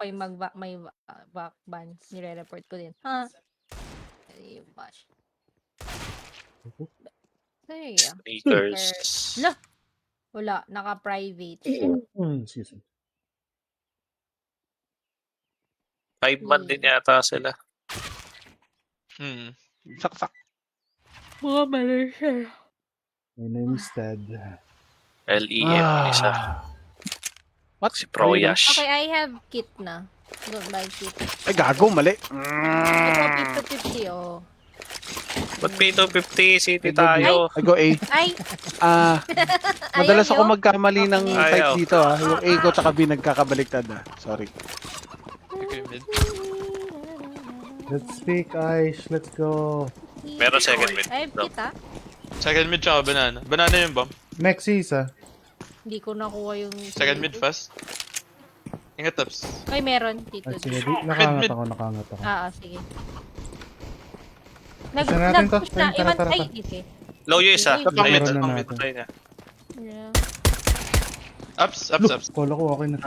kayo may back ban, nire-report ko din. Ha? Ay, bash. There you go. Sneakers. No! Wala, naka-private. Excuse me. 5-man din yata sila. Saksak. Mga Malaysia. My name is Ted. LEM isa. What? Si Proyash. Okay, I have kit na. Don't buy kit. Ay, gago, mali. Ito, P250, oh. Ba't P250? City tayo. I go A. Ay! Madalas Ayaw ako nyo? magkamali ng Ayaw. type dito Yung A ko tsaka B nagkakabaliktad Sorry. Let's speak, Aish. Let's go. Meron second mid. I have kit, ah. Second mid tsaka banana. Banana yung bomb. Maxi isa. Hindi ko nakuha yung... Second mid fast. Ingat taps. Ay, meron. Dito. Ay, sige. Mid. Nakaangat ako. Sige. Isa natin to. Nag-push na. Tara, tara, Ay, tara. sige. Low yung isa. Ay, Ayun, meron na ang natin. patay niya. Yeah. Ups. Kala ko okay na.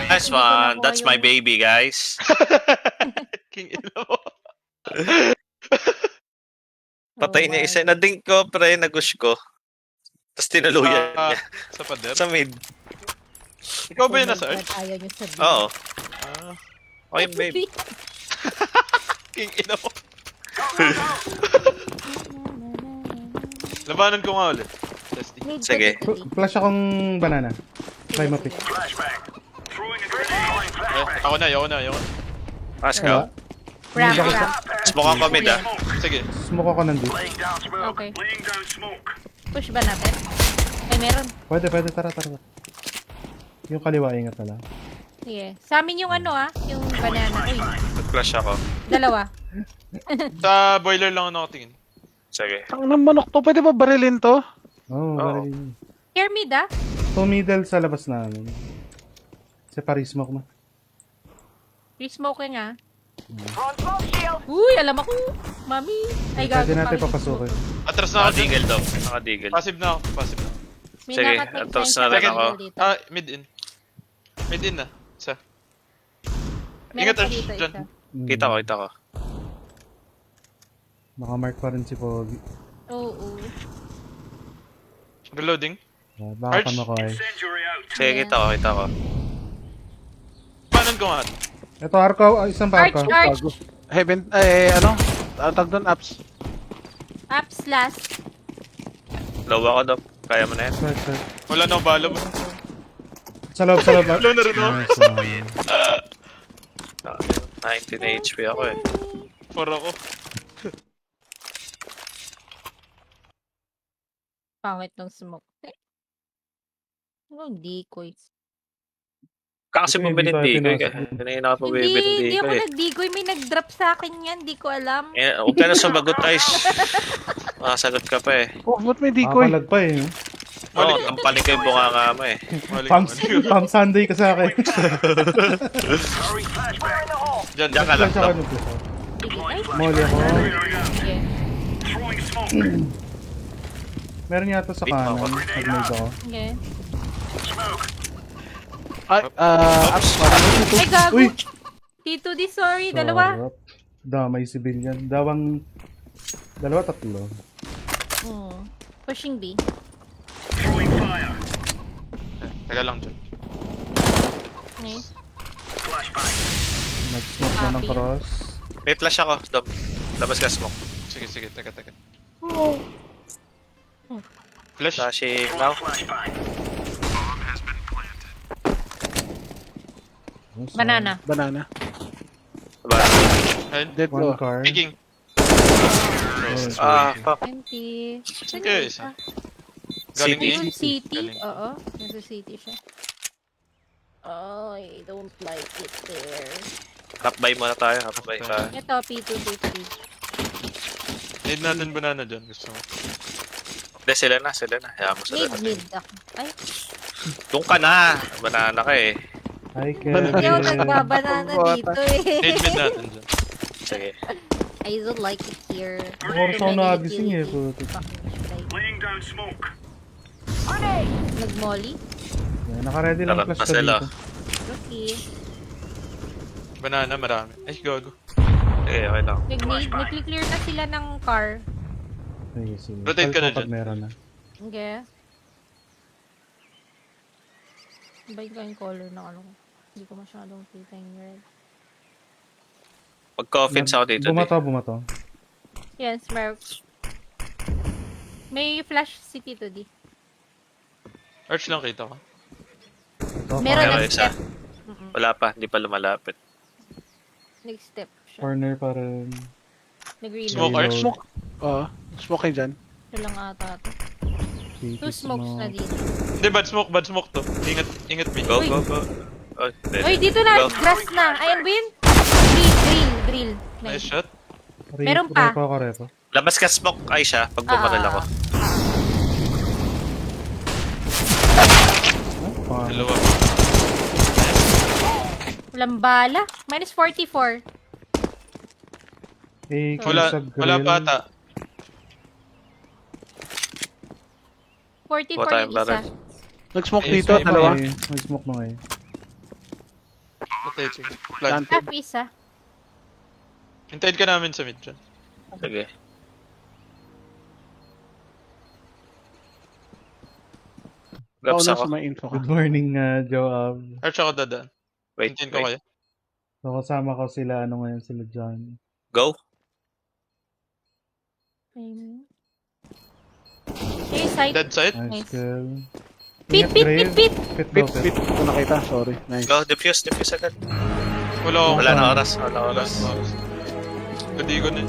Nice one. That's my baby, guys. King ina mo. Patay niya isa. Nadink ko, pre. Nagush ko. Tapos tinuluyan niya. Sa pader. Sa mid. Ikaw ba yun nasa earth? Ayaw niyo sabihin. Oo. Ah, Okay, babe. King ina mo. Labanan ko nga ulit. Testing. Sige. Flash akong banana. Try mo pick. Ako na. Let's go. Ramp. Smoke ko mid, ah. Sige. Smoke ako nandito. Okay. Push ba natin? Ay, meron. Pwede. Tara. Yung kaliwa, ingat na lang. Sige. Sa amin yung yung banana. Uy, Nag-flash ako. dalawa. Sa boiler lang ako nakatingin. Sige. Ang ng manok to, pwede ba barilin to? Oh, bali. Here mid, ah. So, middle sa labas namin. Kasi pari-smoke na. Re-smoking, ah. Uy, alam ako. Mami. Ay, gago. Pwede natin pang- papasukin. Atras na ako. Naka-deagle daw. Naka-deagle. Passive na ako. May Sige, nakatag atras sign na sa rin ako. wall dito. Mid in. Mid in na. Isa. Meron ingat, pa Ash, dito dyan. isa. Kita ko. Nakamark pa rin si Pogi. Oo. Reloading. Baka Arch. mo ko ay. Sige, kita ko. Panan ko nga. Ito, Arco. Isang pa Arco. Arch. Heaven, ang tag doon, apps. Apps last. Low ako daw. Kaya mo na yan. Right. Wala na akong bala mo. Sa loob. Wala na rin ako. Nice one. 19 HP ako eh. 4 ako. Pangit ng smoke. Anong decoy? Kasi Ito, bumili hindi decoy tayo ka. Kanina ka pa bumili Hindi ako decoy eh. nag-decoy. May nag-drop sa akin yan. Hindi ko alam. Huwag ka na sumagot, Ice. Makasagot ka pa eh. Oh, ba't may decoy? Makapalag pa eh. Oo, ang panig ko yung bunganga mo eh. Pang Sunday ka sa akin. Dyan Diyan ka lang, Flash ako Dom. nung flash. Sige. Ay, Molly ako. sige. Meron yata sa kanan. Nag-made ako. Okay. Ay, apps. Ay, gago. Uy! T2D, sorry. Dalawa. Sarap. Damay civilian. Dalawa, tatlo. Pushing B. Taga lang dyan. Nice. Nag-smoke na ng cross. May flash ako, Dom. Labas ka smoke. Sige. Teka. Flash. Flashing now. Banana. Banana. Diba? Ayun. Dead One ko. car. Picking. Fuck. Empty. Sige, isa. City. Galing Yung city? Galing. Oo. Nasa city siya. Oh, I don't like it there. Half-buy muna tayo. Half-buy tayo. Ito, P250. Need natin banana dyan. Gusto mo. Hindi, sila na. Hayaan mo sila na. Mid ako. Ay, Doon ka na. Banana ka eh. Hi, hindi ako Kevin. nagbabanana dito Need mid eh. natin dyan. Sige. I don't like it here. Oras ako nagising eh. Puto. Nag-molly. Yeah, naka-ready lang Tarap flash pa ka sila. dito. Okay. Banana, marami. Ay, gago. Eh, okay lang. Nag-clear na sila ng car. Sige, sige. Rotate ka na Pag dyan. meron na. Okay. Iba yung color ng ano ko. Hindi ko masyadong kita yung red. Pag-coffins ako dito. Bumato. Yes, may flash si Tito D. Arch lang kita ko. Meron Okay, next isa. step. Wala pa, hindi pa lumalapit. Next step siya. Corner para Nag-reload. Smoke arch? Smoke. Smoke kayo dyan. Ito lang ata to. city 2 smokes na dito. Hindi, bad smoke to. Ingat B. Go, Uy. go, go. Oh, Uy, dito na! Go. Grass na! Ayan ba yun? Drill. Nice shot. Meron pa. Repo. Labas ka smoke, Aisha, pag bumaril ako. Dalawa. Walang bala. Minus 44. Eh, Wala pa ata. 44 Wala tayong yung isa. barrel. Nag-smoke Eh, dito, sniper. dalawa. Mag-smoke mo ngayon. Patay, sige. Plant. Half isa. Hintayin ka namin sa mid dyan. Sige. Gaps Pauna ako. sa may info ka. Good morning, Joab. Arch ako dadaan. Wait, Hintayin ko wait. kayo. So, kasama ko sila, ngayon, sila John. Go. Okay, side. Dead side. Nice Nice. kill. Pit. Pit Pit, daw, pit. Ito nakita, sorry. Nice. Go, defuse agad. Wala akong Wala na oras, Wala akong oras. Hindi ko na.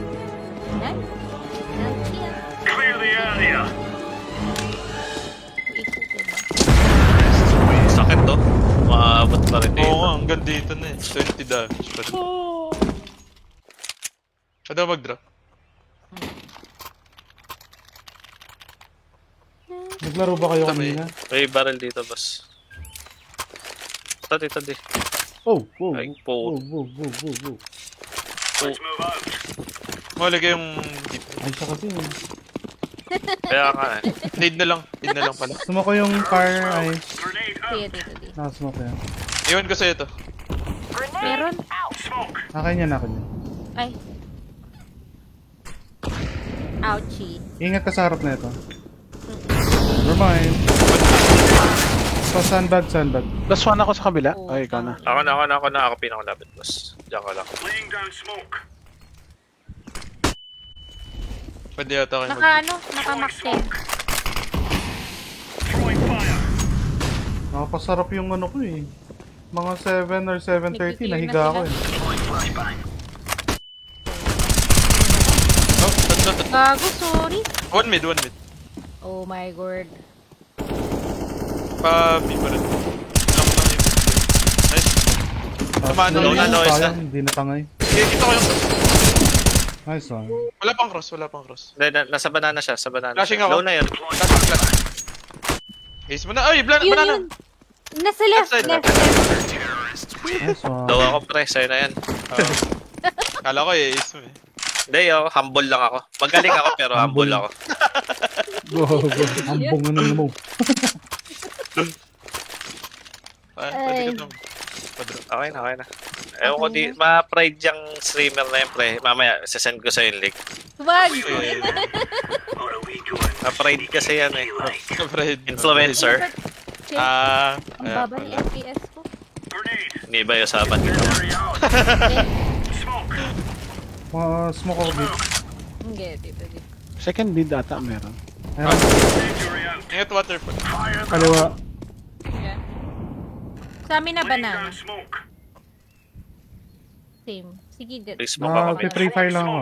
Nice. Clear the area. Sakit to. Maabot pa rin dito. Oo nga, hanggang dito na eh. 20 damage pa rin. Ano mag-drop? Naglaro ba kayo Tabi. kanina? May barrel dito, boss. Tadi. Oh, Ay, po. Let's move out. Mahuli kayong deep. Ay, siya kasi. Kaya ka eh. Need na lang pala. Sumako yung car, ay. Grenade out. Kuya, Tito D. Nakasmoke yan. Iwan ko sa'yo to. Meron? Smoke. Akin yan. Ay. Ouchie. Ingat ka sa harap na ito. Never mind. So, sandbag. Plus one ako sa kabila. Oh, Ay, ikaw na. Ako pinakalapit, boss. Diyan ka lang. Laying down smoke. Pwede yata kayo Naka-max 10. Throwing fire. Nakapasarap yung ano ko eh. Mga 7 or 7:30, Nag-clear na nahiga ako sila. eh. Oh, tatlo. Gago, sorry. One mid. Oh my god. Pa-B pa rin. Lang yun. Nice. Tamaan Low na, no, isa. Sayang, hindi natangay. Kita ko yung... Nice one. Wala pang cross. Hindi, nasa banana siya, Flashing siya. ako. Low na yun. Ace mo na. Ay, banana. Nasa left. Outside. Nice one. Low ako, pre. Sa'yo na yan. Kala ko ace mo eh. Hindi, humble lang ako. Magaling ako, pero humble ako. Go. Ambong ano mo. Pwede ka nung padrop. Okay na. Ewan ko di, ma-pride yung streamer na yun, pre. Mamaya, sasend ko sa'yo yung link. Wag! What are we doing? Ma-pride kasi yan eh. Afraid. Influencer. Ang baba ni FPS ko. Grenade. Hindi ba yung usapan dito? Area out. Smoke. Smoke ako dito. Hindi, Tito D. Second mid ata meron. Ayun, Injury out. Ingat waterfall. Fire. kaliwa. Yeah. Sa amin na Laying banana. down smoke. Same. Sige, dit. Please, smoke ako. Pre-free fire lang ako.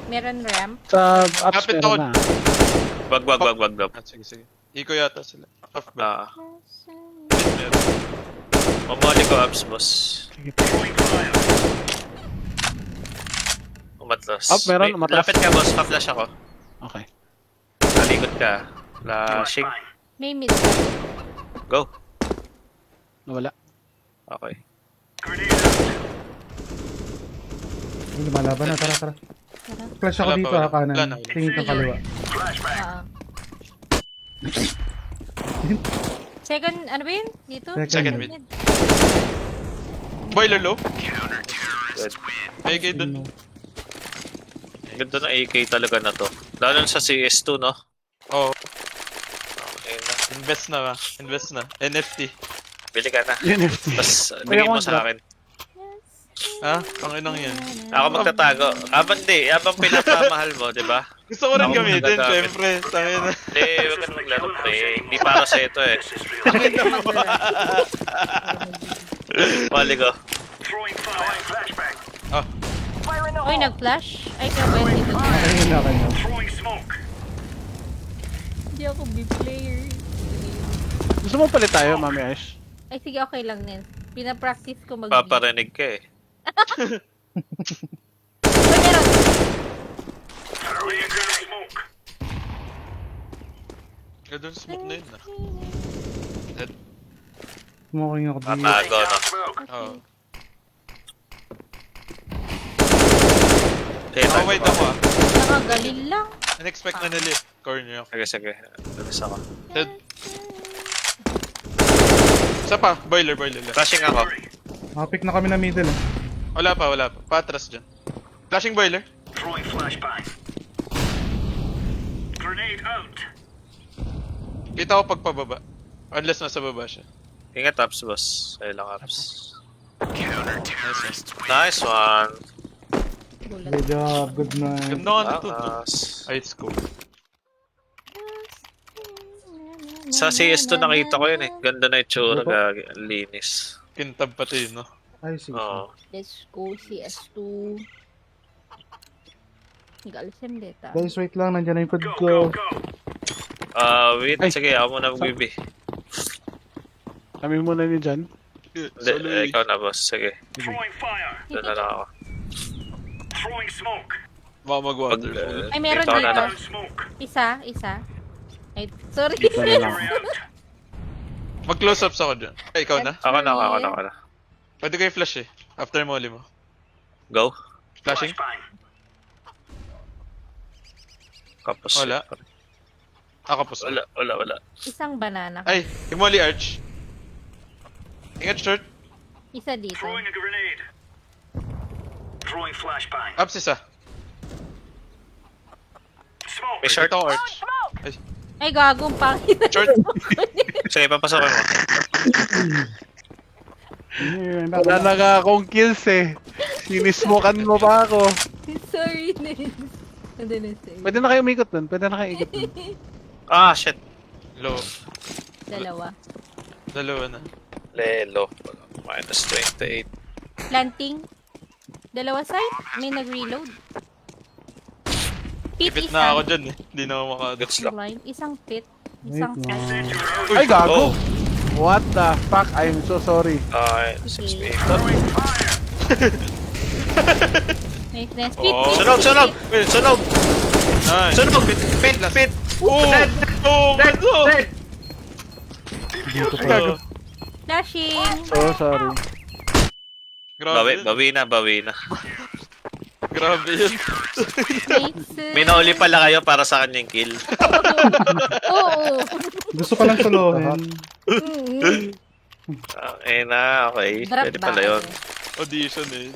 Meron ramp. Sa ups Kapit ako. meron na. Wag. Sige. Iko yata sila. Off ba? Mamali ko abs, boss. Throwing fire. Umatlos. Up, meron, umatras. Lapit ka, boss. Pa-flash ako. Okay. Nalikot ka. Flashing. May mid. Go. Nawala. Okay. Grenade out. Lumalaban na, tara. Flash ako Wala pa, dito wala. ha, kanan. Wala na, wala. Tingin ka kaliwa. Flashbang. Second, ano ba yun? Dito? Second mid. Boiler low. Good. Ay, kayo dun. Ganda ng AK talaga na to. Lalo sa CS2, no? Oo. Okay na. Invest na ba? Invest na. NFT. Bili ka na. NFT. Tapos, bigay mo sa akin. Ha? Ang inang yan. Ako magtatago. Habang pinapamahal mo, di ba? Gusto ko rin Ako gamitin, magagamit. syempre. Tangin na. Hindi, huwag ka na maglaro, pre. Hindi para sa ito, eh. Mali ko. Throwing fire. Flashbang. Ah, Oy, nag-flash? Ay, kaya ba yun dito? Ayun na kayo. Throwing smoke. Hindi ako B-player. Gusto mo palit tayo, Mami Ash? Ay, sige, okay lang, Nens. Pinapractice ko mag-B. Paparinig ka, eh. Uy, meron! Throwing a grenade. Smoke. kaya dun smoke na yun ah. Smoking ako dito. Tatago, no? Smoke. Oo. Okay, Oh, wait ako ah. Nakagalil lang. In-expect na nila eh. Corner ako. Sige. Bilis ako. Dead. Isa pa. Boiler lang. Flashing ako. Nakapik na kami na middle eh. Wala pa. Patras dyan. Flashing boiler. Throwing flashbang. Grenade out. Kita ko pagpababa. Unless nasa baba siya. Ingat, Ups, boss. Ayun lang, Ups. Nice one. Nice one. Gulat. Good job, good night. Ganda nga nito. Bakas. Ay, it's cool. Sa CS2 nakita ko yun, eh. Ganda na itsura, gagi. Ang linis. Kintab pati yun, no? Ay, sige. Oo. Let's go CS2. Nag-alsem data. Guys, wait lang. Nandiyan na yung food Go, ko. go, go. Wait. Sige, ako muna mag-BB. Kami muna ni Jan. Hindi, ikaw na, boss. Sige. Throwing fire. Doon na lang ako. Throwing smoke. Baka mag-water. Ay, meron Dito ka na dito. lang. Down smoke. Isa. Ay, sorry. Jury out. Mag-close ups ako dyan. Ay, ikaw na? Ako na. Pwede kayo flash eh. After molly mo. Go. Flashing? Flashbang. Kapos. Wala. Kapos. Wala. Isang banana. Ay, yung molly arch. Ingat short. Isa dito. Throwing a grenade. Throwing flashbang. Ups isa. Smoke. May short. Ito ko arch. Ay, Ay, gagong pangit. short. Sige, papasokin mo. Wala na nga akong kills eh. Sinismokan mo pa ako. Sorry, Nens. Ano na sa'yo? Pwede na kayo umikot dun. Ah, shit. Low. Dalawa. Dalawa na. Lelo. Minus 28. Planting. Dalawa side. May nag-reload. Pit Ipit isa. na ako dyan eh. Hindi na ako makagats. Goods lang. Line. Isang pit. Isang Wait lang. side. Ay, gago! Oh. What the fuck? I'm so sorry. 6 Okay. feet. Nice, nice. Pit, Oh, pit, sunog! pit, Sunog! Nice. Sunog! Pit! Oh! Oh! Gago! Dito pa. Flashing. So sorry. Grabe. Bawi na. Grabe yun. Nice. May nauli pala kayo para sa kanyang kill. Oo. Gusto ko lang solohin. Okay. Drop Pwede ba? pala yun. Audition eh.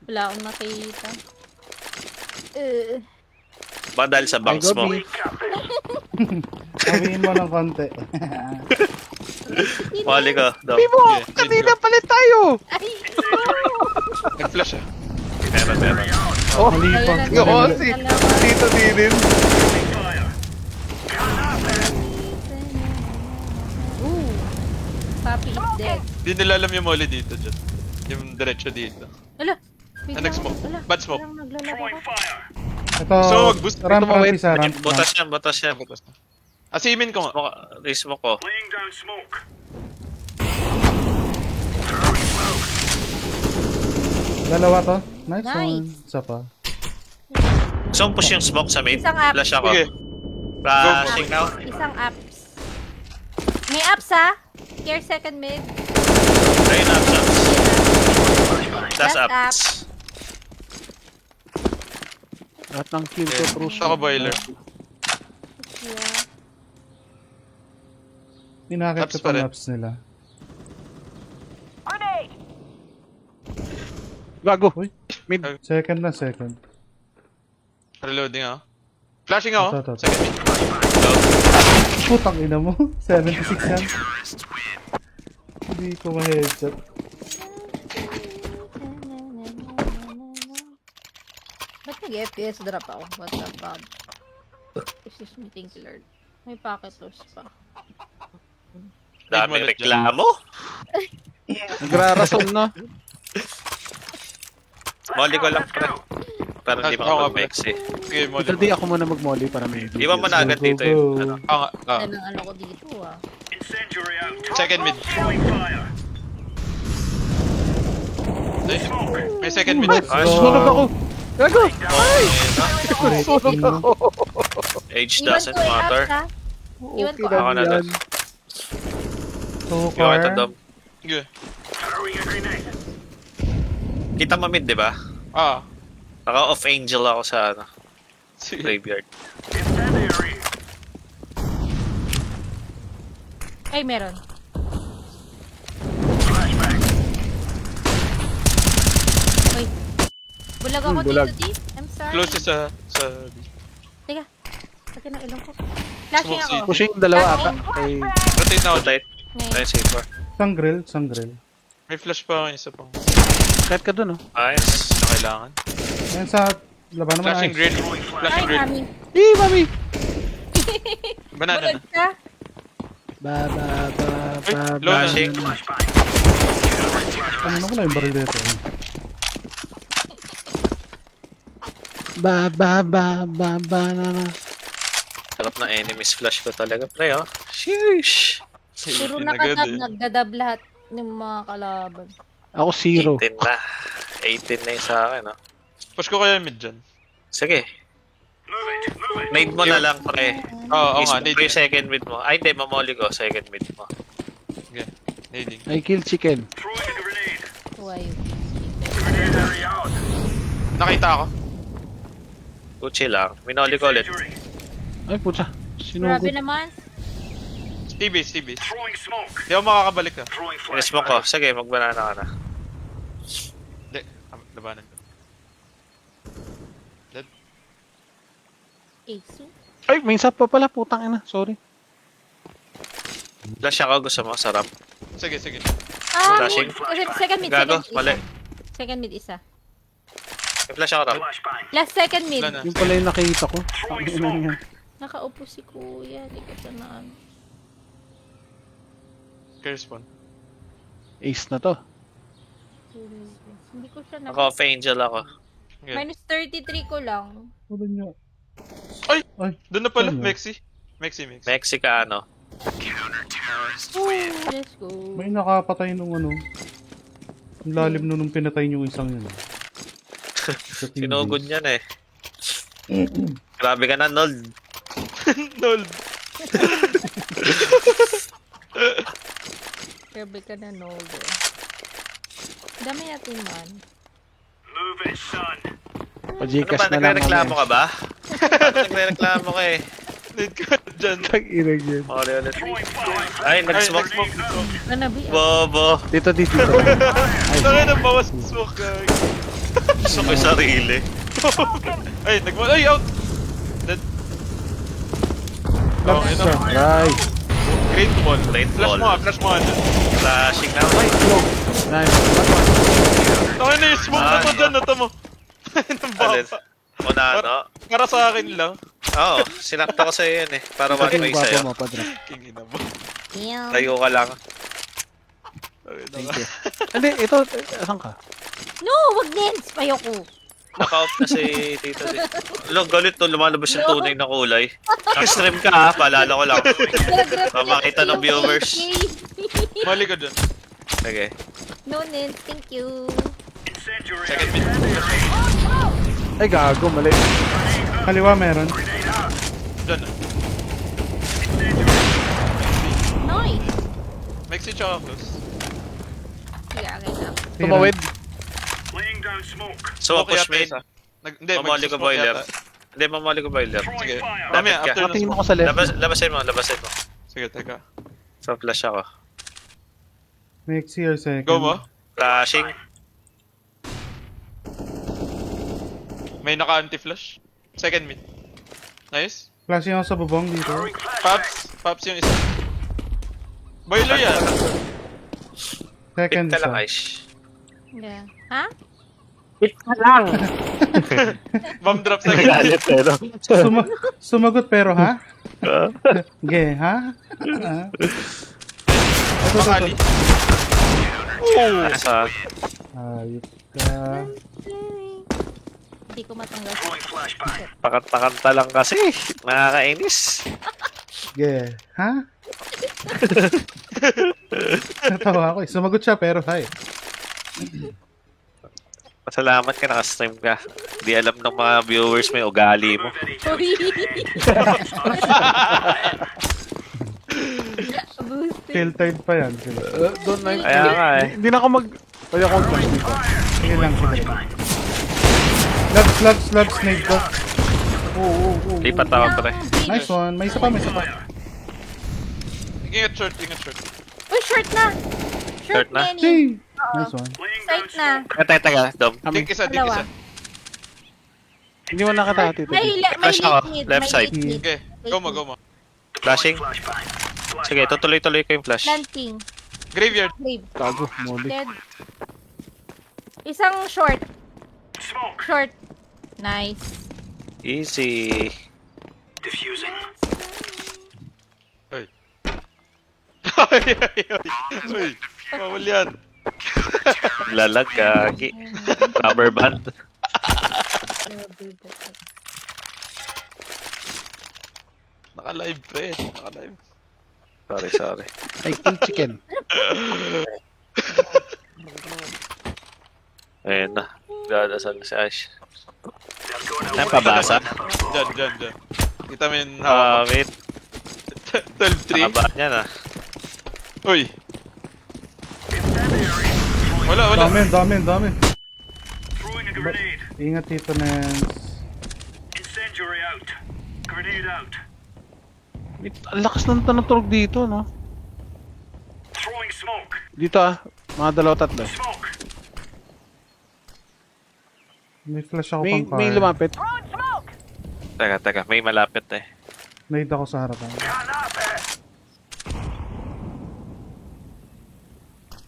Wala akong nakita. Baka dahil sa bangs mo. Sabihin mo ng konti. Mali ka. Mo! Kanina palit tayo! Ay! Nag-flash ah. Meron. Oh, Mali pa. Ayun na. Oo, Mali. si Tito Dinin. Fire. Ooh. Papi is dead. Hindi nila alam yung molly dito dyan. Yung diretso dito. Ala! Ah, nag-smoke. Bad smoke. Parang naglalaro Throwing ka. fire. Ito, So, mag-boost. ramp Tumawid. isa, ramp. Butas yan. Asimin ko nga. Raise mo ko. Laying down smoke. Dalawa to. Nice Nice. one. Isa pa. Gusto mong push yung smoke sa mid? Isang up. Flash ako. Sige. Flashing now. Isang apps. May apps ha? Care second mid. Ayun na, shots. That's Last ups. Lahat ng kill ko through Ako boiler. Yeah. Inakit Maps ko pa pa rin. maps nila. Gago. Uy. Mid. Second na, second. Reloading ako. Flashing ako. Ito. Second mid. Putang ina mo. 76 yan. Hindi ko ma-headshot. Ba't nag-FPS drop ako? What the fuck? Excuse me, thank you Lord. May packet loss pa. Dami Mid-wallet reklamo. Nagrarason na. Molly ko lang, pre. Pero hindi Ah, oo, makapagbeks eh. Sige, mo Ito di ako muna mag-molly para may Iwan mo na agad Go, dito go, yun. go. Ano? Oo nga. Yan ang ano ko dito ah. Incendiary out. Second mid. Throwing fire. May second mid. Ay, Sunog ako. Gago. Rating mo. Age Iwan doesn't ko matter. ha? Iwan ko Okay Ako na yan. doon. So Iwan kita far, dom. Sige. Throwing a grenade. Kita mo mid, di ba? Ah. Naka-off angel ako sa ano, Sige. graveyard. Incendiary. Ay, meron. Flashbang. Uy. Bulag ako Bulag. dito, di. I'm sorry. Closest sa... Teka. Pati ng ilong ko. Flashing Smoke ako. seed. Pushing dalawa ata. Kay... Rotate na ako. Rotate. Ngayon. Ayun, safe for. isang grill. May flash pa ako, isa pang. Kahit ka dun, oh. Nice. Na kailangan. Yan sa laban naman. Flashing Ice. grid. Ay, Flashing grid. mami. Hey, mami! Banana Bulag na. ka. Ba, ba, ba, Ay, ba, low na. Flashing. Ano ko lang yung baril dito. ba, ba, ba, ba, ba, na, na. Sarap na enemies flash ko talaga, pre, oh. Sheesh. Puro Yun agad nakadab, eh. nagdadab lahat ng mga kalaban. Ako 0. 18 na. 18 na yung sa akin, oh. Push ko kaya mid dyan. Sige. Move it. Move it. Nade mo na lang, pre. Oo, oo Is nga. mo yung second mid mo. Ay, hindi, mamoli ko. Second mid mo. Sige. Nading. I kill chicken. Throwing a grenade. Why? Grenade out. Nakita ako. Gucci lang. Minoli ko ulit. Incendiary. Ay, putsa. Grabe Sinugod. naman. T-base, T-base. Throwing smoke. Di ako makakabalik ka. Throwing Inis mo ko. flashbang. Sige, magbanana ka na. Hindi. Labanan ko. Dead. Asu. Ay, may sap pa pala. Putang ina. Sorry. Flash ako. Gusto mo. Sarap. Sige, sige. Ah, Flashing. second mid, Gago. second mid. Mali. Isa. Second mid isa. May flash ako, Ram. Flashbang. Last second mid. Wala na. Yung pala yung nakita ko. Throwing Ang ina niya. smoke. Nakaupo si kuya. Di ko sanaan. Curse one. Ace na to. Hindi ko siya na... Naka-off angel ako. Okay. Minus 33 ko lang. Ano niya? Ay! Ay, Doon na pala. Ano? Mexi. Mexi. Mexicano. Let's go. may nakapatay nung ano. Ang lalim nung pinatay niyo isang yun. Sa TV. Sinugod niyan eh. Grabe ka na, Nold. Nol. Grabe ka na, Noldo. Dami natin man. Move it, son. Ano Pa-Gcash ba? na lang. Nagre-reklamo ka ba? Nagre-reklamo ka eh. Need ka dyan. Tag-inag yun. Mali ulit. Throwing fire. Ay, Ay, nag-smoke. nag-smoke. Nanabi. Bobo. Dito. Tangin na bawas smoke. Gusto ko yung sarili. Ay, ay, out! Dead. Oh, Last ito. isa. Right. Great ball. Great Flash ball. mo flash mo nga dyan. Flashing na. Nice. Tangin na yung smoke na to dyan, nato mo. Ang Alin? baba. Una, ano? Para sa akin lang. Oo, sinakta ko sa'yo yun eh. Para Ito one yung way gwapo sa'yo. mo, padre. King ina mo. Damn. Tayo ka lang. Thank you. Hindi, ito. Asan ka? No, wag Nens. Ayoko. Naka-out na si Tito. Alam, galit to. Lumalabas yung tunay na kulay. Nag-stream ka ha. Paalala ko lang. Mamakita ng viewers. Mali ka dyan. Sige. No, Nens. Thank you. Incendiary. Second mid. Ay, gago. Mali. Kaliwa meron. Dyan. Nice. Mexi tsaka close. Kaya kailangan. Tumawid. Laying down smoke. So, Smoke push yata mid. isa. Hindi, Mamali ko mag-smoke boiler. yata. Hindi, mamali ko ba yun? Throwing Sige. fire. Mamaya, Lapit ka. after ng Patingin smoke. ako sa left. Labasin mo. Sige, teka. Sa flash ako. Next year, second. Go mo. Flashing. May naka-anti-flash. Second mid. Nice. Flashing ako sa bubong dito. Throwing flashbang. Pops yung isa. Boiler yan. Second Pick ka lang, isa. Aish. Yeah. Ha? Bomb drop second. Sumagot pero ha? Ge, ha? Makali. Nasa, Ayop ka. Hindi ko matanggal. Throwing flashbang. pakanta lang kasi. Nakakainis. Ge, ha? Natawa ako eh. Sumagot siya pero ha eh. Pasalamat ka, nakastream ka. Di alam ng mga viewers may ugali mo. Move any Uy! Boosted. Filtered pa yan. Filtered. Doon na Kaya nga eh. Hindi na ako Pwede akong flash dito. Sige lang, sige lang. Slugs, snake ko. Lipat ako, pre. Nice one. May isa pa. Ingat short. Uy, short na! Short na? Many. Hey! Nice one. laying down Sight na. Teka, Dom. Dink isa. Dalawa. Hindi mo nakita dito. May Flash ako, late mid. left May side. late mid. Okay, go mo. Flashing. flashbang. Sige, tutuloy-tuloy ko yung flash. Planting. Graveyard. Grave. Gago, muli. Dead. Isang short. Smoke. Short. Nice. Easy. Diffusing. Uy, bawal yan. Lalag, gagi. Rubber band. Naka-live pre. Naka-live. Sorry. I kill chicken. Ayun na. Dadasal na si Ash. They're going Saan pabasa? Diyan. Kita mo yung Wait. 12-3. Nakabaan niya na. Uy. Wala. Dami. Throwing a grenade. Ingat dito, Nance. Incendiary out. Grenade out. Ang lakas ng tunog dito, no? Throwing smoke. Dito mga dalawa-tatlo. Smoke. May flash ako May pang car. lumapit. Teka. May malapit eh. Nade ako sa harapan.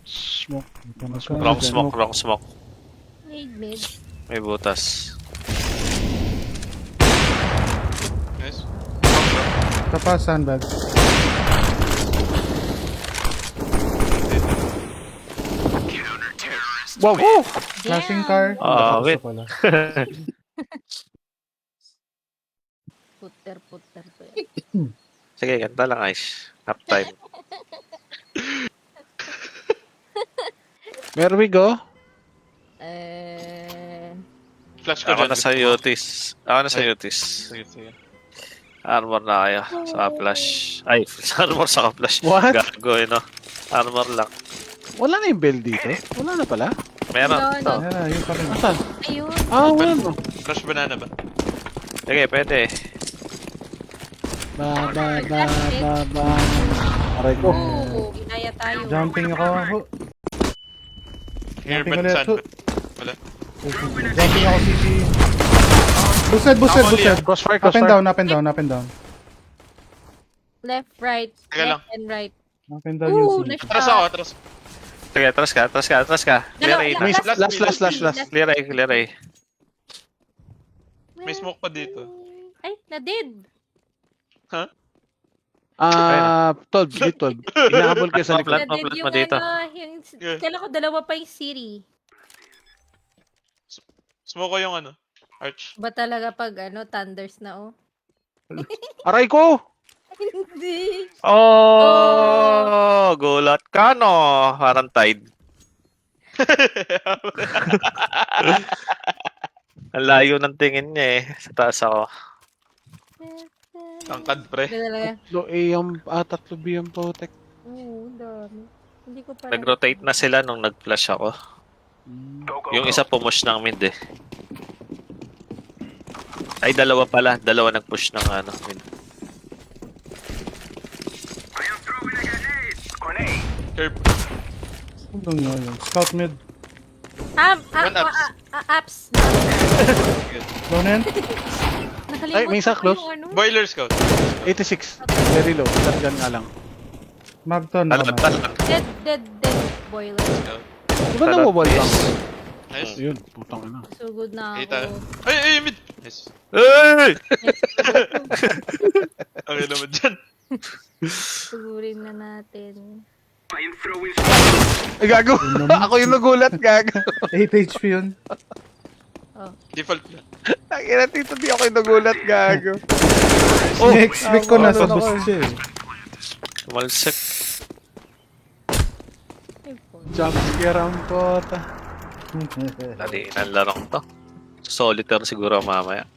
Smoke. Dito na siya. Wrong smoke. Mid. May butas. Nice. Tapos sandbag. Wow! Flashing car. Wait. Pala. Puter po Sige, ganda lang, Ash. Half time. Where we go? Flash ko Ako dyan. na sa Utis. Sige. Armor na kaya. Saka flash. Ay, armor saka flash. What? Gago, no? Armor lang. Wala na yung bell dito? Wala na pala? Meron. No. To. Ayan, yun pa rin. Asan? Ayun. Wala no. Crush banana ba? Sige, pwede. Ba. Aray ko. Oo, ginaya tayo. Jumping ako. Airband ulit. sand. Wala. Jumping ako, CC. Bused. Crossfire. Up and down. Left, right. Teka lang. Left and right. Up and down Ooh, yung nice CC. Atras shot. ako, atras. Sige, atras ka. Clear A na. Last. Clear A. May smoke pa dito. Ay, na-dead. G12. Inahabol kayo sa likod. Plant mo Na-dead yung dito. Yeah. Kailan ko dalawa pa yung Siri. Smoke ko yung arch. Ba talaga pag thunders na Aray ko! Hindi. Oh, gulat ka, no? Parang tide. Ang layo ng tingin niya eh. Sa taas ako. Tangkad pre. Ba talaga? Tatlo B yung protect. Oo, dami. Hindi ko pa Nag-rotate na sila nung nag-flash ako. Yung isa pumush ng mid eh. Ay, dalawa pala. Dalawa nag-push ng ano. Mid. I am throwing a grenade. Grenade. Curb. Ano nga yun? Scout mid. One ups. Apps. Down end. Nakalimot Ay, may isa ko close. yung ano. Boiler scout. 86. Very low. Shotgun nga lang. Magton. Talag, talag. Dead boiler. Di ba nawawal lang? Nice. Yun, putang ina. So good na Kita. ako. Ay, mid. Nice. Hey! Okay naman dyan. Sugurin na natin. I am throwing smoke. Ay, gago. Ako yung nagulat, gago. 8 HP yun. Default na. Ang ina, tito, di ako yung nagulat, gago. Ni-expect ko na sa ano boost ko. siya eh. Tumalsik. Ay, po. Jump scare ang kota. Dali, larong to. Solitaire siguro mamaya.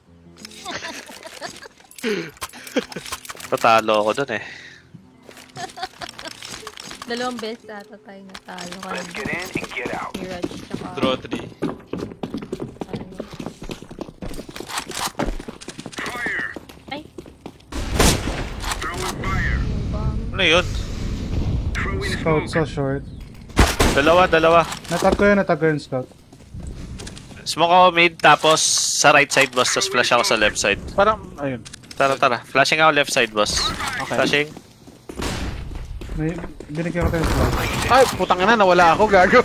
Tatalo ako dun eh. Dalawang beses ata tayo natalo ka Let's get in and get out. Mirage tsaka Draw 3. ano. Fire. Ay, Throwing fire. bomb. Ano yun? Throwing Scout smoke. sa short. Dalawa. Natag ko yun scout. Smoke ako mid, tapos sa right side boss, tapos flash ako sa left side. Parang, ayun. Tara. Flashing ako left side boss. Okay. Flashing. May binigyan ko tayo scout. Ay, putang ina, nawala ako, gago.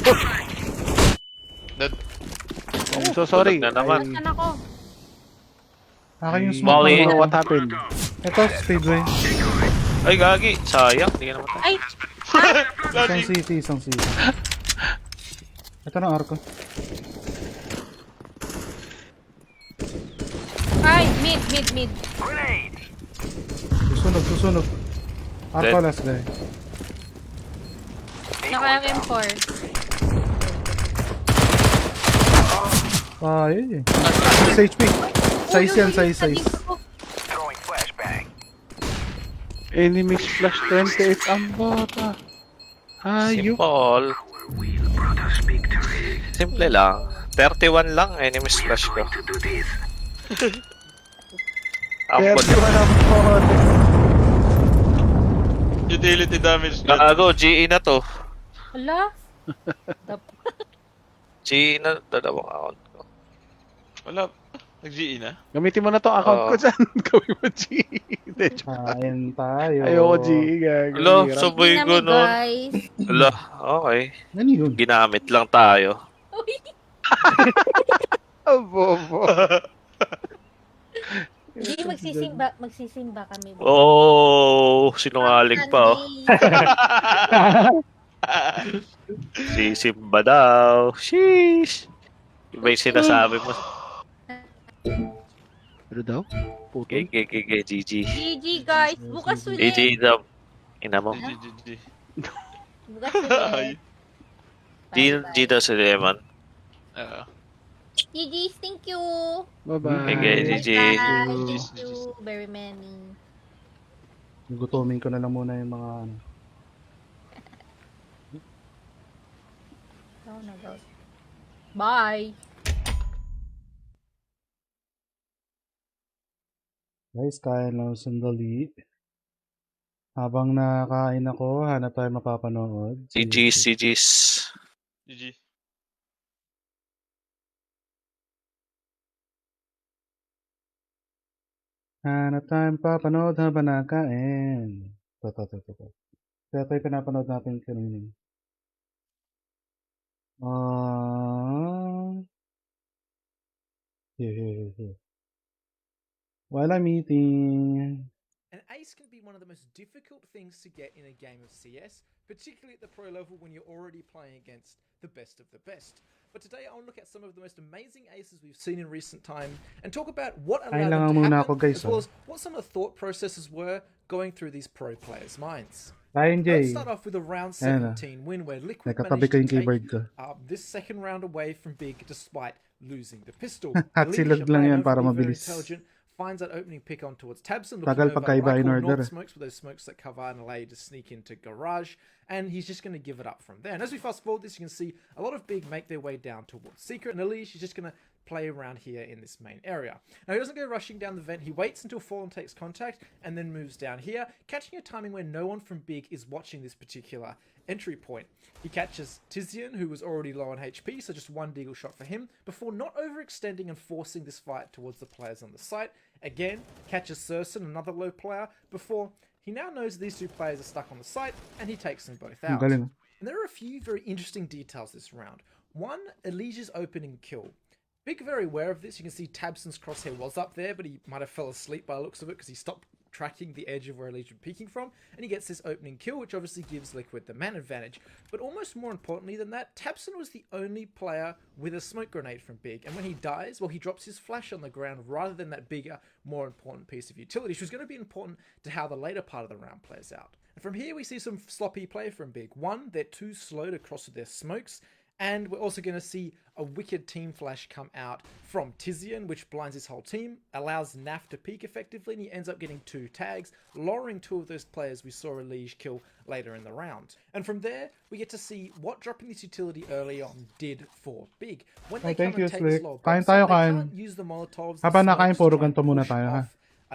Dead. I'm so sorry. Tulog na naman. Saan ako? Akin yung I smoke. Bawi. don't know what happened. Ito, speedway. Ay, gagi. Sayang, hindi ka namatay. Ay! Isang city. Ito na arko. Ay! Mid! Grenade. Susunog. Arko Dead. last guy. Naka M4. Yun eh. 6 HP. Size yan, size. Throwing flashbang. Enemies flash 28 ang bata. Ayup. Simple. We brought us victory. Simple lang. 31 lang, enemy splash ko. To do this. Kaya Ampun. di ba na bata? Utility damage na. Gago, GE na to. Hala? GE na, dalawang account ko. Wala. Nag-GE na. Gamitin mo na tong account ko dyan. Gawin mo G. Hindi, joke. Kain tayo. Ayoko G. Gago. Hello, Hirap. sabay Hindi ko namin, nun. guys. Hala, okay. Ano yun? Ginamit lang tayo. Uy! Ang bobo. Hindi, magsisimba kami. Oh, sinungaling pa oh. Sisimba daw. Sheesh. Iba yung sinasabi mo. Ano daw? Puto. GG. GG guys, bukas ulit. GG daw. Ina mo. GG. Bukas ulit. G daw si Lemon. GG, thank you. Bye-bye. Okay, GG. Bye, thank you very many. Gutumin ko na lang muna yung mga ano. Bye. Guys, kain lang sandali. Habang nakain ako, hanap tayo mapapanood. GG's. GG. Hanap tayo mapapanood habang nakain. Ito. Kaya tayo pinapanood natin kanina. Here. While I'm eating. An ace can be one of the most difficult things to get in a game of CS, particularly at the pro level when you're already playing against the best of the best. But today I'll look at some of the most amazing aces we've seen in recent time and talk about what allowed them to muna happen, ako, guys, as well as what some of the thought processes were going through these pro players' minds. Kain, Let's Jay. start off with a round Ayan 17 win where Liquid Nakatabi managed ko to yung keyboard take ko. this second round away from Big despite losing the pistol. At silog lang yan para mabilis. Intelligent, finds that opening pick on towards Tabson. Tagal pagkaiba in order. Smokes with those smokes that cover and allow you to sneak into garage, and he's just going to give it up from there. And as we fast forward this, you can see a lot of Big make their way down towards Secret, and Elise is just going to play around here in this main area. Now, he doesn't go rushing down the vent. He waits until Fallen takes contact and then moves down here, catching a timing where no one from Big is watching this particular entry point. He catches Tizian, who was already low on HP, so just one deagle shot for him, before not overextending and forcing this fight towards the players on the site. Again, catches Surson, another low player, before he now knows these two players are stuck on the site, and he takes them both out. Galing. And there are a few very interesting details this round. One, Elijah's opening kill. Big very aware of this. You can see Tabson's crosshair was up there, but he might have fell asleep by the looks of it because he stopped tracking the edge of where Elijah was peeking from, and he gets this opening kill, which obviously gives Liquid the man advantage. But almost more importantly than that, Tabson was the only player with a smoke grenade from Big, and when he dies, well, he drops his flash on the ground rather than that bigger, more important piece of utility, which was going to be important to how the later part of the round plays out. And from here, we see some sloppy play from Big. One, they're too slow to cross with their smokes, and we're also going to see a wicked team flash come out from Tizian, which blinds his whole team, allows Naf to peek effectively, and he ends up getting 2 tags, lowering 2 of those players we saw Elige kill later in the round. And from there, we get to see what dropping this utility early on did for Big. When they come and take slow bombs, they can't use the Molotovs. Habang nakain, puro ganito muna tayo, ha?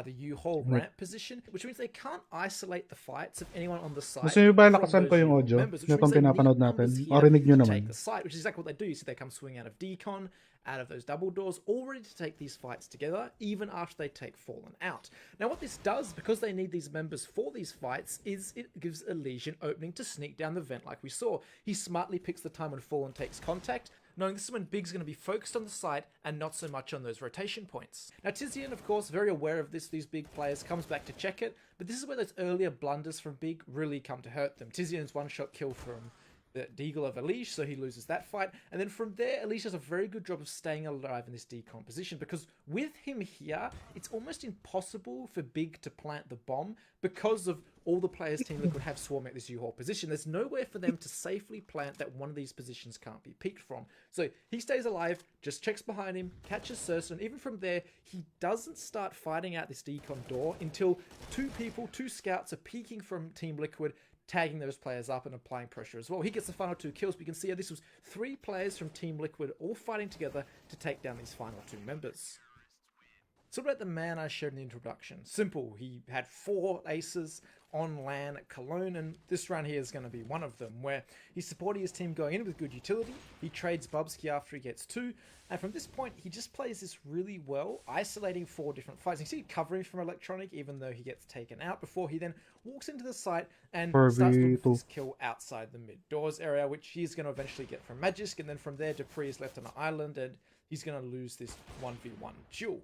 The U-Haul ramp position, which means they can't isolate the fights of anyone on the site. Gusto nyo ba lakasan ko yung audio nitong pinapanood natin? O rinig nyo naman? Take the site, which is exactly what they do. You see they come swinging out of decon, out of those double doors, all ready to take these fights together, even after they take Fallen out. Now what this does, because they need these members for these fights, is it gives Elysian opening to sneak down the vent like we saw. He smartly picks the time when Fallen takes contact, knowing this is when Big's going to be focused on the site and not so much on those rotation points. Now Tizian, of course, very aware of this, these Big players, comes back to check it, but this is where those earlier blunders from Big really come to hurt them. Tizian's one-shot kill from the deagle of Elige, so he loses that fight, and then from there, Elige does a very good job of staying alive in this decomposition, because with him here, it's almost impossible for Big to plant the bomb because of all the players Team Liquid have swarming at this U-Haul position. There's nowhere for them to safely plant that one of these positions can't be peeked from. So he stays alive, just checks behind him, catches Surson, and even from there, he doesn't start fighting out this decon door until 2 scouts are peeking from Team Liquid, tagging those players up and applying pressure as well. He gets the final 2 kills, but you can see this was 3 players from Team Liquid all fighting together to take down these final 2 members. So about the man I showed in the introduction. Simple. He had 4 aces on LAN at Cologne, and this round here is going to be one of them, where he's supporting his team going in with good utility. He trades Bubsky after he gets 2, and from this point, he just plays this really well, isolating 4 different fights. You see covering from Electronic, even though he gets taken out, before he then walks into the site and starts looking for this kill outside the mid-doors area, which he's going to eventually get from Magisk, and then from there, Dupree is left on an island, and he's going to lose this 1v1 duel.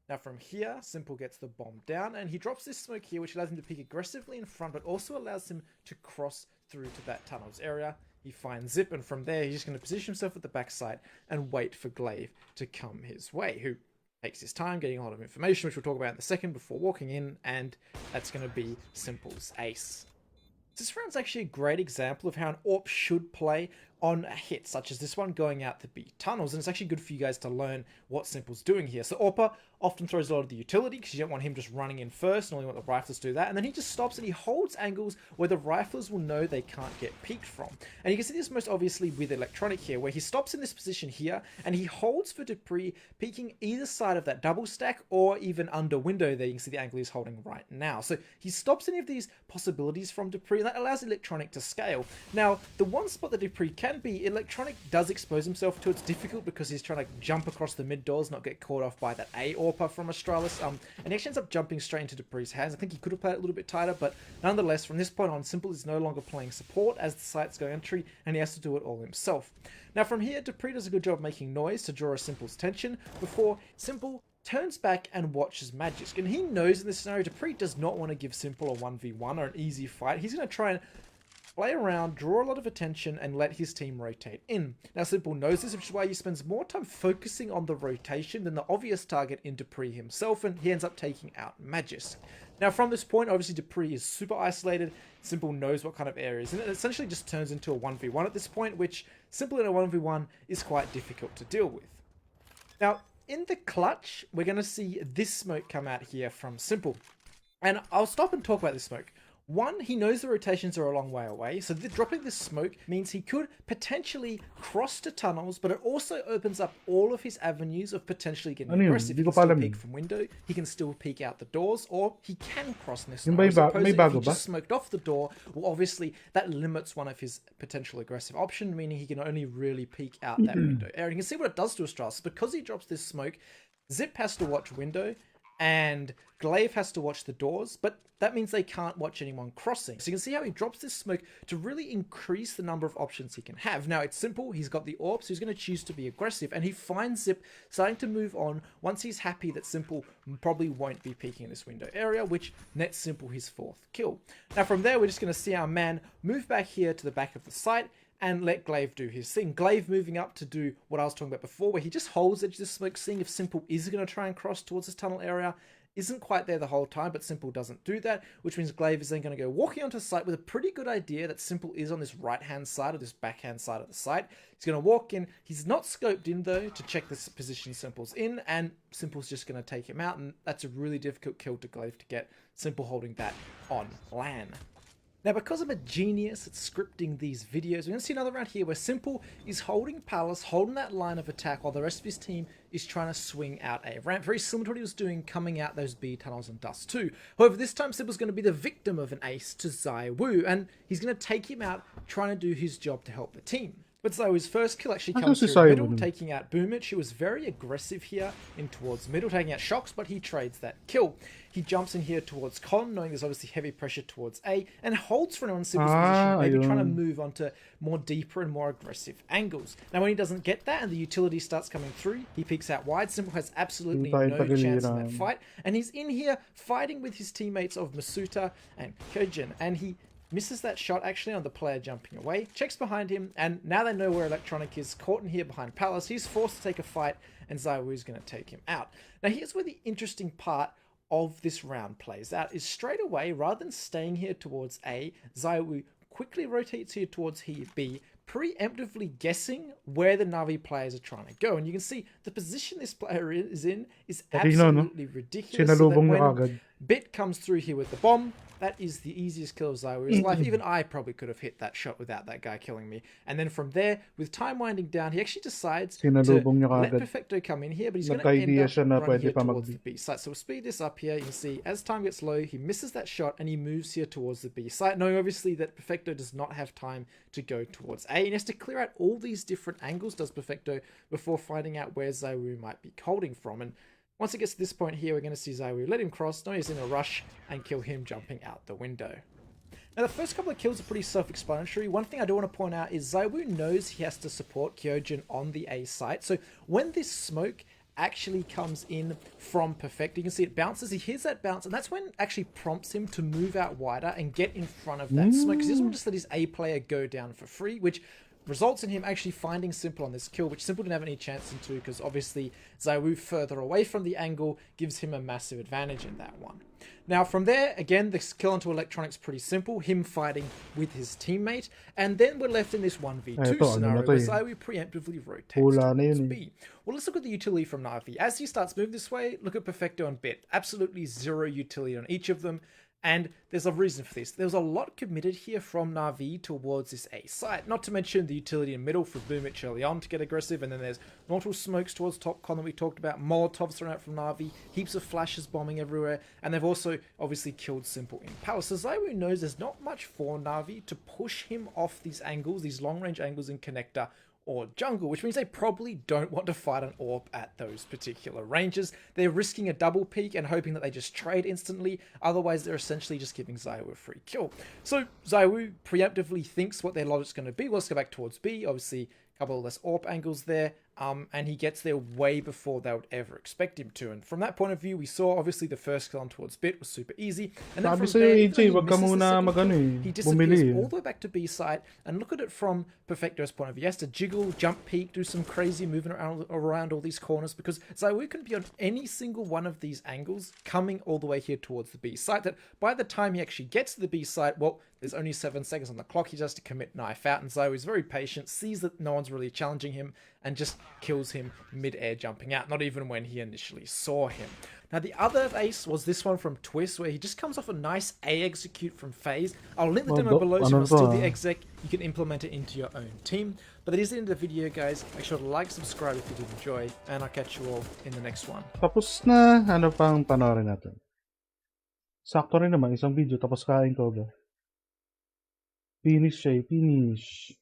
Now from here, Simple gets the bomb down, and he drops this smoke here, which allows him to peek aggressively in front, but also allows him to cross through to that tunnels area. He finds Zip, and from there, he's just going to position himself at the backside and wait for Glaive to come his way, who takes his time getting a lot of information, which we'll talk about in a second, before walking in, and that's going to be Simple's ace. This round's actually a great example of how an AWP should play on a hit, such as this one going out the B tunnels, and it's actually good for you guys to learn what Simple's doing here. So AWPer often throws a lot of the utility, because you don't want him just running in first, and only want the riflers to do that, and then he just stops and he holds angles where the riflers will know they can't get peeked from. And you can see this most obviously with Electronic here, where he stops in this position here, and he holds for Dupree, peeking either side of that double stack, or even under window there. You can see the angle he's holding right now. So he stops any of these possibilities from Dupree, and that allows Electronic to scale. Now, the one spot that Dupree can be, Electronic does expose himself to. It's difficult because he's trying to jump across the mid doors, not get caught off by that A AWPer from Astralis, and he actually ends up jumping straight into Dupree's hands. I think he could have played it a little bit tighter, but nonetheless, from this point on, Simple is no longer playing support as the site's go entry, and he has to do it all himself. Now from here, Dupree does a good job of making noise to draw Simple's attention before Simple turns back and watches Magisk. And he knows in this scenario, Dupree does not want to give Simple a 1v1 or an easy fight. He's going to try and play around, draw a lot of attention, and let his team rotate in. Now Simple knows this, which is why he spends more time focusing on the rotation than the obvious target in Dupree himself, and he ends up taking out Magisk. Now from this point, obviously Dupree is super isolated. Simple knows what kind of areas, and it essentially just turns into a 1v1 at this point, which Simple in a 1v1 is quite difficult to deal with. Now in the clutch, we're going to see this smoke come out here from Simple. And I'll stop and talk about this smoke. One, he knows the rotations are a long way away, so dropping this smoke means he could potentially cross to tunnels, but it also opens up all of his avenues of potentially getting Ano yun? aggressive. Di He ko can pa still alam peek yun. from window, he can still peek out the doors, or he can cross in this Yung scenario. may As opposed to if bago he ba? just smoked off the door, well, obviously that limits one of his potential aggressive options, meaning he can only really peek out that window area. You can see what it does to Astralis. Because he drops this smoke, Zip has to watch window, and Glaive has to watch the doors, but that means they can't watch anyone crossing. So you can see how he drops this smoke to really increase the number of options he can have. Now, it's simple. He's got the AWP, so he's going to choose to be aggressive, and he finds Zip starting to move on once he's happy that Simple probably won't be peeking in this window area, which nets Simple his 4th kill. Now, from there, we're just going to see our man move back here to the back of the site and let Glaive do his thing. Glaive moving up to do what I was talking about before, where he just holds edge of the smoke, seeing if Simple is going to try and cross towards this tunnel area. Isn't quite there the whole time, but Simple doesn't do that, which means Glaive is then going to go walking onto the site with a pretty good idea that Simple is on this right-hand side or this backhand side of the site. He's going to walk in. He's not scoped in, though, to check the position Simple's in, and Simple's just going to take him out, and that's a really difficult kill to Glaive to get. Simple holding that on LAN. Now, because I'm a genius at scripting these videos, we're going to see another round here where Simple is holding Palace, holding that line of attack, while the rest of his team is trying to swing out a ramp. Very similar to what he was doing coming out those B tunnels and Dust 2. However, this time Simple's going to be the victim of an ace to ZywOo, and he's going to take him out trying to do his job to help the team. But ZywOo's first kill actually Ano comes si through middle, ZywOo? taking out Boomich, who was very aggressive here in towards middle, taking out Shocks, but he trades that kill. He jumps in here towards Con, knowing there's obviously heavy pressure towards A, and holds for anyone in Simple's position, maybe trying to move on to more deeper and more aggressive angles. Now, when he doesn't get that and the utility starts coming through, he peeks out wide. Simple has absolutely no chance in that fight, and he's in here fighting with his teammates of Masuta and Kojin, and he misses that shot actually on the player jumping away, checks behind him, and now they know where Electronic is, caught in here behind Palace. He's forced to take a fight, and ZywOo is going to take him out. Now, here's where the interesting part of this round plays out, is straight away, rather than staying here towards A, ZywOo quickly rotates here towards B, preemptively guessing where the Na'Vi players are trying to go. And you can see the position this player is in is absolutely ridiculous. So that when Bit comes through here with the bomb, that is the easiest kill of ZywOo's life. Even I probably could have hit that shot without that guy killing me. And then from there, with time winding down, he actually decides to let Perfecto come in here, but he's going to end up running here towards the B site. So we'll speed this up here. You can see as time gets low, he misses that shot and he moves here towards the B site, knowing obviously that Perfecto does not have time to go towards A. And he has to clear out all these different angles, does Perfecto, before finding out where ZywOo might be holding from. And once it gets to this point here, we're going to see ZywOo let him cross, know he's in a rush, and kill him jumping out the window. Now, the first couple of kills are pretty self-explanatory. One thing I do want to point out is ZywOo knows he has to support Kyojin on the A site. So when this smoke actually comes in from Perfect, you can see it bounces. He hears that bounce, and that's when it actually prompts him to move out wider and get in front of that smoke, because he doesn't want to just let his A player go down for free, which results in him actually finding Simple on this kill, which Simple didn't have any chance into, because obviously ZywOo further away from the angle gives him a massive advantage in that one. Now from there, again, this kill onto Electronic's pretty simple, him fighting with his teammate, and then we're left in this 1v2 scenario where ZywOo preemptively rotates towards B. Well, let's look at the utility from Na'Vi. As he starts moving this way, look at Perfecto and Bit. Absolutely zero utility on each of them. And there's a reason for this. There was a lot committed here from Na'Vi towards this A site. Not to mention the utility in middle for Boomich early on to get aggressive. And then there's multiple smokes towards top con that we talked about. Molotovs thrown out from Na'Vi. Heaps of flashes bombing everywhere. And they've also obviously killed Simple in Palace. So ZywOo knows there's not much for Na'Vi to push him off these angles, these long range angles in connector or jungle, which means they probably don't want to fight an AWP at those particular ranges. They're risking a double peek and hoping that they just trade instantly. Otherwise, they're essentially just giving ZywOo a free kill. So ZywOo preemptively thinks what their logic's going to be. Well, let's go back towards B. Obviously, a couple of less AWP angles there. And he gets there way before they would ever expect him to. And from that point of view, we saw obviously the first kill on towards Bit was super easy. And then from there, he disappears all the way back to B side. And look at it from Perfecto's point of view. He has to jiggle, jump peek, do some crazy moving around all these corners, because ZywOo can be on any single one of these angles coming all the way here towards the B site, that by the time he actually gets to the B site, well, there's only 7 seconds on the clock. He just has to commit knife out, and ZywOo is very patient, sees that no one's really challenging him, and just kills him mid-air jumping out, not even when he initially saw him. Now, the other ace was this one from Twist, where he just comes off a nice A execute from FaZe. I'll link the demo below, so if you want to steal the exec, you can implement it into your own team. But that is the end of the video, guys. Make sure to like, subscribe if you did enjoy, and I'll catch you all in the next one. Tapos na, ano pang panoorin natin? Sakto rin naman, isang video, tapos kain ko ba? Finish siya, finish.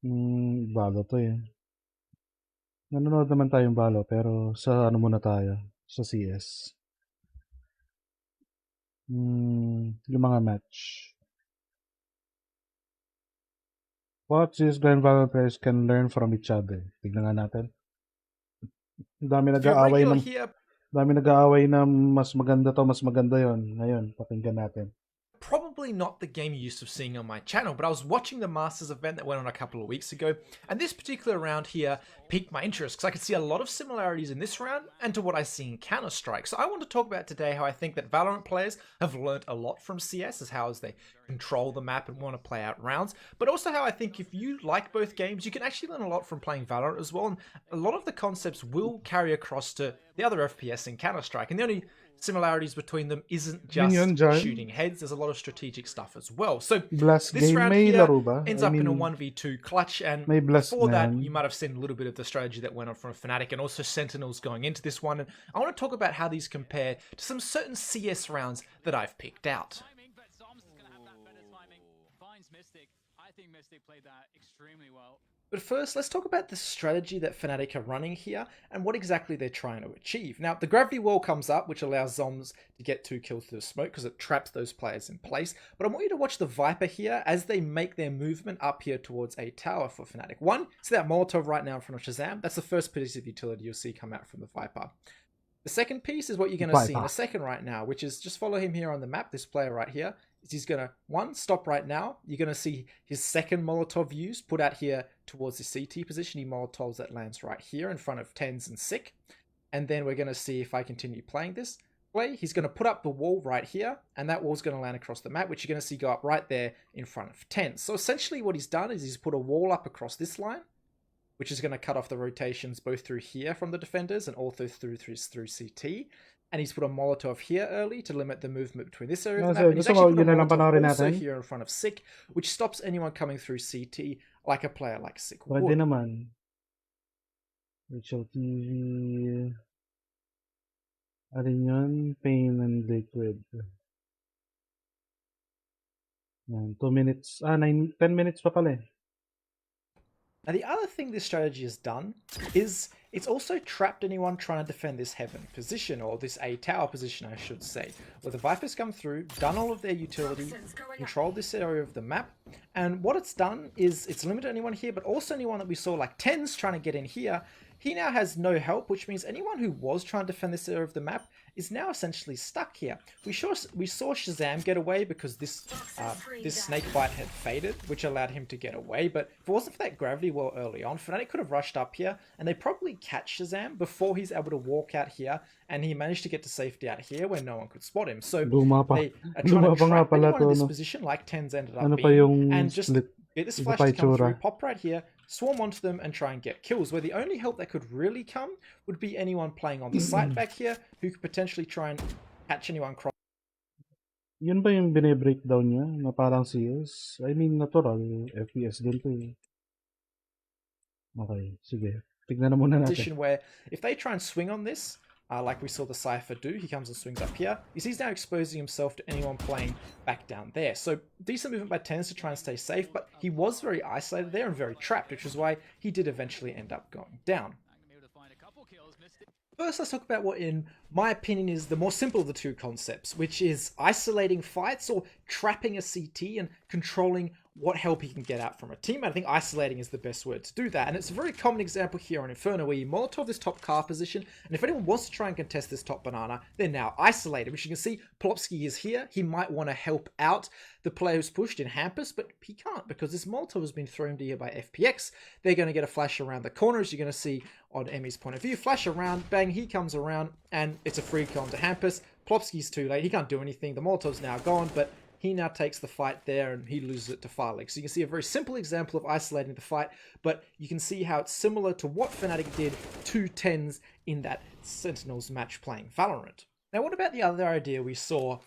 Bago to eh. Nanonood naman tayong balo, pero sa ano muna tayo? Sa CS. Yung mga match. What CS Grand Valor players can learn from each other. Tignan nga natin. Dami nag-aaway na mas maganda to, mas maganda yon. Ngayon, pakinggan natin. Probably not the game you're used to seeing on my channel, but I was watching the Masters event that went on a couple of weeks ago, and this particular round here piqued my interest because I could see a lot of similarities in this round and to what I see in Counter-Strike. So I want to talk about today how I think that Valorant players have learned a lot from CS as how they control the map and want to play out rounds, but also how I think if you like both games, you can actually learn a lot from playing Valorant as well, and a lot of the concepts will carry across to the other FPS in Counter-Strike, and the only similarities between them isn't just shooting heads. There's a lot of strategic stuff as well. So this round here ends up in a 1v2 clutch, and before that you might have seen a little bit of the strategy that went on from Fnatic and also Sentinels going into this one, and I want to talk about how these compare to some certain CS rounds that I've picked out. I think Mystic played that extremely well. But first, let's talk about the strategy that Fnatic are running here and what exactly they're trying to achieve. Now, the gravity wall comes up, which allows Zombs to get 2 kills through the smoke because it traps those players in place. But I want you to watch the Viper here as they make their movement up here towards a tower for Fnatic. One, see that Molotov right now in front of Shazam? That's the first piece of utility you'll see come out from the Viper. The second piece is what you're going to see in a second right now, which is just follow him here on the map, this player right here. He's going to, one, stop right now. You're going to see his second Molotov used, put out here towards the CT position. He Molotovs that lands right here in front of Tens and Sick. And then we're going to see if I continue playing this play. He's going to put up the wall right here, and that wall's going to land across the map, which you're going to see go up right there in front of Tens. So essentially what he's done is he's put a wall up across this line, which is going to cut off the rotations both through here from the defenders and also through CT. And he's put a Molotov here early to limit the movement between this area of the map. And he's actually put a Molotov also here in front of Sick, which stops anyone coming through CT like a player like Sick would. Pwede naman. Rachel TV. Ano yun? Pain and Liquid. 2 minutes. 10 minutes pa pala eh. Now, the other thing this strategy has done is it's also trapped anyone trying to defend this heaven position, or this A tower position, I should say, where the Vipers come through, done all of their utility, controlled this area of the map, and what it's done is it's limited anyone here, but also anyone that we saw like Tens trying to get in here. He now has no help, which means anyone who was trying to defend this area of the map is now essentially stuck here. We saw Shazam get away because this snake bite had faded, which allowed him to get away. But if it wasn't for that gravity wall early on, Fnatic could have rushed up here and they probably catch Shazam before he's able to walk out here, and he managed to get to safety out here where no one could spot him. So they are trying to trap anyone in this position, like Tens ended up being, and just get this flash to come through, pop right here, swarm onto them and try and get kills, where the only help that could really come would be anyone playing on the site back here who could potentially try and catch anyone cross. Yun ba yung bine-breakdown niya na parang CS? I mean, natural. FPS din to eh. Okay, sige. Tignan na muna natin. Position where if they try and swing on this, like we saw the Cypher do, he comes and swings up here. You see he's now exposing himself to anyone playing back down there. So decent movement by Tens to try and stay safe, but he was very isolated there and very trapped, which is why he did eventually end up going down. First, let's talk about what, in my opinion, is the more simple of the two concepts, which is isolating fights or trapping a CT and controlling what help he can get out from a team. I think isolating is the best word to do that. And it's a very common example here on Inferno, where you Molotov this top car position, and if anyone wants to try and contest this top banana, they're now isolated, which you can see Plopsky is here. He might want to help out the player who's pushed in Hampus, but he can't because this Molotov has been thrown to here by FPX. They're going to get a flash around the corner, as you're going to see on Emmy's point of view. Flash around, bang, he comes around, and it's a free kill onto Hampus. Plopsky's too late. He can't do anything. The Molotov's now gone, but he now takes the fight there and he loses it to Farlig. So you can see a very simple example of isolating the fight, but you can see how it's similar to what Fnatic did to Tens in that Sentinels match playing Valorant. Now, what about the other idea we saw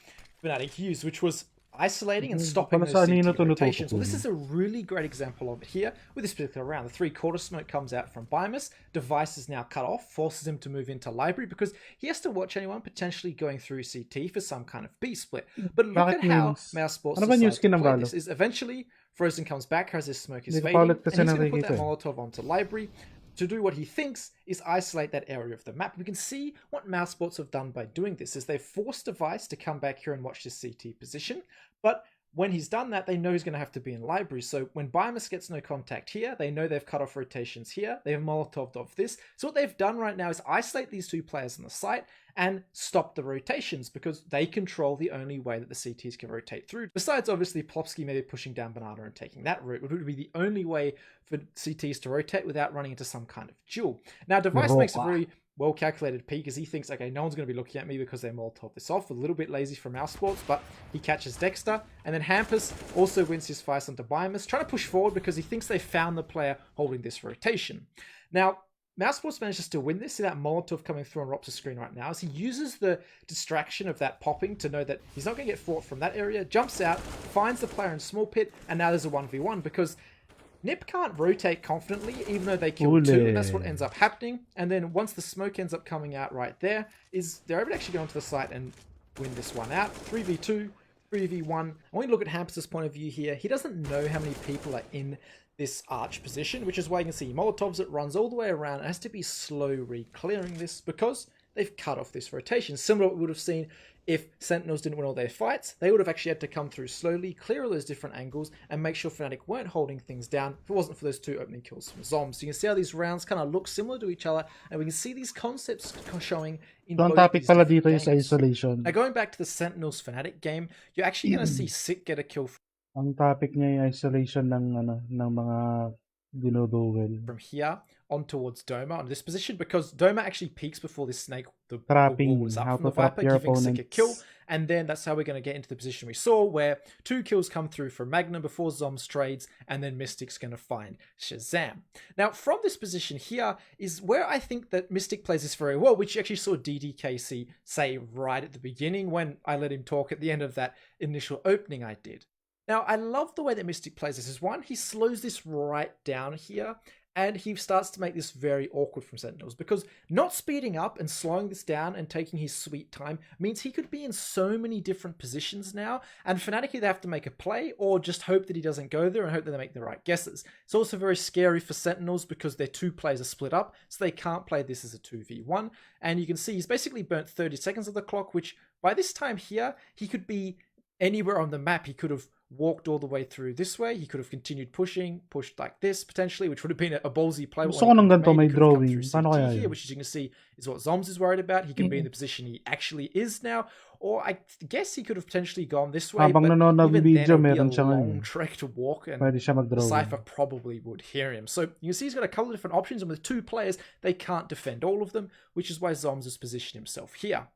Fnatic use, which was isolating and stopping those CT rotations? Well, this is a really great example of it here with this particular round. The 3/4 smoke comes out from Bimus. Device is now cut off, forces him to move into library because he has to watch anyone potentially going through CT for some kind of B split. But look at how Mouse Sports decides to play this. Is eventually Frozen comes back as his smoke is fading, and he's going to put that Molotov onto library to do what he thinks is isolate that area of the map. We can see what Mouse Sports have done by doing this is they've forced Device to come back here and watch this CT position, but when he's done that, they know he's going to have to be in library. So when Bimus gets no contact here, they know they've cut off rotations here. They have Molotoved off this. So what they've done right now is isolate these two players on the site and stop the rotations because they control the only way that the CTs can rotate through. Besides, obviously, Plopsky maybe pushing down Banana and taking that route, which would be the only way for CTs to rotate without running into some kind of duel. Now, Device makes a very well-calculated peek as he thinks, okay, no one's going to be looking at me because they Molotov this off. A little bit lazy from Mouse Sports, but he catches Dexter. And then Hampus also wins his fight onto Bimus, trying to push forward because he thinks they found the player holding this rotation. Now, Mouse Sports manages to win this. See that Molotov coming through on Rops's screen right now as he uses the distraction of that popping to know that he's not going to get fought from that area, jumps out, finds the player in small pit, and now there's a 1v1 because Nip can't rotate confidently, even though they kill two, and that's what ends up happening. And then once the smoke ends up coming out right there, is they're able to actually go onto the site and win this one out. 3v2, 3v1. And when you look at Hampus's point of view here, he doesn't know how many people are in this arch position, which is why you can see Molotovs, it runs all the way around. It has to be slow re-clearing this because they've cut off this rotation. Similar to what we would have seen if Sentinels didn't win all their fights. They would have actually had to come through slowly, clear all those different angles, and make sure Fnatic weren't holding things down if it wasn't for those two opening kills from Zombs. So you can see how these rounds kind of look similar to each other, and we can see these concepts showing in both topic these pala different dito is games. isolation. Now going back to the Sentinels Fnatic game, you're actually going to see Sick get a kill Ang topic niya yung isolation ng mga dinoduel. from here on towards Doma on this position because Doma actually peeks before this snake, the Trapping, wall is up how from the to trap Viper, your giving Sick a opponents. kill, and then that's how we're going to get into the position we saw where 2 kills come through from Magnum before Zombs trades, and then Mystic's going to find Shazam. Now from this position here is where I think that Mystic plays this very well, which you actually saw DDKC say right at the beginning when I let him talk at the end of that initial opening I did. Now, I love the way that Mystic plays this. Is one, he slows this right down here, and he starts to make this very awkward from Sentinels, because not speeding up and slowing this down and taking his sweet time means he could be in so many different positions now, and Fnatic either have to make a play or just hope that he doesn't go there and hope that they make the right guesses. It's also very scary for Sentinels because their 2 players are split up, so they can't play this as a 2v1, and you can see he's basically burnt 30 seconds of the clock, which by this time here, he could be anywhere on the map. He could have walked all the way through this way. He could have continued pushing, pushed like this potentially, which would have been a ballsy play. Gusto ko ng ganito, may drawing. Paano kaya Here, yun? which as you can see is what Zombs is worried about. He can be in the position he actually is now, or I guess he could have potentially gone this way. Habang but nanonood even ng then, video, it would meron be a siyang long trek to walk, and pwede siya the mag-drawing. Cypher probably would hear him. So you can see he's got a couple of different options, and with 2 players, they can't defend all of them, which is why Zombs has positioned himself here.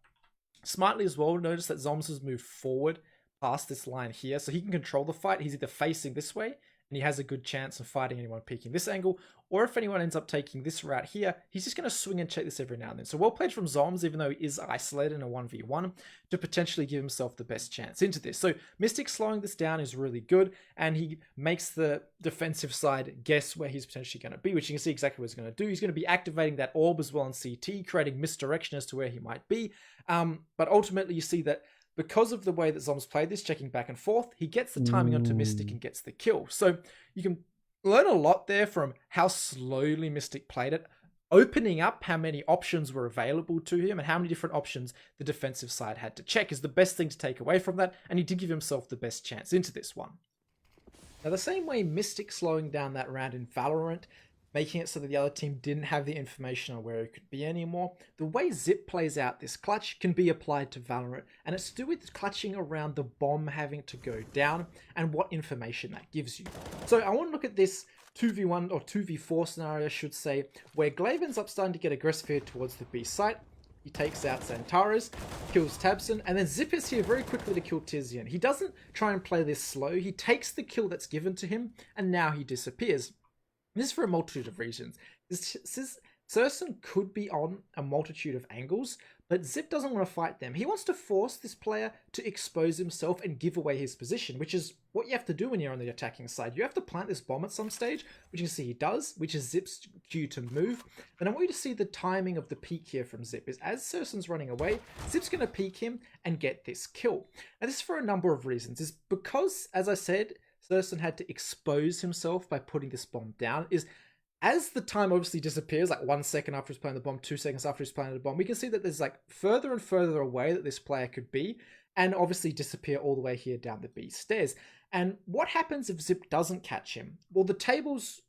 Smartly as well, notice that Zombs has moved forward past this line here, so he can control the fight. He's either facing this way, and he has a good chance of fighting anyone peeking this angle, or if anyone ends up taking this route here, he's just going to swing and check this every now and then. So well played from Zombs, even though he is isolated in a 1v1, to potentially give himself the best chance into this. So Mystic slowing this down is really good, and he makes the defensive side guess where he's potentially going to be, which you can see exactly what he's going to do. He's going to be activating that orb as well on CT, creating misdirection as to where he might be. But ultimately you see that because of the way that Zombs played this, checking back and forth, he gets the timing onto Mystic and gets the kill. So you can learn a lot there from how slowly Mystic played it, opening up how many options were available to him and how many different options the defensive side had to check is the best thing to take away from that, and he did give himself the best chance into this one. Now, the same way Mystic slowing down that round in Valorant, making it so that the other team didn't have the information on where it could be anymore, the way Zip plays out this clutch can be applied to Valorant, and it's to do with clutching around the bomb having to go down and what information that gives you. So I want to look at this 2v1 or 2v4 scenario, I should say, where Glaive ends up starting to get aggressive here towards the B site. He takes out Xantares, kills Tabson, and then Zip is here very quickly to kill Tizian. He doesn't try and play this slow. He takes the kill that's given to him, and now he disappears. This is for a multitude of reasons. Serson could be on a multitude of angles, but Zip doesn't want to fight them. He wants to force this player to expose himself and give away his position, which is what you have to do when you're on the attacking side. You have to plant this bomb at some stage, which you can see he does, which is Zip's cue to move. And I want you to see the timing of the peek here from Zip. Is as Serson's running away, Zip's going to peek him and get this kill. And this is for a number of reasons. Is because, as I said, Serson had to expose himself by putting this bomb down. Is as the time obviously disappears, like 1 second after he's planting the bomb, 2 seconds after he's planting the bomb, we can see that there's like further and further away that this player could be, and obviously disappear all the way here down the B stairs. And what happens if Zip doesn't catch him? Well, the tables,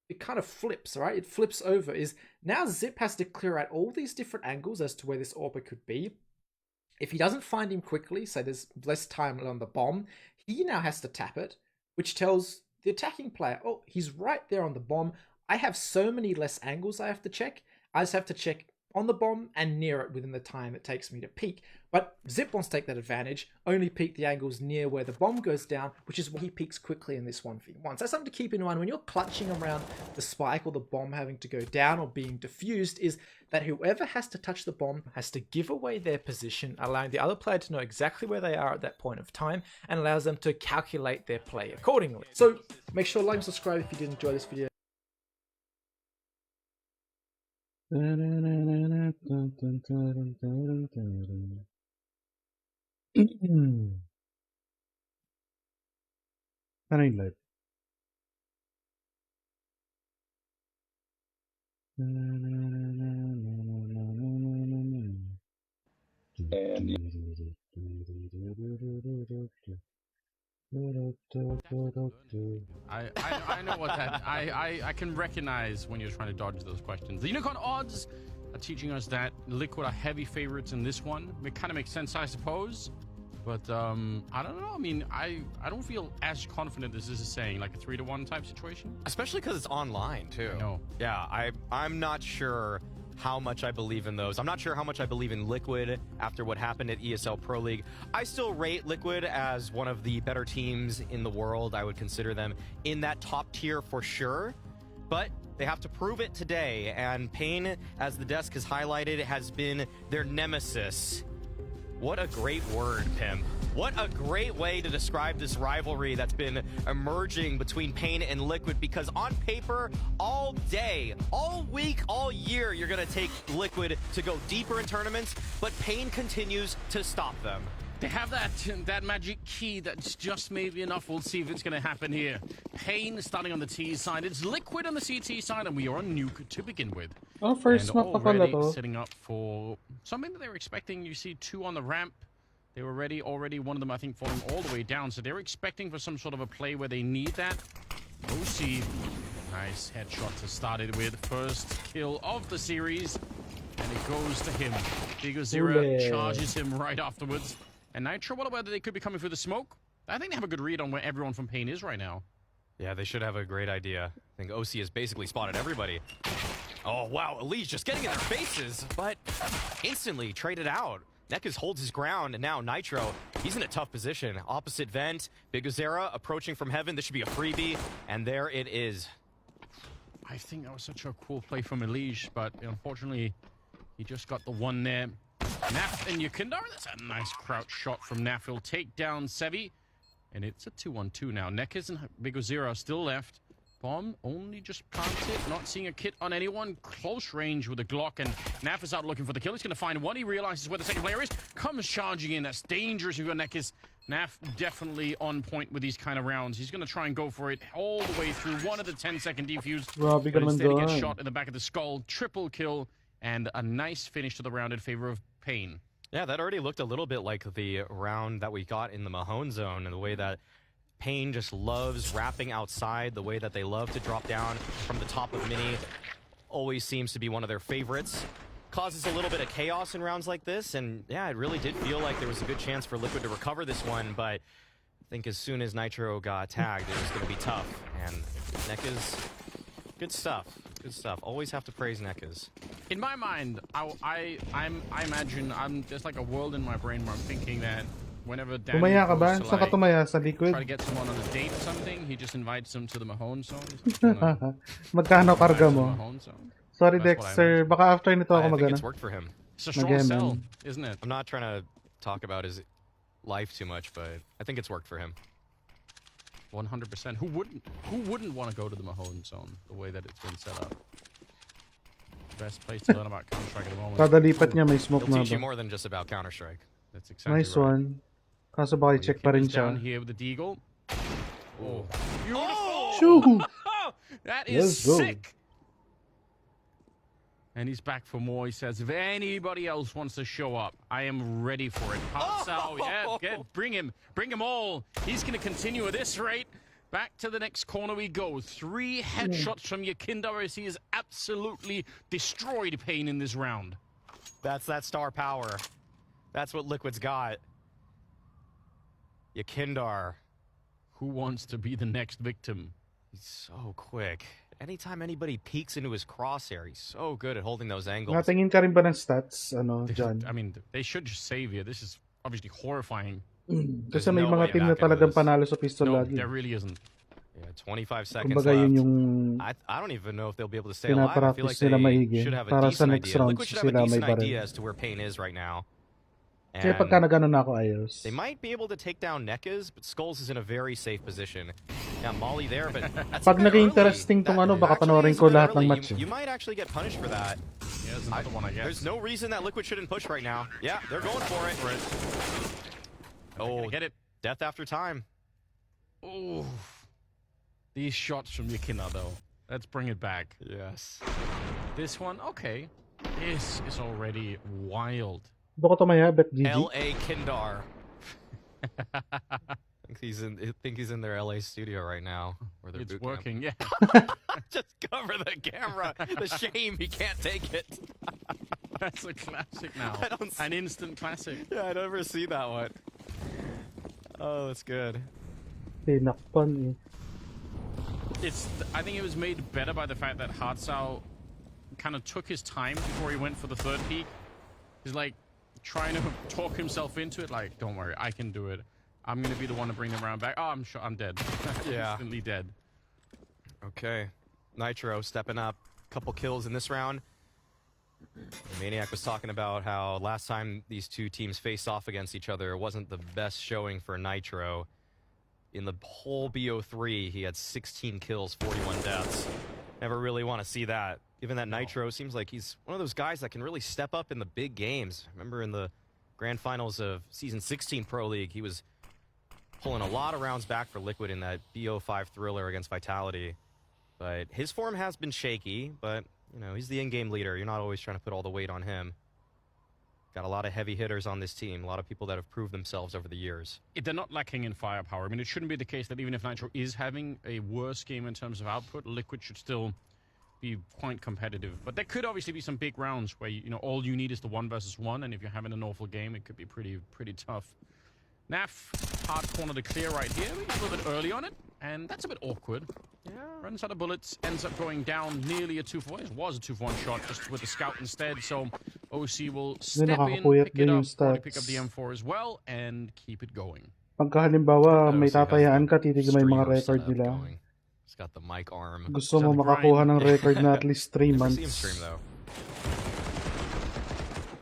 it kind of flips, right? It flips over. Is now Zip has to clear out all these different angles as to where this AWPer could be. If he doesn't find him quickly, say there's less time on the bomb, he now has to tap it, which tells the attacking player, oh, he's right there on the bomb. I have so many less angles I have to check. I just have to check on the bomb and near it within the time it takes me to peek. But Zip wants to take that advantage, only peek the angles near where the bomb goes down, which is why he peeks quickly in this 1v1. So that's something to keep in mind when you're clutching around the spike or the bomb having to go down or being diffused, is that whoever has to touch the bomb has to give away their position, allowing the other player to know exactly where they are at that point of time, and allows them to calculate their play accordingly. So make sure to like and subscribe if you did enjoy this video. Ano yung live? I know what that. I can recognize when you're trying to dodge those questions. The Unicorn odds are teaching us that Liquid are heavy favorites in this one. It kind of makes sense, I suppose. But I don't know. I mean, I don't feel as confident as this is saying, like a 3-to-1 type situation. Especially because it's online too. No. Yeah, I'm not sure how much I believe in those. I'm not sure how much I believe in Liquid after what happened at ESL Pro League. I still rate Liquid as one of the better teams in the world. I would consider them in that top tier for sure. But they have to prove it today. And Pain, as the desk has highlighted, has been their nemesis. What a great word, Pim. What a great way to describe this rivalry that's been emerging between Pain and Liquid, because on paper, all day, all week, all year, you're going to take Liquid to go deeper in tournaments, but Pain continues to stop them. They have that magic key that's just maybe enough. We'll see if it's going to happen here. Pain starting on the T side. It's Liquid on the CT side, and we are on Nuke to begin with. Oh, first and map pa pala already to. setting up for something that they were expecting. You see 2 on the ramp. They were already one of them, I think, falling all the way down. So they're expecting for some sort of a play where they need that. OC, nice headshot to start it with. First kill of the series, and it goes to him. Bigozera charges him right afterwards. And Nitro, well aware that they could be coming through the smoke. I think they have a good read on where everyone from Pain is right now. Yeah, they should have a great idea. I think OC has basically spotted everybody. Oh, wow, Elise just getting in their faces, but instantly traded out. Nekis holds his ground, and now Nitro, he's in a tough position. Opposite vent, Bigozera approaching from heaven. This should be a freebie, and there it is. I think that was such a cool play from Elige, but unfortunately, he just got the one there. Naf and Yukindar, that's a nice crouch shot from Naf. He'll take down Sevi, and it's a 2-on-2 now. Nekis and Bigozera are still left. Bomb only just planted, not seeing a kit on anyone. Close range with a Glock, and Naf is out looking for the kill. He's going to find one. He realizes where the second player is. Comes charging in. That's dangerous. You've got Nekis. Naf definitely on point with these kind of rounds. He's going to try and go for it all the way through. One of the 10-second defuse. Grabe But ka naman instead he gets doon. shot in the back of the skull. Triple kill, and a nice finish to the round in favor of Pain. Yeah, that already looked a little bit like the round that we got in the Mahone zone, and the way that Pain just loves wrapping outside, the way that they love to drop down from the top of Mini always seems to be one of their favorites. Causes a little bit of chaos in rounds like this, and yeah, it really did feel like there was a good chance for Liquid to recover this one, but I think as soon as Nitro got tagged, it was going to be tough, and Nekis, good stuff. Good stuff. Always have to praise Nekas. In my mind, I imagine there's like a world in my brain where I'm thinking that whenever Danny Tumaya ka ba? goes to Saan ka like tumaya? Sa try to liquid? get someone on a date or something, he just invites them to the Mahone zone. He's gonna Magkano invite karga them to the mo? Mahone zone. Sorry, That's what I Dexter. imagine. Baka after nito I ako think magana. it's worked for him. It's a strong Again, sell, man. isn't it? I'm not trying to talk about his life too much, but I think it's worked for him. 100%. Who wouldn't want to go to the Mahone zone the way that it's been set up? Best place to learn about Counter-Strike at the moment. Kada lipat niya may smoke It'll na teach you ba? more than just about Counter-Strike. That's exactly Nice right. one. Kaso baka i-check pa rin Down siya. here with the Deagle. Oh, beautiful! Shoo! That is Let's go. sick. And he's back for more. He says, if anybody else wants to show up, I am ready for it. Hatsao, yeah, bring him all. He's going to continue at this rate. Back to the next corner we go. 3 headshots from Yakinder as he has absolutely destroyed Pain in this round. That's that star power. That's what Liquid's got. Yakindar. Who wants to be the next victim? He's so quick. Anytime anybody peeks into his crosshair, he's so good at holding those angles. Natingin ka rin ba ng stats, John? I mean, they should just save you. This is obviously horrifying. Kasi may no way mga team na back into talagang this. panalo sa pistol No, lagi. there really isn't. Yeah, 25 seconds Kumbaga left. yun yung I don't even know if they'll be able to stay alive. I feel like pinapractice nila they maigi. should have a Para sa decent next idea. round Liquid should have a sila may decent baril. idea as to where Pain is right now. Kaya And pagka nagano na ako ayos. they might be able to take down Nekas, but Skulls is in a very safe position. Yeah, Molly there, but that's Pag a bit naging early. interesting tong That ano, baka actually panoorin is a ko bit lahat ng early. match. You might actually get punished for that. Yeah, there's another one, I guess. There's no reason that Liquid shouldn't push right now. Yeah, they're going for it. Oh, Get it. death after time. Oh, these shots from Yakina, though. Let's bring it back. Yes. This one, okay. This is already wild. Doon ko tumaya, bet GG. L.A. Kindar. I think he's in their LA studio right now. Or their It's boot camp. working, yeah. Just cover the camera. The shame he can't take it. That's a classic now. I don't see- An instant classic. Yeah, I never see that one. Oh, that's good. Tinakpan eh. I think it was made better by the fact that Hatsao kind of took his time before he went for the third peak. He's like trying to talk himself into it, like, don't worry, I can do it. I'm going to be the one to bring them around back. Oh, I'm sure I'm dead. Yeah. Instantly dead. Okay. Nitro stepping up. Couple kills in this round. Maniac was talking about how last time these two teams faced off against each other, it wasn't the best showing for Nitro. In the whole BO3, he had 16 kills, 41 deaths. Never really want to see that. Given that Nitro seems like he's one of those guys that can really step up in the big games. Remember in the grand finals of Season 16 Pro League, he was pulling a lot of rounds back for Liquid in that BO5 thriller against Vitality. But his form has been shaky, but you know, he's the in-game leader. You're not always trying to put all the weight on him. Got a lot of heavy hitters on this team, a lot of people that have proved themselves over the years. They're not lacking in firepower. I mean, it shouldn't be the case that even if Nitro is having a worse game in terms of output, Liquid should still be quite competitive. But there could obviously be some big rounds where, you know, all you need is the 1 versus 1, and if you're having an awful game, it could be pretty tough. Naf, hard corner to clear right here. He's a little bit early on it, and that's a bit awkward. Yeah. Runs out of bullets, ends up going down nearly a 2-for-1. It was a 2-for-1 shot, just with the scout instead, so OC will step in, nakakapuyat pick it din yung up, probably pick up stats. the M4 as well, and keep it going. Pagka halimbawa may OC has tatayaan the ka, titignan mo yung mga streamer record setup nila. going. He's got the mic arm. Gusto mo the makakuha grind. ng record na at least 3 Never months. see him stream though.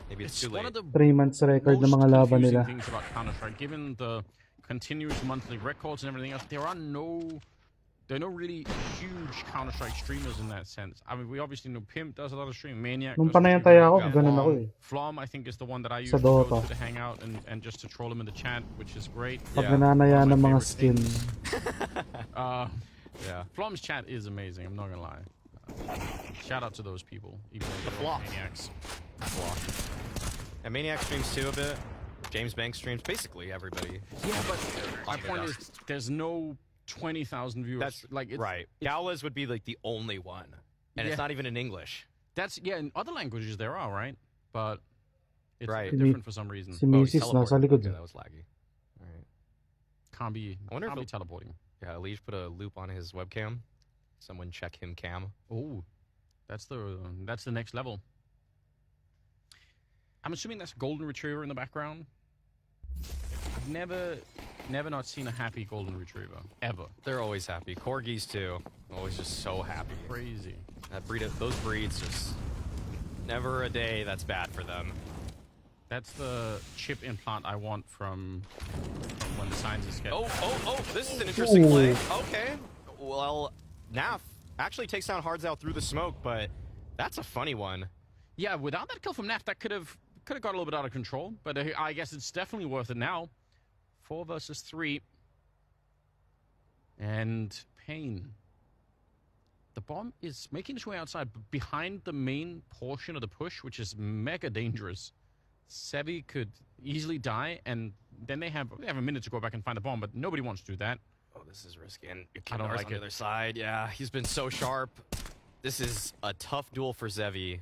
Maybe it's too One late. of the 3 months record ng most mga laban confusing nila. things about Counter-Strike, given the continuous monthly records and everything else, there are no really huge Counter-Strike streamers in that sense. I mean, we obviously know Pimp does a lot of streaming, Maniac Nung does some panayantay streaming, ako, we've got ganun ako Flom. eh. Flom, I think, is the one that I use Sa to go Dota. to hang out and just to troll him in the chat, which is great. Pag Yeah. nananaya One of ng my mga favorite skin. things. Yeah. Flom's chat is amazing, I'm not gonna lie. Shout out to those people, even though they're Flop. all maniacs. And Maniac streams too a bit. James Banks streams. Basically everybody. Yeah, but my point is, there's no 20,000 viewers. That's like it's, right. Gaules would be like the only one, and Yeah. it's not even in English. That's in other languages there are, right? But it's Right. different for some reason. Si Oh, he's Mrs. nasa teleporting. likod. Okay, eh. that was laggy. All right. Can't be. I wonder if Can't be it'll- teleporting. Yeah, Elige put a loop on his webcam. Someone check him cam. Oh, That's the next level. I'm assuming that's a golden retriever in the background. I've never not seen a happy golden retriever ever. They're always happy. Corgis too. Always just so happy. Crazy. Those breeds just never a day that's bad for them. That's the chip implant I want from when the signs escape. Oh, this is an interesting play. Okay. Well, Naf actually takes down Hards out through the smoke, but that's a funny one. Yeah, without that kill from Naf, that could have got a little bit out of control, but I guess it's definitely worth it now. 4 versus 3. And Pain. The bomb is making its way outside behind the main portion of the push, which is mega dangerous. Sevi could easily die, and then they have a minute to go back and find the bomb, but nobody wants to do that. Oh, this is risky. And I don't like on it. the other side. Yeah, he's been so sharp. This is a tough duel for Zevi.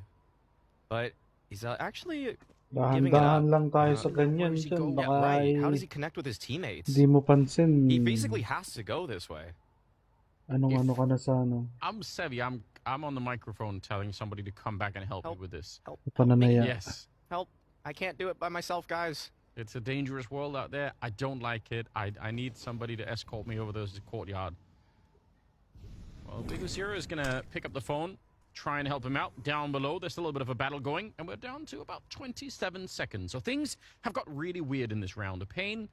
But he's actually giving it up. Dahan-dahan lang tayo sa ganyan. Where does he Dyan, go? Yeah, baka right. How does he connect with his teammates? Di mo pansin. He basically has to go this way. Ano ka na sa ano? I'm Sevi. I'm on the microphone telling somebody to come back and help me with this. Pananaya. Yes. Help. I can't do it by myself, guys. It's a dangerous world out there. I don't like it. I need somebody to escort me over the courtyard. Well, Big Zero is going to pick up the phone, try and help him out. Down below, there's still a little bit of a battle going, and we're down to about 27 seconds. So things have got really weird in this round. The Pain,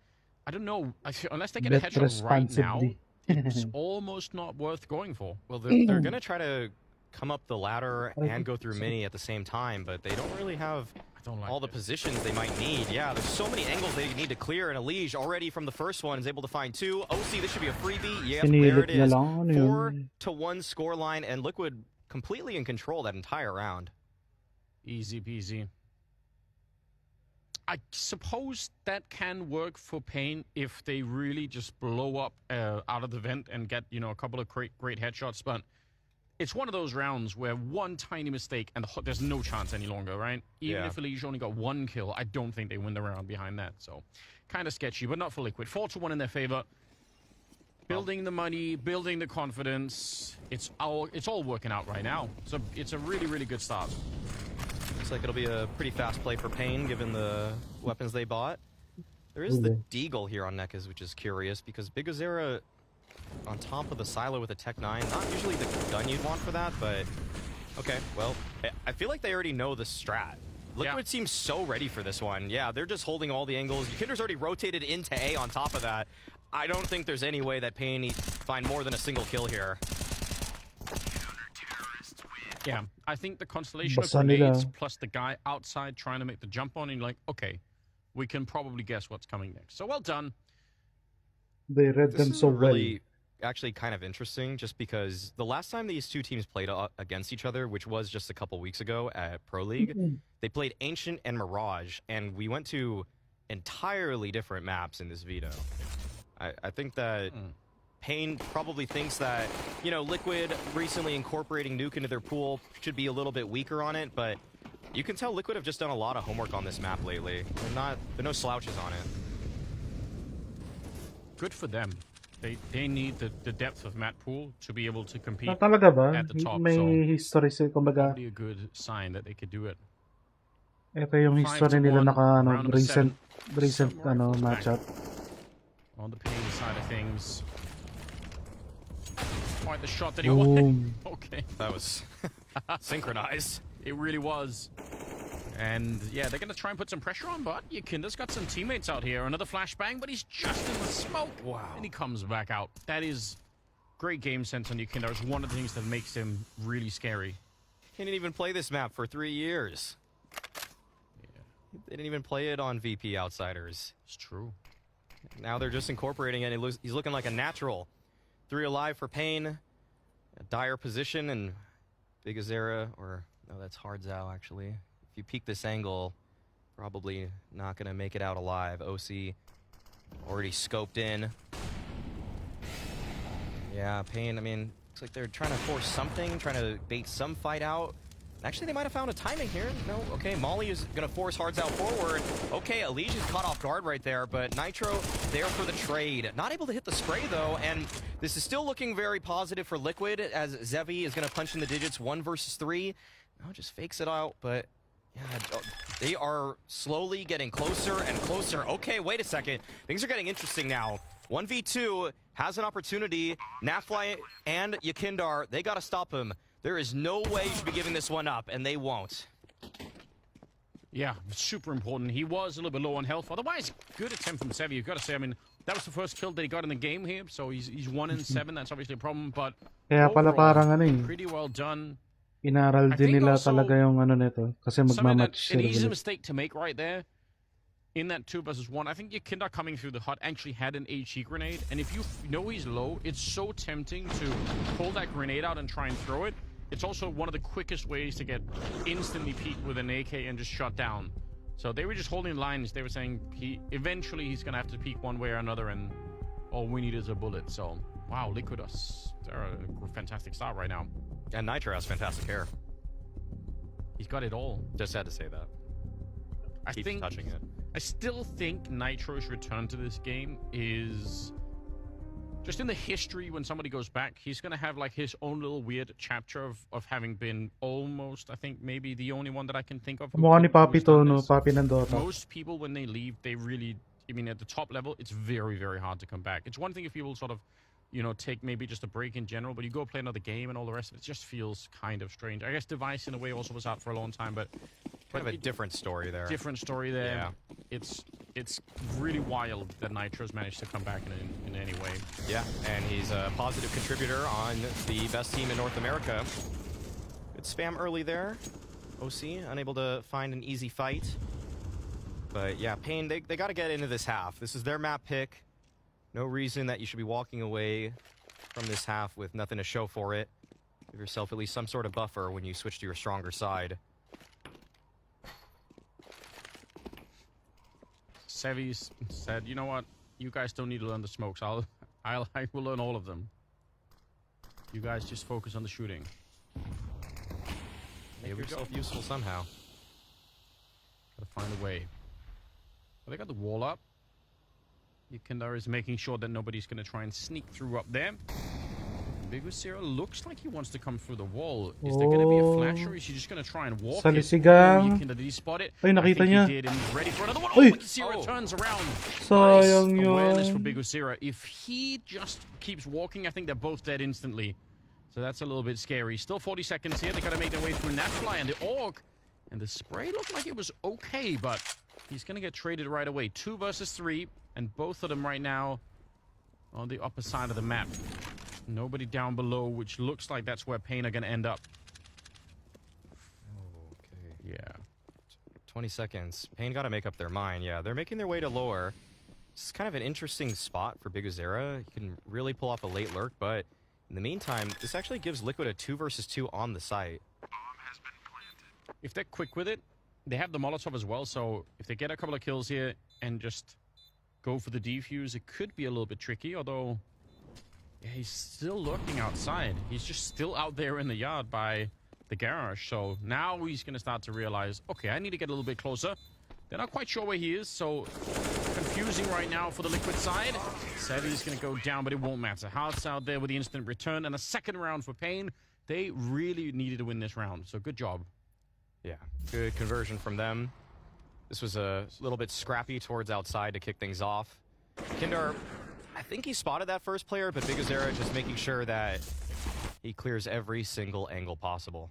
I don't know, unless they get a Bet headshot right now, responsibly. it's almost not worth going for. Well, they're going to try to come up the ladder and go through mini at the same time, but they don't really have all the positions they might need. Yeah, there's so many angles they need to clear, and Elige already from the first one is able to find 2. OC, this should be a freebie. Yep, there it is. 4-1 scoreline, and Liquid completely in control that entire round. Easy peasy. I suppose that can work for Pain if they really just blow up out of the vent and get, a couple of great headshots, but it's one of those rounds where one tiny mistake and there's no chance any longer, right? Even if Elige only got 1 kill, I don't think they win the round behind that. So, kind of sketchy, but not for Liquid. 4-1 in their favor. Building the money, building the confidence. It's all working out right now. So it's a really, really good start. Looks like it'll be a pretty fast play for Pain, given the weapons they bought. There is the Deagle here on Nekas, which is curious, because Big Azera on top of the silo with a Tech 9. Not usually the gun you'd want for that, but okay, well, I feel like they already know the strat. Liquid seems so ready for this one. Yeah, they're just holding all the angles. Kinder's already rotated into A on top of that. I don't think there's any way that Pain find more than a single kill here. Yeah, I think the constellation of grenades plus the guy outside trying to make the jump on, and you're like, okay, we can probably guess what's coming next. So well done. They read them so well. Actually kind of interesting, just because the last time these two teams played against each other, which was just a couple weeks ago at Pro League, they played Ancient and Mirage, and we went to entirely different maps in this veto. I think that Pain probably thinks that, Liquid recently incorporating Nuke into their pool should be a little bit weaker on it, but you can tell Liquid have just done a lot of homework on this map lately. They're no slouches on it. Good for them. They need the depth of map pool to be able to compete at the top. May history sila, kumbaga. Probably a good sign that they could do it. Ito yung history nila recent matchup. On the Pain side of things. Quite the shot that he wanted. Okay. That was synchronized. It really was. And yeah, they're going to try and put some pressure on, but Yakinda's got some teammates out here. Another flashbang, but he's just in the smoke. Wow. And he comes back out. That is great game sense on Yakinda. It's one of the things that makes him really scary. He didn't even play this map for 3 years. Yeah. They didn't even play it on VP Outsiders. It's true. Now they're just incorporating it. He's looking like a natural. 3 alive for Pain. A dire position, and Big Azera, or no, that's Hard Zao actually. If you peek this angle, probably not going to make it out alive. OC already scoped in. Yeah, Pain, looks like they're trying to force something, trying to bait some fight out. Actually, they might have found a timing here. No, okay, Molly is going to force Hards out forward. Okay, Elige is caught off guard right there, but Nitro there for the trade. Not able to hit the spray, though, and this is still looking very positive for Liquid, as Zevi is going to punch in the digits 1 versus 3. No, just fakes it out, but yeah, they are slowly getting closer and closer. Okay, wait a second. Things are getting interesting now. 1v2 has an opportunity. Nafly and Yakindar, they got to stop him. There is no way you should be giving this one up, and they won't. Yeah, super important. He was a little bit low on health. Otherwise, good attempt from Sevi. You've got to say, I mean, that was the first kill that he got in the game here, so he's 1 in 7. That's obviously a problem, but Kaya pala parang ano eh, pretty well done. inaral I din think nila also talaga yung ano nito. Kasi magmamatch an sila. easy ulit. mistake to make right there. In that 2 versus 1, I think Yakindar coming through the hut actually had an HE grenade, and if you know he's low, it's so tempting to pull that grenade out and try and throw it. It's also one of the quickest ways to get instantly peeked with an AK and just shut down. So they were just holding lines. They were saying eventually he's going to have to peek one way or another, and all we need is a bullet. So, wow, Liquid us. They're a fantastic start right now. And Nitro has fantastic hair. He's got it all. Just had to say that. I Keeps think touching it. I still think Nitro's return to this game is just in the history. When somebody goes back, he's going to have like his own little weird chapter of having been almost, I think, maybe the only one that I can think of. Mukha ni Papi who's to, done no? this. Papi ng Dota. Most people, when they leave, they really, I mean, at the top level, it's very, very hard to come back. It's one thing if people sort of, you know, take maybe just a break in general, but you go play another game and all the rest of it, just feels kind of strange. I guess Device, in a way, also was out for a long time, but Kind of a different story there. different story there. Yeah. It's really wild that Nitro's managed to come back in any way. Yeah, and he's a positive contributor on the best team in North America. Good spam early there. OC, unable to find an easy fight. But yeah, Pain, they got to get into this half. This is their map pick. No reason that you should be walking away from this half with nothing to show for it. Give yourself at least some sort of buffer when you switch to your stronger side. Sevi's said, you know what? You guys don't need to learn the smokes. I will learn all of them. You guys just focus on the shooting. Make yourself useful somehow. Gotta find a way. Well, they got the wall up. Yakindar is making sure that nobody's gonna try and sneak through up there. Bigusira looks like he wants to come through the wall. Is there gonna be a flash, or is he just gonna try and walk it? Salisigang. Yakindar, did he spot it? Ay, I nakita think niya. he did, and he's ready for another one. Uy! Bigusira turns around. Sayang Nice awareness for yun. Bigusira. If he just keeps walking, I think they're both dead instantly. So that's a little bit scary. Still 40 seconds here. They gotta make their way through Nafly and the Orc. And the spray looked like it was okay, but he's gonna get traded right away. 2 versus 3, and both of them right now on the upper side of the map. Nobody down below, which looks like that's where Pain are gonna end up. Okay. Yeah. 20 seconds. Pain got to make up their mind. Yeah, they're making their way to lower. This is kind of an interesting spot for Biguzera. He can really pull off a late lurk, but in the meantime, this actually gives Liquid a 2 versus 2 on the site. If they're quick with it, they have the Molotov as well, so if they get a couple of kills here and just go for the defuse, it could be a little bit tricky, although yeah, he's still lurking outside. He's just still out there in the yard by the garage, so now he's going to start to realize, okay, I need to get a little bit closer. They're not quite sure where he is, so confusing right now for the Liquid side. Sevi's going to go down, but it won't matter. Hearts out there with the instant return and a second round for Pain. They really needed to win this round, so good job. Yeah, good conversion from them. This was a little bit scrappy towards outside to kick things off. Kindar, I think he spotted that first player, but Biguzera just making sure that he clears every single angle possible.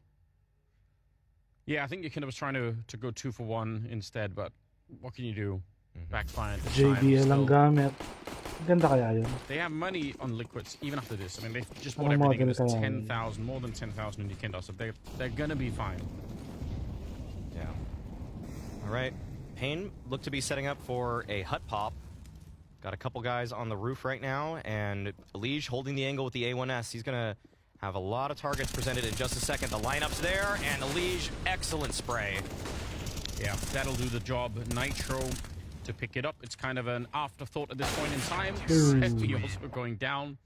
Yeah, I think Yakindar was trying to go 2 for 1 instead, but what can you do? Backfire. JBL lang gamit. Ganda kaya yun. They have money on Liquids even after this. I mean, they just bought Anong everything. It model was kaya? 10,000, more than 10,000 in Yakindar, so they're gonna be fine. Yeah. All right. Pain looked to be setting up for a hut pop. Got a couple guys on the roof right now, and Elige holding the angle with the A1S. He's gonna have a lot of targets presented in just a second. The lineup's there, and Elige, excellent spray. Yeah, that'll do the job. Nitro to pick it up. It's kind of an afterthought at this point in time. Heavy also going down.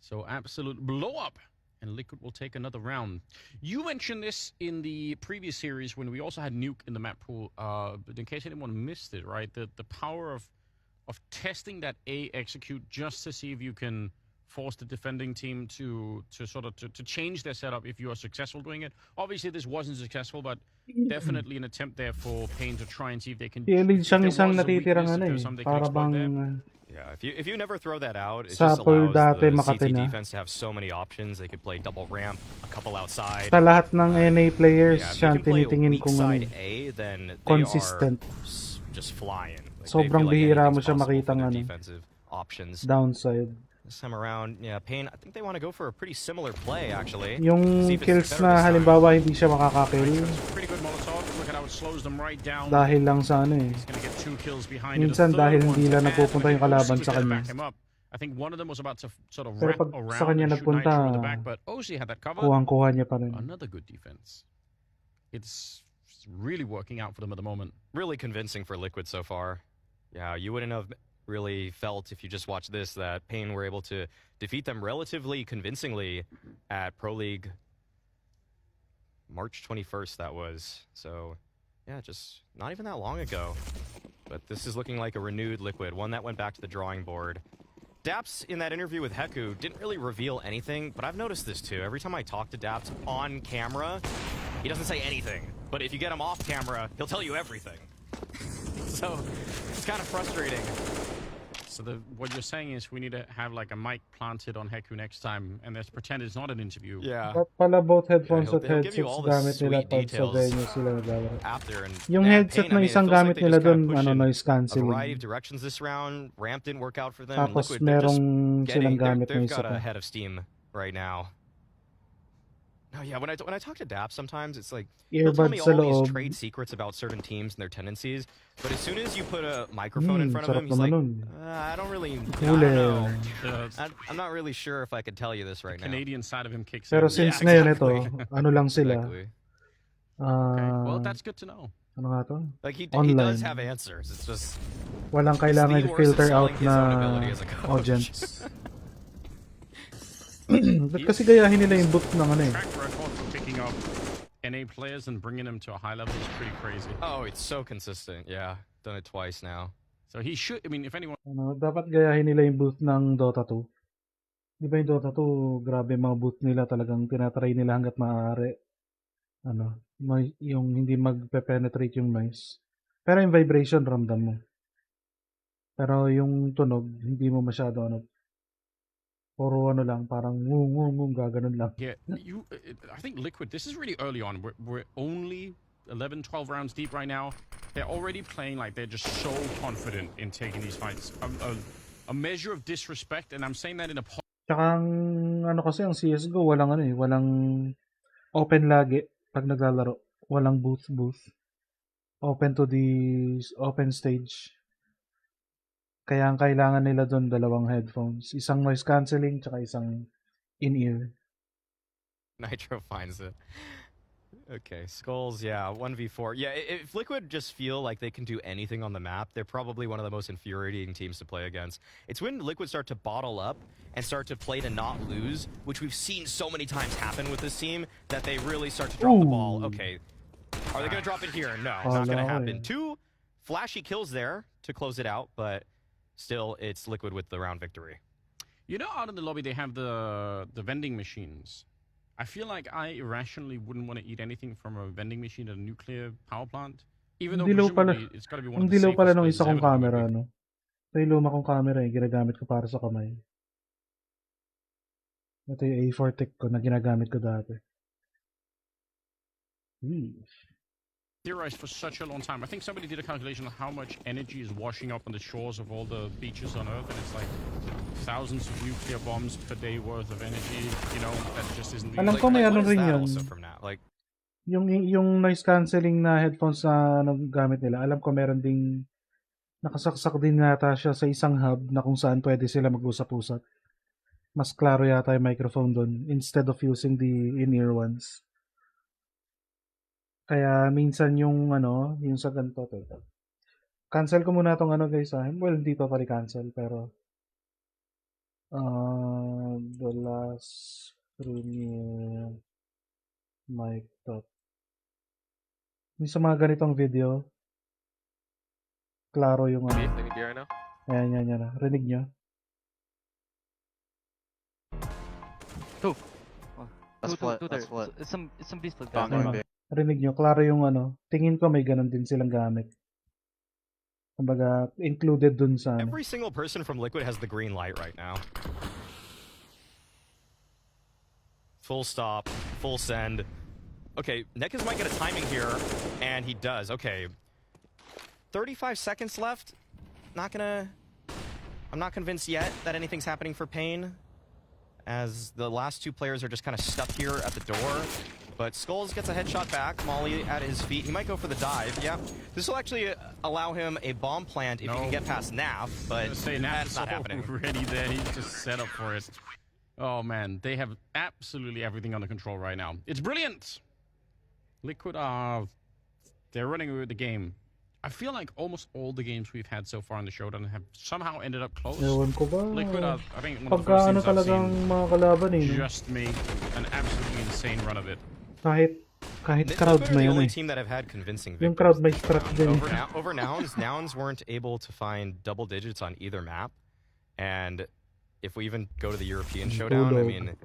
So absolute blow up. and Liquid will take another round. You mentioned this in the previous series when we also had Nuke in the map pool. But in case anyone missed it, right? The power of testing that A execute just to see if you can force the defending team to change their setup if you are successful doing it. Obviously, this wasn't successful, but definitely an attempt there for Pain to try and see if they can. Elid If siyang there isang was a natitirang weakness, if ano there eh. was something they can Para exploit there. bang Yeah, if you never throw that out, it just Sapol allows dati the Makati CT na. defense to have so many options. They could play double ramp, a couple outside. Sa lahat ng NA players, Yeah, if siya you ang can play a tinitingin weak kung ano side eh. A, then they Consistent. are just flying. Like, they Sobrang feel like bihira mo anything's siya possible for makitang their ano, defensive options. downside. This time around, yeah, Pain, I think they want to go for a pretty similar play, actually. Yung See if it's kills better na this time. halimbawa hindi siya makakakill Pretty good Molotov. Look at how it slows them right down. dahil lang sa ano eh. He's going to get 2 kills behind it. Minsan A third dahil one hindi for lang Mad, napupunta but yung kalaban OC sa did kanya. back him up. I think one of them was about to sort of Pero wrap pag sa around kanya and shoot nagpunta, Nitro in the back, but OC had that cover. kuhang-kuha niya pa rin. Another good defense. It's really working out for them at the moment. Really convincing for Liquid so far. Yeah, you wouldn't have really felt if you just watched this that Pain were able to defeat them relatively convincingly at Pro League March 21st, that was. So, yeah, just not even that long ago. But this is looking like a renewed Liquid, one that went back to the drawing board. Daps, in that interview with Heku, didn't really reveal anything, but I've noticed this too. Every time I talk to Daps on camera, he doesn't say anything. But if you get him off camera, he'll tell you everything. So, it's kind of frustrating. So what you're saying is we need to have like a mic planted on Heku next time, and let's pretend it's not an interview. Yeah. Dapat pala both headphones Yeah, at he'll give you headsets all the gamit nila sweet pag sa details venue sila naglalaro. After and Yung yeah, headset Pain, I ng mean, it isang feels like gamit they nila just kinda dun, pushed ano, in noise a variety of cancelling. directions this round. Ramp didn't work out for them. And Tapos Liquid, they're just merong silang gamit na they've isa got pa. a head of steam right now. No, yeah, when I talk to Dap sometimes, it's like he'll tell me Earbuds sa all these loob. trade secrets about certain teams and their tendencies, but as soon as you put a microphone in front of Sarap him, he's like, naman nun. I don't really, I Huli. don't know. The I'm not really sure if I could tell you this right now. Canadian side of him kicks Pero in. since Yeah, ngayon exactly. ito, ano lang sila. Exactly. Okay. Well, Ah, that's good to know. ano nga to? Like he Online. does have answers. It's just Walang he's kailangan the worst at filter out selling his own ability na as a coach. audience. Ba't kasi gayahin nila yung boot ng ano eh. Track record for picking up NA players and bringing them to a high level is pretty crazy. Oh, it's so consistent. Yeah, done it twice now. So he should. I mean, if anyone. Ano, dapat gayahin nila yung boot ng Dota 2. Di ba yung Dota 2, grabe mga boot nila talagang tinatry nila hanggat maaari. Ano, yung hindi magpe-penetrate yung noise. Pero yung vibration, ramdam mo. Pero yung tunog, hindi mo masyado ano. Puro ano lang, parang ngung, gaganon lang. Yeah, I think Liquid. This is really early on. We're only 11, 12 rounds deep right now. They're already playing like they're just so confident in taking these fights. A measure of disrespect, and I'm saying that in a. Tsaka ang ano kasi ang CSGO, walang ano eh, walang open lagi pag naglalaro. Walang booth. Open to the open stage. Kaya ang kailangan nila doon dalawang headphones. Isang noise cancelling tsaka isang in-ear. Nitro finds it. Okay, Skulls, yeah, 1v4. Yeah, if Liquid just feel like they can do anything on the map, they're probably one of the most infuriating teams to play against. It's when Liquid start to bottle up and start to play to not lose, which we've seen so many times happen with this team, that they really start to drop the ball. Okay, are they going to drop it here? No, not going to happen. 2 flashy kills there to close it out, but still, it's Liquid with the round victory. You know, out in the lobby they have the vending machines. I feel like I irrationally wouldn't want to eat anything from a vending machine at a nuclear power plant. Even though Dilaw pala, presumably it's got to be one ang of the dilaw safest pala nung places isa kong ever to camera, be. no? Ito yung luma kong camera eh, ginagamit ko para sa kamay. Ito yung A4 tech ko na ginagamit ko dati. Theorized for such a long time. I think somebody did a calculation on how much energy is washing up on the shores of all the beaches on Earth, and it's like thousands of nuclear bombs per day worth of energy. You know, that just isn't. Alam ko may what ano is rin that yun. also from now? Like, Yung noise cancelling na headphones na gamit nila, alam ko meron ding nakasaksak din yata siya sa isang hub na kung saan pwede sila mag-usap-usap. Mas klaro yata yung microphone doon instead of using the in-ear ones. Kaya minsan yung ano, yung sa ganito, cancel ko muna tong ano guys ah. Well, hindi totally cancel pero the last Premiere. Mic top. Yung sa mga ganitong video, klaro yung ano. Ayan, yan. Rinig nyo? That's what. It's some beast like that. Rinig nyo, klaro yung ano. Tingin ko may ganun din silang gamit. Kumbaga, included dun sa ano. Every single person from Liquid has the green light right now. Full stop, full send. Okay, Nekaz might get a timing here, and he does. Okay. 35 seconds left. I'm not convinced yet that anything's happening for Pain, as the last two players are just kind of stuck here at the door. But Skulls gets a headshot back. Molly at his feet. He might go for the dive. Yeah. This will actually allow him a bomb plant if he can get past Naf, but that's not happening. Already there. He's just set up for it. Oh, man. They have absolutely everything under control right now. It's brilliant. Liquid are... They're running away with the game. I feel like almost all the games we've had so far in the showdown have somehow ended up close. Ewan ko ba? Liquid are, I think, one of the Pagka first ano teams I've talagang seen mga kalaban eh. No? just make an absolutely insane run of it. Kahit crowd Liquid are na the yun only eh. team that have had convincing Yung victories. crowd may strat din. Over Nouns, Nouns weren't able to find double digits on either map. And if we even go to the European showdown, I mean,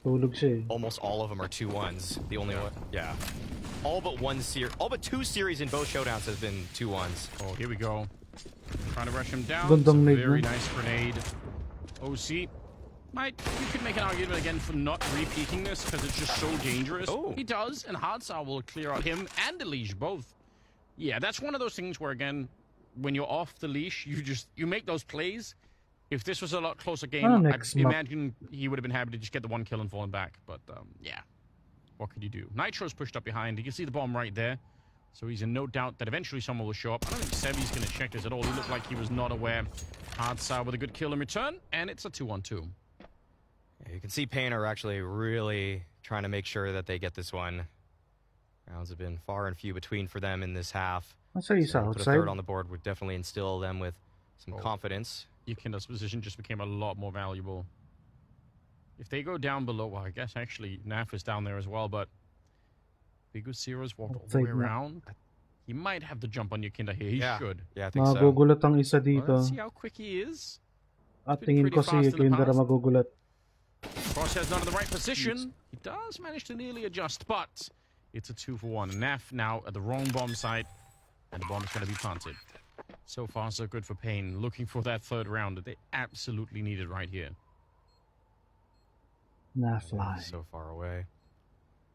Tulog siya eh. almost all of them are 2-1s. The only one, yeah. All but two series in both showdowns has been 2-1s. Oh, here we go. Trying to rush him down. Gandang It's a nade, very no? nice grenade. OC. You could make an argument again for not re-peeking this because it's just so dangerous. Oh. He does, and Hardsour will clear out him and the leash both. Yeah, that's one of those things where, again, when you're off the leash, you make those plays. If this was a lot closer game, I next map. imagine he would have been happy to just get the one kill and fallen back. But, yeah. What could you do? Nitro's pushed up behind. You can see the bomb right there. So he's in no doubt that eventually someone will show up. I don't think Sevi's going to check this at all. He looked like he was not aware. Hardsour with a good kill in return, and it's a 2-on-2. Yeah, you can see Pain are actually really trying to make sure that they get this one. Rounds have been far and few between for them in this half. Nasa isa Put a outside. third on the board would definitely instill them with some confidence. Yukinda's position just became a lot more valuable. If they go down below, well, I guess actually Naf is down there as well, but Big Zero's walked all the way around. He might have the jump on Yukinda here. He should. Yeah, I think so. Magugulat ang isa dito. Let's see how quick he is. At tingin ko si Kindra magugulat. Crosshairs not in the right position. He does manage to nearly adjust, but it's a 2-for-1. Naf now at the wrong bomb site, and the bomb is going to be planted. So far, so good for Pain. Looking for that third round that they absolutely needed right here. Nafly. So far away.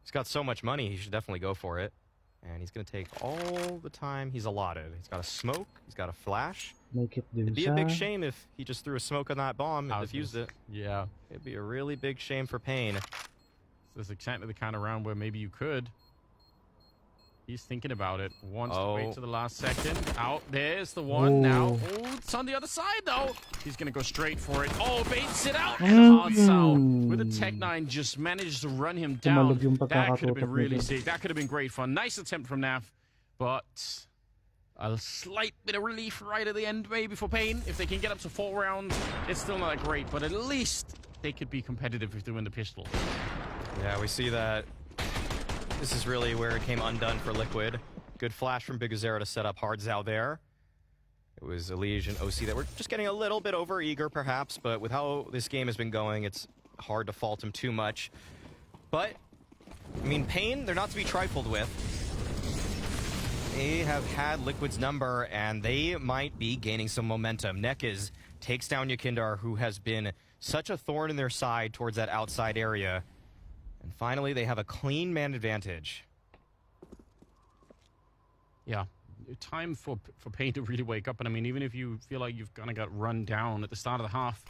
He's got so much money, he should definitely go for it. And he's going to take all the time he's allotted. He's got a smoke, he's got a flash. Make it din It'd be a big siya. shame if he just threw a smoke on that bomb and defused it. Yeah. It'd be a really big shame for Pain. This is exactly the kind of round where maybe you could. He's thinking about it. Wants to wait to the last second. Out. There's the one. Now. Oh, it's on the other side, though. He's going to go straight for it. Oh, baits it out. And Hardsour with a Tech 9 just managed to run him down. That could have been really sick. That could have been great fun. Nice attempt from Naf. But a slight bit of relief right at the end, maybe, for Pain. If they can get up to 4 rounds, it's still not great. But at least they could be competitive if they win the pistol. Yeah, we see that. This is really where it came undone for Liquid. Good flash from Big Azera to set up Hardsour there. It was Elige and OC that were just getting a little bit over-eager, perhaps, but with how this game has been going, it's hard to fault him too much. But, I mean, Pain, they're not to be trifled with. They have had Liquid's number, and they might be gaining some momentum. Nekaz takes down Yakindar, who has been such a thorn in their side towards that outside area. And finally, they have a clean man advantage. Yeah, time for Pain to really wake up. And I mean, even if you feel like you've kind of got run down at the start of the half,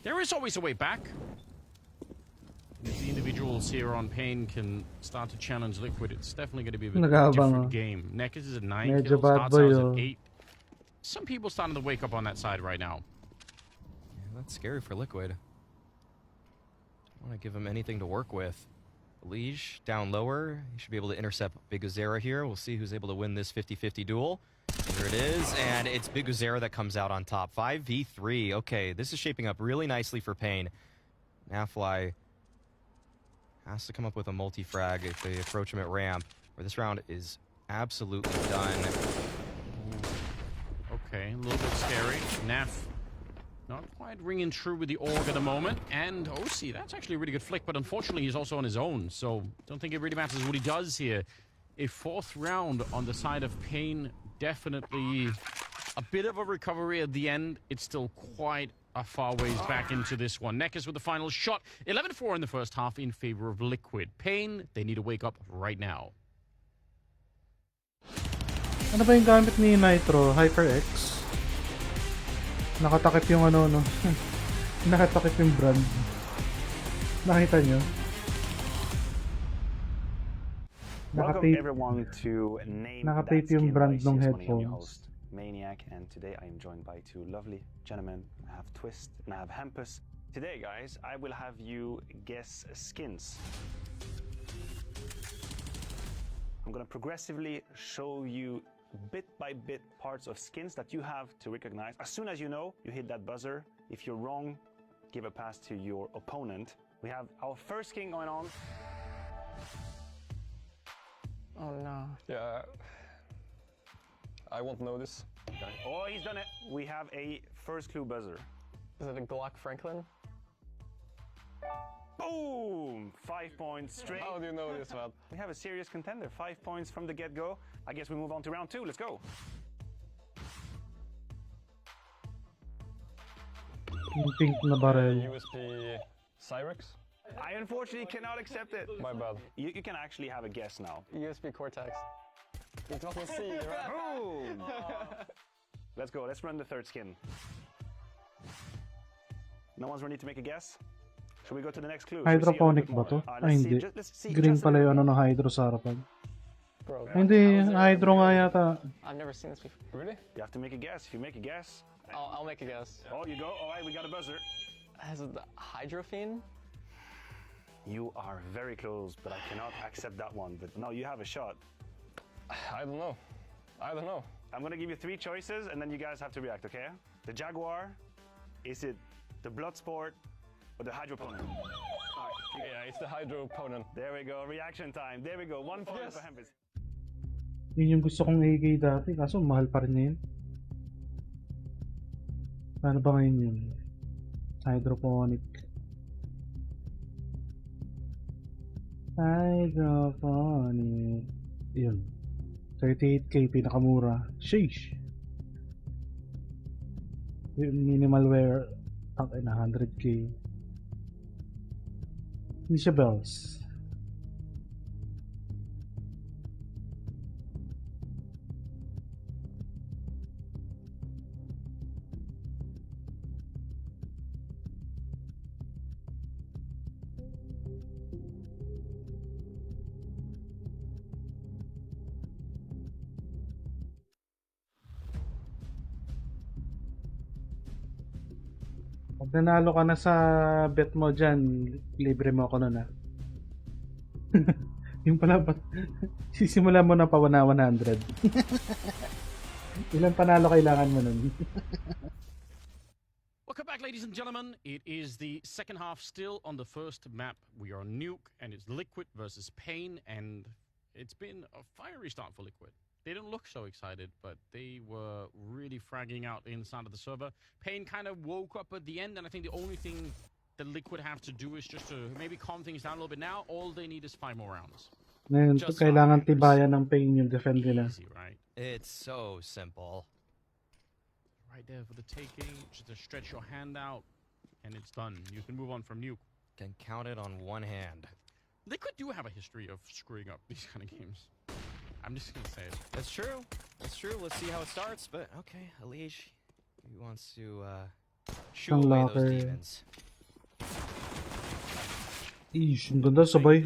there is always a way back. If the individuals here on Pain can start to challenge Liquid, it's definitely going to be a bit different game. Nekaz is at 9 kills, Hardsour's at 8. Some people starting to wake up on that side right now. Yeah, that's scary for Liquid. Don't want to give him anything to work with. Elige down lower. He should be able to intercept Big Azera here. We'll see who's able to win this 50-50 duel. There it is, and it's Big Azera that comes out on top. 5v3. Okay, this is shaping up really nicely for Pain. Nafly has to come up with a multi-frag if they approach him at ramp, or this round is absolutely done. Okay, a little bit scary. Naf not quite ringing true with the org at the moment. And OC, that's actually a really good flick, but unfortunately he's also on his own, so don't think it really matters what he does here. A 4th round on the side of Pain, definitely a bit of a recovery at the end. It's still quite a far ways back into this one. Neckers with the final shot. 11-4 in the first half in favor of Liquid. Pain, they need to wake up right now. Ano ba yung gamit ni Nitro? HyperX? Nakatakip yung ano, no? Nakatakip yung brand. Nakita nyo? Welcome everyone to Name That Nakatape yung Skin brand by ng CS1. I'm your headphones. host, Maniac, and today I am joined by 2 lovely gentlemen. I have Twist and I have Hampus. Today, guys, I will have you guess skins. I'm gonna progressively show you bit by bit parts of skins that you have to recognize. As soon as you know, you hit that buzzer. If you're wrong, give a pass to your opponent. We have our first skin going on. Oh no. Yeah, I won't know this. Oh, he's done it. We have a first clue buzzer. Is it a Glock Franklin? Boom! 5 points straight. How do you know this, man? We have a serious contender. 5 points from the get-go. I guess we move on to round 2. Let's go. Yung pink na barrel. USP Cyrex? I unfortunately cannot accept it. My bad. You can actually have a guess now. USB Cortex. It doesn't see, right? Boom! Let's go. Let's run the third skin. No one's ready to make a guess? Should we go to the next clue? Hydroponic ba to? Ay, hindi. Green pala yung ano na hydro sa harapan. Bro, Ay, hindi. Hydro nga yata. I've never seen this before. Really? You have to make a guess. If you make a guess... I'll make a guess. Oh, you go. All right, we got a buzzer. Has it the Hydrophene? You are very close, but I cannot accept that one. But no, you have a shot. I don't know. I don't know. I'm gonna give you 3 choices, and then you guys have to react, okay? The Jaguar, is it the Bloodsport, or the Hydroponic? Yeah, it's the Hydroponic. There we go, reaction time. There we go, 1 point Yes. for Hampus. Yun yung gusto kong AK dati, kaso mahal pa rin yun. Paano ba ngayon yun? Hydroponic. Hydroponic. Yun. 38k pinakamura. Sheesh. Minimal wear. Tank na 100k. Nisha Bells. Pag nanalo ka na sa bet mo dyan, libre mo ako nun ah. Yung pala ba? Sisimula mo na pa 100. Ilang panalo kailangan mo nun? Welcome back, ladies and gentlemen. It is the second half still on the first map. We are on Nuke, and it's Liquid versus Pain, and it's been a fiery start for Liquid. They didn't look so excited, but they were really fragging out inside of the server. Pain kind of woke up at the end, and I think the only thing that Liquid have to do is just to maybe calm things down a little bit now. All they need is 5 more rounds. Ngayon, kailangan tibayan ng Pain yung defend nila. Easy, right? It's so simple. Right there for the taking. Just to stretch your hand out, and it's done. You can move on from Nuke. Can count it on one hand. Liquid do have a history of screwing up these kind of games. I'm just gonna say it. That's true. That's true. Let's see how it starts. But okay, Elish, he wants to shoo away those demons. Ish, ang ganda sabay.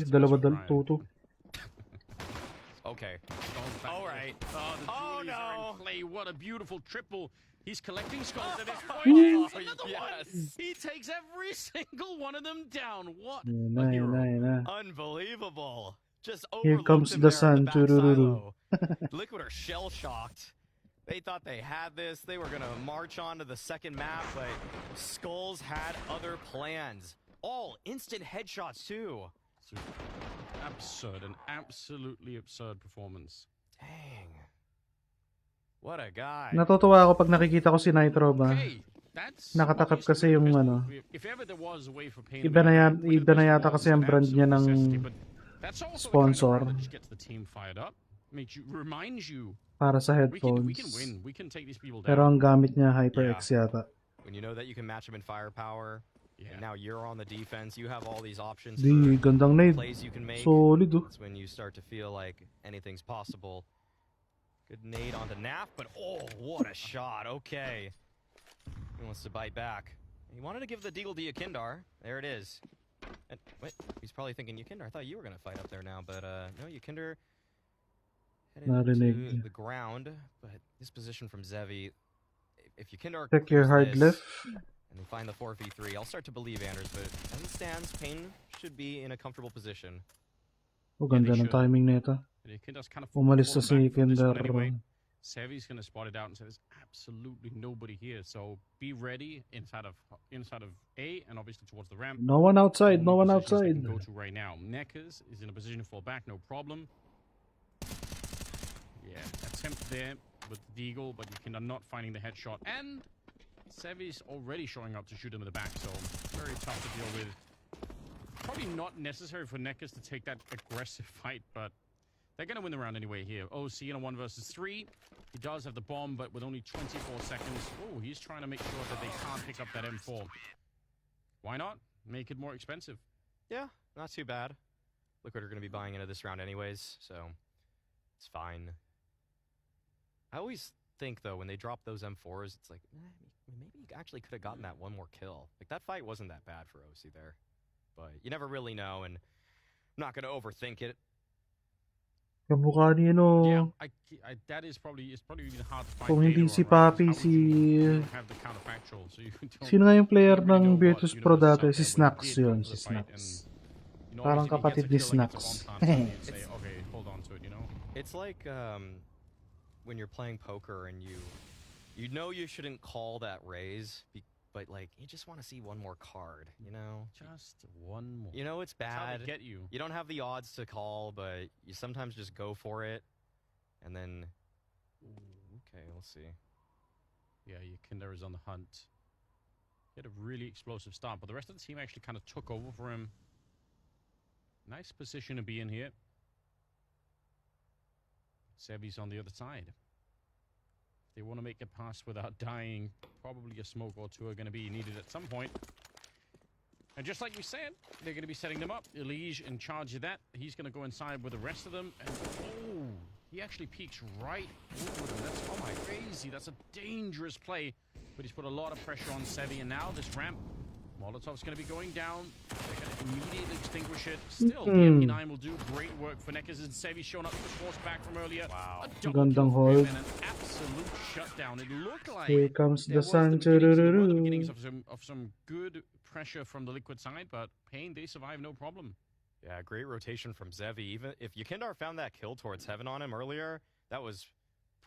Tuto. Okay. All right. Oh no! Play. What a beautiful triple. He's collecting skulls at this point. Another one. He takes every single one of them down. What a hero. Unbelievable. Just Here comes the sun. Liquid are shell-shocked. They thought they had this. They were going to march on to the second map, but Skulls had other plans. All instant headshots, too. Absurd, an absolutely absurd performance. Dang. What a guy. Natutuwa ako pag nakikita ko si Nitro ba. Okay, that's Nakatakap kasi obviously yung the best. ano. If ever there was a way for Pain Iba na, to win it, iba na this yata was kasi ang an brand niya absolute ng necessity, but that's also sponsor the kind of role that just gets the team fired up. Reminds you para sa we headphones. can win. We can take these people down. Pero ang gamit niya HyperX yata. When you know that you can match him in firepower, and now you're on the defense, you have all these options Di, gandang nade. plays you can make. Solid oh. That's when you start to feel like anything's possible. Good nade onto Naf, but oh, what a shot. Okay. He wants to bite back. He wanted to give the deagle to Yakindar. There it is. And, wait, he's probably thinking, Yakindar, I thought you were going to fight up there now, but no, Yakindar headed to the ground, but this position from Zevi, if Yakindar check your hard lift and they find the 4v3, I'll start to believe Anders, but as it stands, Pain should be in a comfortable position. Oh, ganda ng timing nito. Umalis na si Kinder. Sevi's going to spot it out and say there's absolutely nobody here, so be ready inside of A and obviously towards the ramp. No one outside, no one outside. Go to right now. Neckers is in a position to fall back, no problem. Yeah, attempt there with Deagle, but you are not finding the headshot. And Sevi's already showing up to shoot him in the back, so very tough to deal with. Probably not necessary for Neckers to take that aggressive fight, but they're going to win the round anyway here. OC in a 1 versus 3. He does have the bomb, but with only 24 seconds. Oh, he's trying to make sure that they can't pick up that M4. Why not? Make it more expensive. Yeah, not too bad. Liquid are going to be buying into this round anyways, so it's fine. I always think, though, when they drop those M4s, it's like, maybe you actually could have gotten that one more kill. Like, that fight wasn't that bad for OC there. But you never really know, and I'm not going to overthink it. Kamukha ni ano. Yeah, that is probably even hard to find. Kung hindi si Papi, sino nga yung player ng Virtus Pro dati? Si Snacks yun, si Snacks. Parang kapatid ni Snacks. Okay, hold on to it, you know? It's like when you're playing poker and you know you shouldn't call that raise, but like you just want to see one more card, you know? Just one more. You know it's bad. That's how they get you. You don't have the odds to call, but you sometimes just go for it, and then okay, we'll see. Yeah, Yakinder is on the hunt. He had a really explosive start, but the rest of the team actually kind of took over for him. Nice position to be in here. Sevi's on the other side. They want to make it past without dying. Probably a smoke or two are going to be needed at some point. And just like we said, they're going to be setting them up. Elige in charge of that. He's going to go inside with the rest of them. And oh, he actually peeks right over them. That's, oh my crazy. That's a dangerous play. But he's put a lot of pressure on Sevi. And now this ramp, Molotov's going to be going down. They're going to immediately extinguish it. Still, the MP9 will do great work for Neckers, and Sevi showing up to the force back from earlier. Wow. Gandang hold. And an absolute shutdown. It looked like Here comes the sun. the beginnings of some good pressure from the Liquid side, but Pain, they survive no problem. Yeah, great rotation from Zevi. Even if Yakindar found that kill towards Heaven on him earlier, that was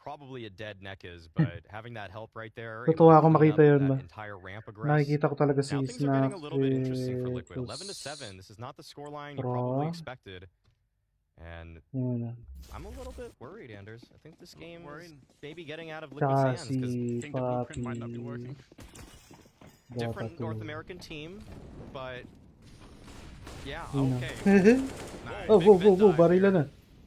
probably a dead Neckers, but having that help right there, totoo ako makita yun ba? entire ramp aggress. Nakikita ko talaga si Now things are getting a Snacks. little bit interesting for Liquid. 11-7. This is not the scoreline you probably expected. And I'm a little bit worried, Anders. I think this game is maybe getting out of Liquid's hands because I think the blueprint might not be working. Different North American team, but yeah, okay. Oh, whoa, barila na.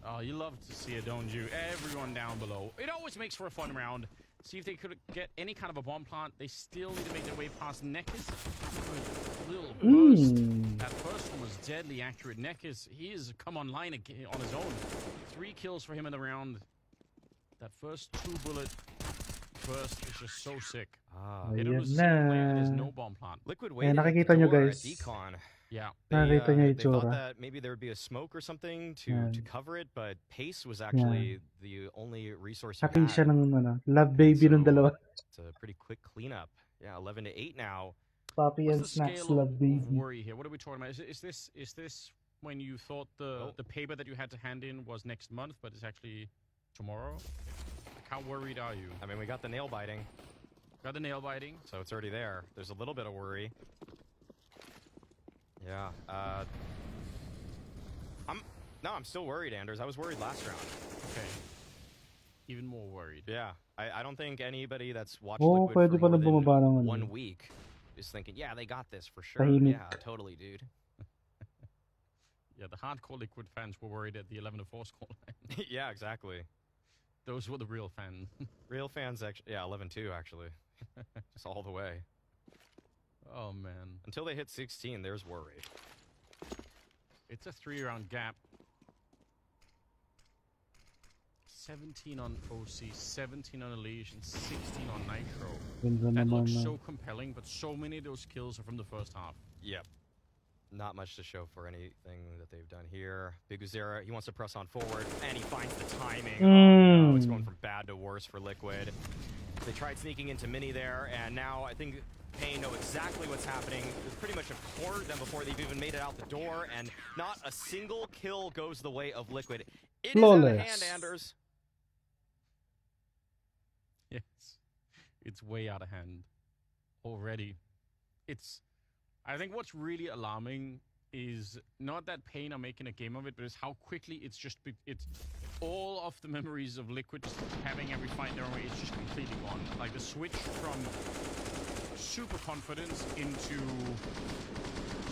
Oh, you love to see it, don't you? Everyone down below. It always makes for a fun round. See if they could get any kind of a bomb plant. They still need to make their way past Neckers. Little burst. That first one was deadly accurate. Neckers, he has come online again on his own. 3 kills for him in the round. That first 2-bullet burst is just so sick. It was there's no bomb plant. Liquid waited nakikita nyo guys. Decon. Yeah. Nakikita nyo They thought itsura. that maybe there would be a smoke or something to cover it, but Pace was actually the only resource you Hati had. siya ng love baby ng dalawa. It's a pretty quick cleanup. Yeah, 11-8 now. Papi and What's the Snacks scale love of baby. worry here? What are we talking about? Is this when you thought the paper that you had to hand in was next month, but it's actually tomorrow? Like, how worried are you? I mean, we got the nail biting. Got the nail biting. So it's already there. There's a little bit of worry. Yeah. No, I'm still worried, Anders. I was worried last round. Okay. Even more worried. Yeah, I don't think anybody that's watched Oh, Liquid pwede for pala more bumaba than ng 1 ano. week is thinking, yeah, they got this for sure. Tahimik. Yeah, totally, dude. Yeah, the hardcore Liquid fans were worried at the 11-4 scoreline. Yeah, exactly. Those were the real fans. Real fans, actually, yeah, 11-2 actually, just all the way. Oh man. Until they hit 16, there's worry. It's a 3-round gap. 17 on OC, 17 on Elise, and 16 on Nitro. Ganda That naman looks na. so compelling, but so many of those kills are from the first half. Yep. Not much to show for anything that they've done here. Big Uzera, he wants to press on forward, and he finds the timing. Oh no, it's going from bad to worse for Liquid. They tried sneaking into Mini there, and now I think Pain know exactly what's happening. It's pretty much have cornered them before they've even made it out the door, and not a single kill goes the way of Liquid. It is out of hand, Anders. Yes. It's way out of hand already. I think what's really alarming is not that Pain are making a game of it, but it's how quickly it's all of the memories of Liquid just having every fight their way. It's just completely gone. Like the switch from super confidence into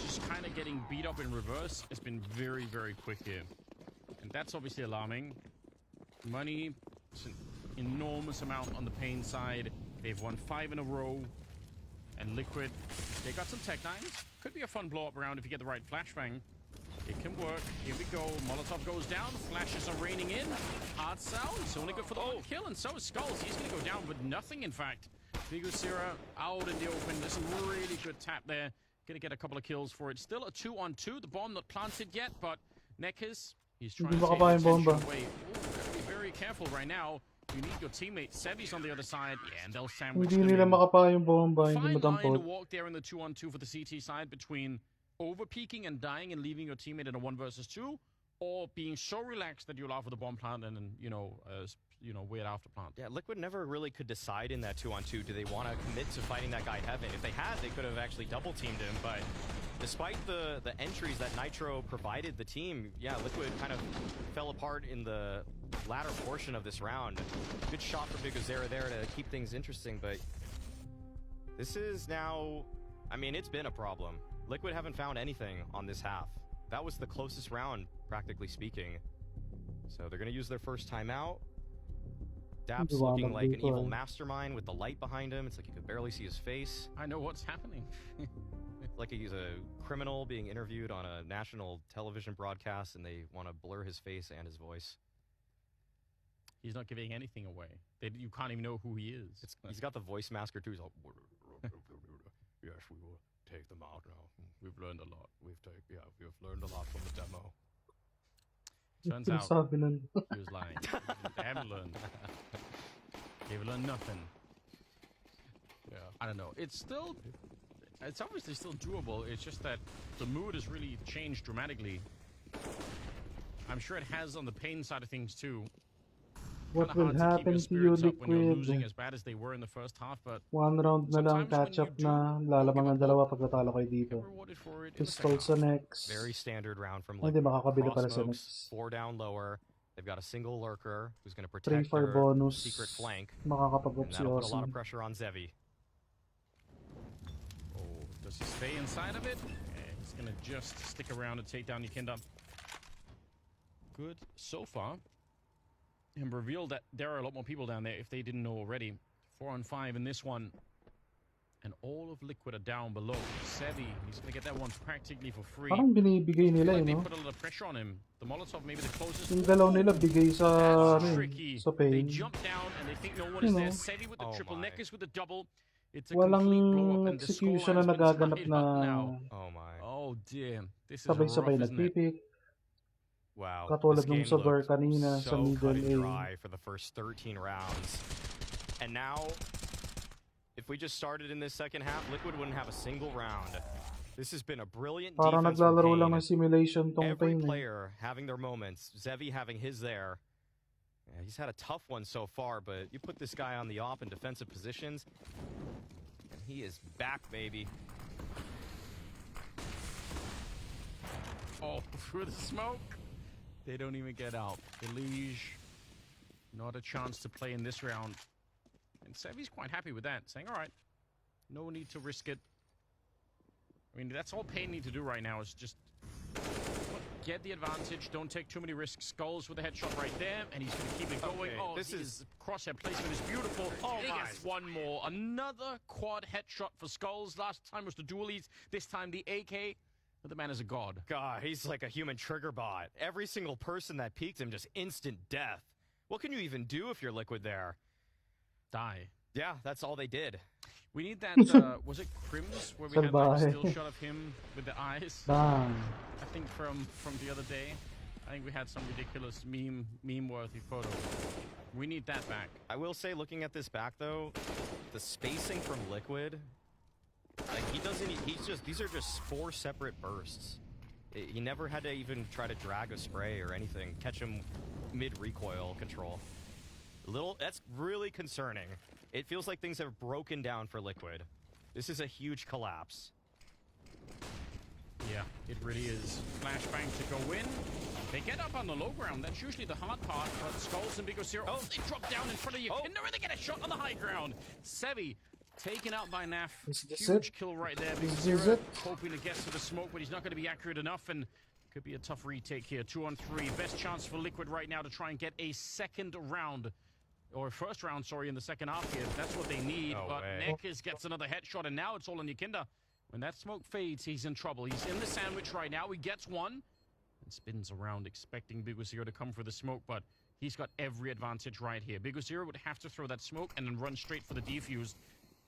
just kind of getting beat up in reverse has been very, very quick here. And that's obviously alarming. Money, it's an enormous amount on the Pain side. They've won 5 in a row. And Liquid, they got some Tech 9s. Could be a fun blow-up round if you get the right flashbang. It can work. Here we go. Molotov goes down. Flashes are raining in. Hard sounds. Only good for the one kill. And so is Skulls. He's going to go down with nothing, in fact. Big Sierra out in the open. There's a really good tap there. Going to get a couple of kills for it. Still a 2-on-2. The bomb not planted yet, but Nekis, he's trying to take the attention away. Ooh, got to be very careful right now. You need your teammate. Sevi's on the other side. Yeah, and they'll sandwich them Hindi nila in. makapa yung bomba, hindi Fine line to madampot. walk there in the 2-on-2 for the CT side between over-peaking and dying and leaving your teammate in a 1 versus 2, or being so relaxed that you allow for the bomb plant and then, wait after plant. Yeah, Liquid never really could decide in that 2-on-2. Do they want to commit to fighting that guy Heaven? If they had, they could have actually double-teamed him, but despite the entries that Nitro provided the team, yeah, Liquid kind of fell apart in the latter portion of this round. Good shot for Big Uzera there to keep things interesting, but this is now, I mean, it's been a problem. Liquid haven't found anything on this half. That was the closest round, practically speaking. So they're going to use their first timeout. Dap's looking like an evil mastermind with the light behind him. It's like you could barely see his face. I know what's happening. Like he's a criminal being interviewed on a national television broadcast, and they want to blur his face and his voice. He's not giving anything away. You can't even know who he is. He's got the voice masker too. He's all, yes, we will take them out now. We've learned a lot. We've learned a lot from the demo. Turns out he was lying. They haven't learned. They've learned nothing. Yeah, I don't know. It's obviously still doable. It's just that the mood has really changed dramatically. I'm sure it has on the Pain side of things too. What will happen to you, When you're losing Liquid? as bad as they were in the first half, but 1 round na lang catch-up na lalaban ng dalawa pag natalo kayo dito. Pistol sa next. Very standard round from Hindi, makakabila pala sa Crossmokes, 4 down lower. They've got a single lurker who's going to 3 protect for their bonus. secret flank. Makakapag-up And si that'll put a lot of Austin. pressure on Zevi. oh, does he stay inside of it? Yeah, he's gonna just stick around and take down Yukinda. Good so far. And revealed that there are a lot more people down there if they didn't know already. 4-on-5 in this one. And all of Liquid are down below. Sevi, he's going to get that one practically for free. Parang binibigay nila, Like they no? put a lot of pressure on him. The Molotov maybe the closest. Yung dalaw nila bigay sa, That's tricky. sa They Pain. jump down and they think no one is there. Sevi with the triple, Nekis with the double. It's a Walang complete blow up and the execution score na has been nagaganap tied na up now. Oh my. Oh dear. This is sabay-sabay rough, isn't it? nagpipik. Wow. Katulad This nung game sa Bar looked kanina sa so middle cut and A. dry for the first 13 rounds. And now, if we just started in this second half, Liquid wouldn't have a single round. This has been a brilliant Parang defense from naglalaro lang Pain. ng simulation tong Every Pain. player having their moments. Zevi having his there. Yeah, he's had a tough one so far, but you put this guy on the off in defensive positions, and he is back, baby. Oh, through the smoke. They don't even get out. Elige, not a chance to play in this round. And Sevi's quite happy with that, saying, all right, no need to risk it. I mean, that's all Pain need to do right now is just get the advantage, don't take too many risks. Skulls with a headshot right there, and he's going to keep it going. Okay, Oh, this is... crosshair placement is beautiful. Oh, he gets one more. Another quad headshot for Skulls. Last time was the dualies. This time the AK. But the man is a god. God, he's like a human trigger bot. Every single person that peeked him, just instant death. What can you even do if you're Liquid there? Die. Yeah, that's all they did. We need that, was it Crims? Where we had like, a still shot of him with the eyes? Bang. I think from the other day. I think we had some ridiculous meme-worthy photo. We need that back. I will say, looking at this back, though, the spacing from Liquid... Like, these are just 4 separate bursts. He never had to even try to drag a spray or anything, catch him mid-recoil control. That's really concerning. It feels like things have broken down for Liquid. This is a huge collapse. Yeah, it really is. Flashbang to go in. They get up on the low ground. That's usually the hard part, but Skulls and Big Zero, they drop down in front of you. And they get a shot on the high ground. Sevi taken out by Naf. Huge kill right there. Hoping to get to the smoke, but he's not going to be accurate enough, and could be a tough retake here. 2 on 3. Best chance for Liquid right now to try and get a second round. Or first round, sorry, in the second half here. That's what they need. But Nekis gets another headshot, and now it's all on Yakinda. When that smoke fades, he's in trouble. He's in the sandwich right now. He gets one and spins around, expecting Big Zero to come for the smoke, but he's got every advantage right here. Big Zero would have to throw that smoke and then run straight for the defuse.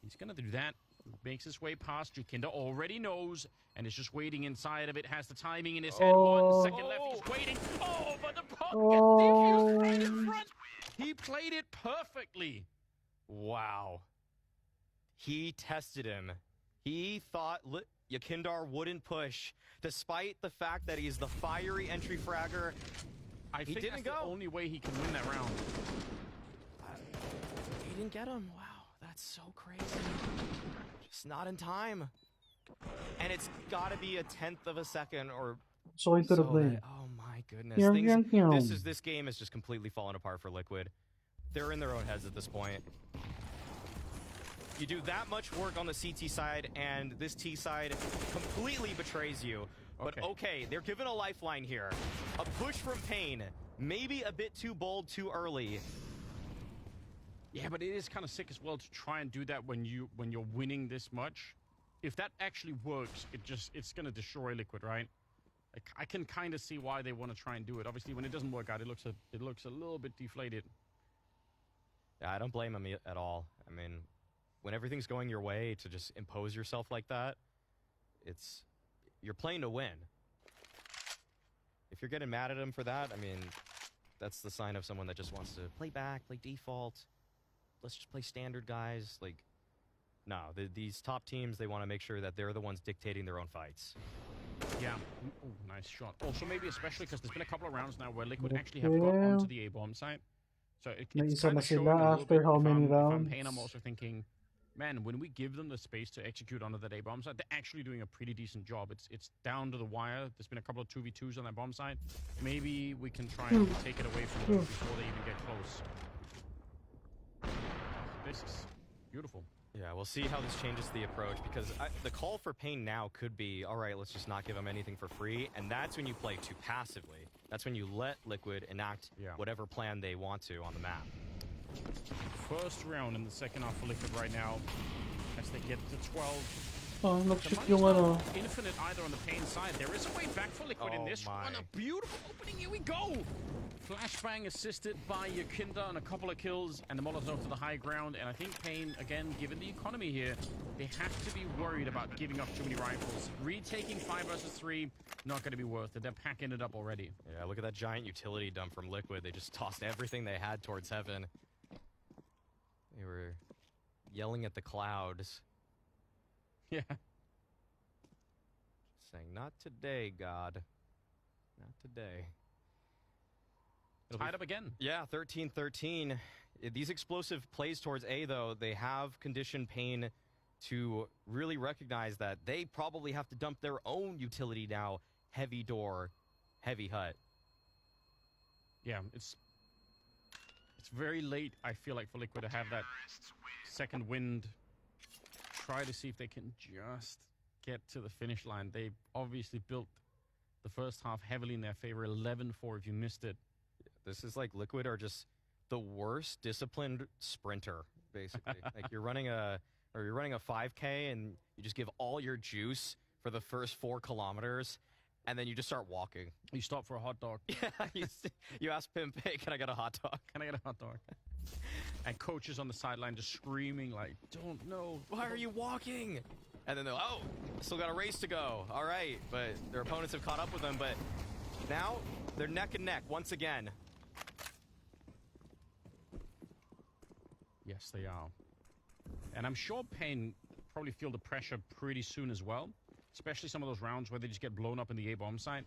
He's going to do that. Makes his way past. Yakinda already knows and is just waiting inside of it. Has the timing in his head. 1 second left. He's waiting. Oh, but the pot gets defused right in front. He played it perfectly. Wow. He tested him. He thought Yakindar wouldn't push, despite the fact that he's the fiery entry fragger. I think that's the only way he can win that round. He didn't get him. Wow. That's so crazy. Just not in time. And it's got to be a 10th of a second or so into the blade. Oh my goodness. This game is just completely falling apart for Liquid. They're in their own heads at this point. You do that much work on the CT side, and this T side completely betrays you. But okay, they're given a lifeline here. A push from Pain. Maybe a bit too bold too early. Yeah, but it is kind of sick as well to try and do that when you're winning this much. If that actually works, it's gonna destroy Liquid, right? Like, I can kind of see why they want to try and do it. Obviously, when it doesn't work out, it looks a little bit deflated. Yeah, I don't blame him at all. I mean, when everything's going your way, to just impose yourself like that, you're playing to win. If you're getting mad at him for that, I mean, that's the sign of someone that just wants to play back, play default. Let's just play standard, guys. Like, no, these top teams, they want to make sure that they're the ones dictating their own fights. Yeah. Ooh, nice shot. Also, maybe especially because there's been a couple of rounds now where Liquid actually have got onto the A-bomb site. So it's kind of showing after how many rounds? I'm also thinking, man, when we give them the space to execute onto that A-bomb site, they're actually doing a pretty decent job. It's down to the wire. There's been a couple of 2v2s on that bomb site. Maybe we can try and take it away from them before they even get close. This is beautiful. Yeah, we'll see how this changes the approach, because the call for Pain now could be, all right, let's just not give them anything for free, and that's when you play too passively. That's when you let Liquid enact whatever plan they want to on the map. First round in the second half for Liquid right now, as they get to 12. Oh, nag-shoot yung ano. Infinite either on the Pain side. There is a way back for Liquid in this one. A beautiful opening. Here we go. Flashbang assisted by Yakinda on a couple of kills, and the Molotov to the high ground. And I think Pain, again, given the economy here, they have to be worried about giving up too many rifles. Retaking 5 versus 3, not going to be worth it. They're packing it up already. Yeah, look at that giant utility dump from Liquid. They just tossed everything they had towards heaven. They were yelling at the clouds. Yeah. Saying, not today, God. Not today. Tied up again. Yeah, 13-13. These explosive plays towards A, though, they have conditioned Pain to really recognize that they probably have to dump their own utility now. Heavy door, heavy hut. yeah, it's very late, I feel like, for Liquid to have that second wind. Try to see if they can just get to the finish line. They've obviously built the first half heavily in their favor, 11-4 if you missed it. This is like Liquid are just the worst disciplined sprinter, basically. Like you're running a 5K and you just give all your juice for the first 4 kilometers, and then you just start walking. You stop for a hot dog. Yeah, you ask Pimp, hey, can I get a hot dog? Can I get a hot dog? And coaches on the sideline just screaming like, don't know. Why are you walking? And then they're like, oh, still got a race to go. All right, but their opponents have caught up with them, but now they're neck and neck once again. Yes, they are. And I'm sure Pain probably feel the pressure pretty soon as well, especially some of those rounds where they just get blown up in the A-bomb site.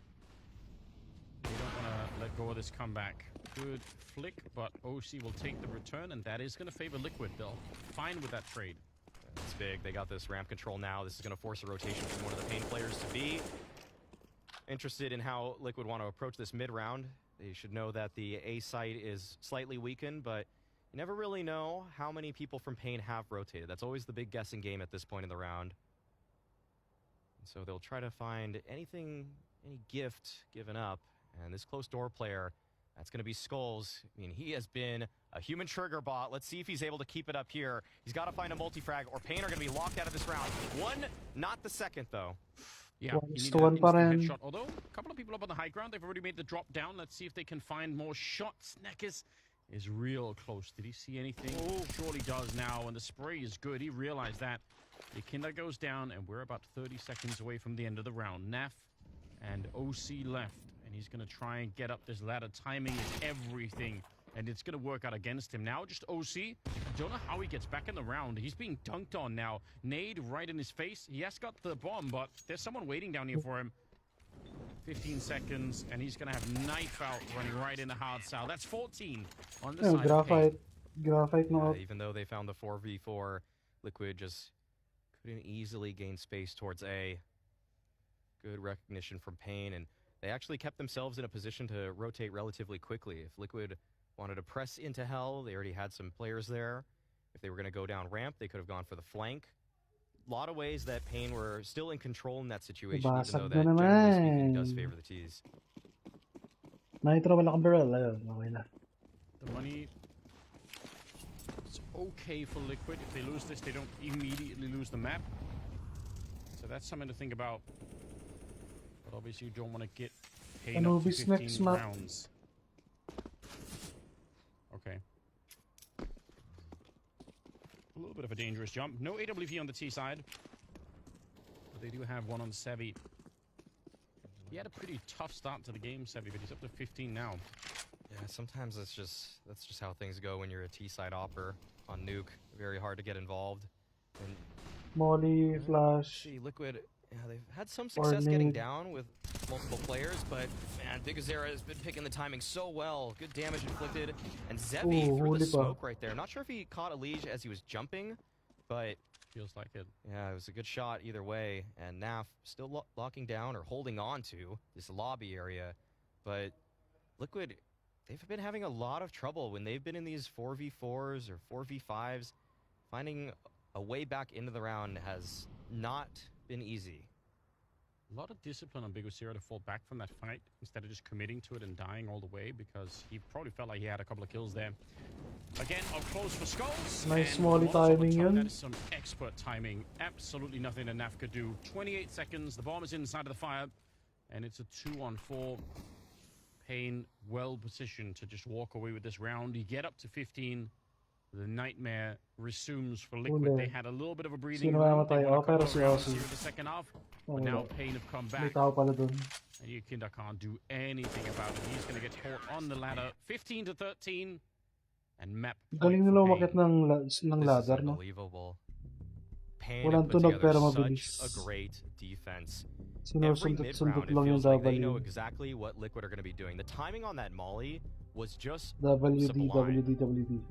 They don't want to let go of this comeback. Good flick, but OC will take the return, and that is going to favor Liquid. They'll fine with that trade. It's big. They got this ramp control now. This is going to force a rotation from one of the Pain players to be interested in how Liquid want to approach this mid-round. They should know that the A site is slightly weakened, but you never really know how many people from Pain have rotated. That's always the big guessing game at this point in the round. And so they'll try to find any gift given up. And this close door player, that's going to be Skulls. I mean, he has been a human trigger bot. Let's see if he's able to keep it up here. He's got to find a multi-frag, or Pain are going to be locked out of this round. One, not the second, though. Yeah, you need One that pa instant rin. headshot. Although, a couple of people up on the high ground, they've already made the drop down. Let's see if they can find more shots. Neckers is real close. Did he see anything? Oh, surely does now, and the spray is good. He realized that. The Kinder goes down, and we're about 30 seconds away from the end of the round. Naf and OC left, and he's going to try and get up this ladder. Timing is everything, and it's going to work out against him. Now just OC. I don't know how he gets back in the round. He's being dunked on now. Nade right in his face. He has got the bomb, but there's someone waiting down here for him. 15 seconds, and he's going to have Knife out running right into hard sal. That's 14 on the side of Pain. Graphite no. Even though they found the 4v4, Liquid just couldn't easily gain space towards A. Good recognition from Pain, and they actually kept themselves in a position to rotate relatively quickly. If Liquid wanted to press into Hell, they already had some players there. If they were going to go down ramp, they could have gone for the flank. A lot of ways that Pain were still in control in that situation, even though that, generally speaking, does favor the T's. Nitro wala kang barrel. Ayun, okay na. The money is okay for Liquid. If they lose this, they don't immediately lose the map. So that's something to think about. But obviously you don't want to get Pain up to 15 rounds. Okay. A little bit of a dangerous jump. No AWP on the T side. But they do have one on Sevi. He had a pretty tough start to the game, Sevi, but he's up to 15 now. Yeah, sometimes that's just how things go when you're a T-side opper on Nuke. Very hard to get involved. And Molly, Flash. see, Liquid, yeah, they've had some success getting down with multiple players, but man, Big Azera has been picking the timing so well. Good damage inflicted, and Zevi threw the smoke right there. Not sure if he caught Elige as he was jumping, but feels like it. Yeah, it was a good shot either way, and Naf still locking down or holding on to this lobby area, but Liquid, they've been having a lot of trouble when they've been in these 4v4s or 4v5s. Finding a way back into the round has not been easy. A lot of discipline on Big Azera to fall back from that fight instead of just committing to it and dying all the way, because he probably felt like he had a couple of kills there. Again, up close for Skulls. Nice and Molly timing that yun. is some expert timing. Absolutely nothing that Naf could do. 28 seconds. The bomb is inside of the fire, and it's a 2-on-4. Pain well positioned to just walk away with this round. You get up to 15. The nightmare resumes for Liquid. They had a little bit of a breathing room. They won a couple of rounds here in the second half, but now Pain have come back. And Yukinda can't do anything about it. He's going to get caught on the ladder. 15-13. And map. Galing nila umakit ng ladder, no? Unbelievable. Pain Walang put tunog pero together mabilis. such a great defense. Every Sinusuntot-suntot mid-round, it lang yung feels like they W. know exactly what Liquid are going to be doing. The timing on that Molly was just WD, sublime. WD, WD.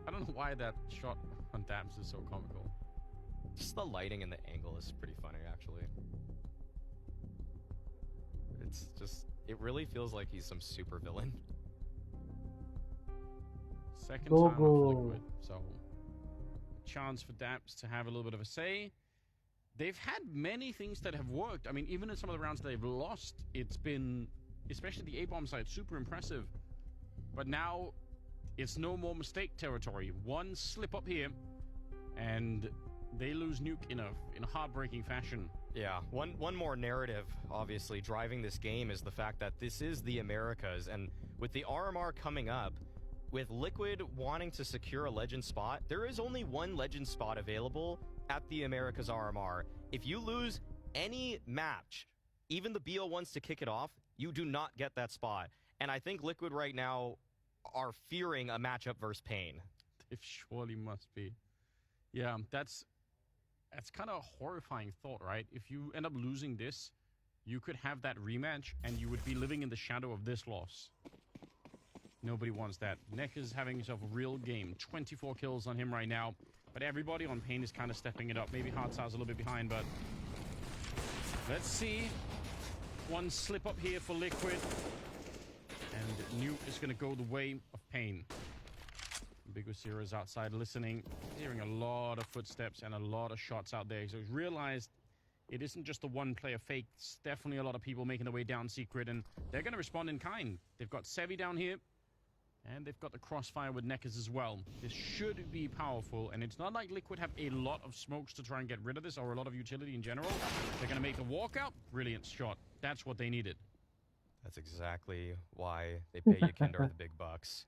I don't know why that shot on Dabs is so comical. Just the lighting and the angle is pretty funny, actually. It's just, It really feels like he's some super villain. Second Go, time off go. Liquid, so chance for Daps to have a little bit of a say. They've had many things that have worked. I mean, even in some of the rounds they've lost, it's been, especially the A-bomb side, super impressive. But now, it's no more mistake territory. One slip up here, and they lose Nuke in a heartbreaking fashion. Yeah, one more narrative, obviously, driving this game is the fact that this is the Americas, and with the RMR coming up, with Liquid wanting to secure a legend spot, there is only one legend spot available at the Americas RMR. If you lose any match, even the BO wants to kick it off, you do not get that spot. And I think Liquid right now are fearing a matchup versus Pain. It surely must be. Yeah, that's kind of a horrifying thought, right? If you end up losing this, you could have that rematch, and you would be living in the shadow of this loss. Nobody wants that. Neck is having himself a real game. 24 kills on him right now. But everybody on Pain is kind of stepping it up. Maybe Hardstyle's a little bit behind, but let's see. One slip up here for Liquid. And Nuke is going to go the way of Pain. Big Osira is outside listening, hearing a lot of footsteps and a lot of shots out there. So he's realized it isn't just the one-player fake. It's definitely a lot of people making their way down Secret, and they're going to respond in kind. They've got Sevi down here, and they've got the crossfire with Neckers as well. This should be powerful, and it's not like Liquid have a lot of smokes to try and get rid of this, or a lot of utility in general. They're going to make the walkout. Brilliant shot. That's what they needed. That's exactly why they pay Yukindar the big bucks.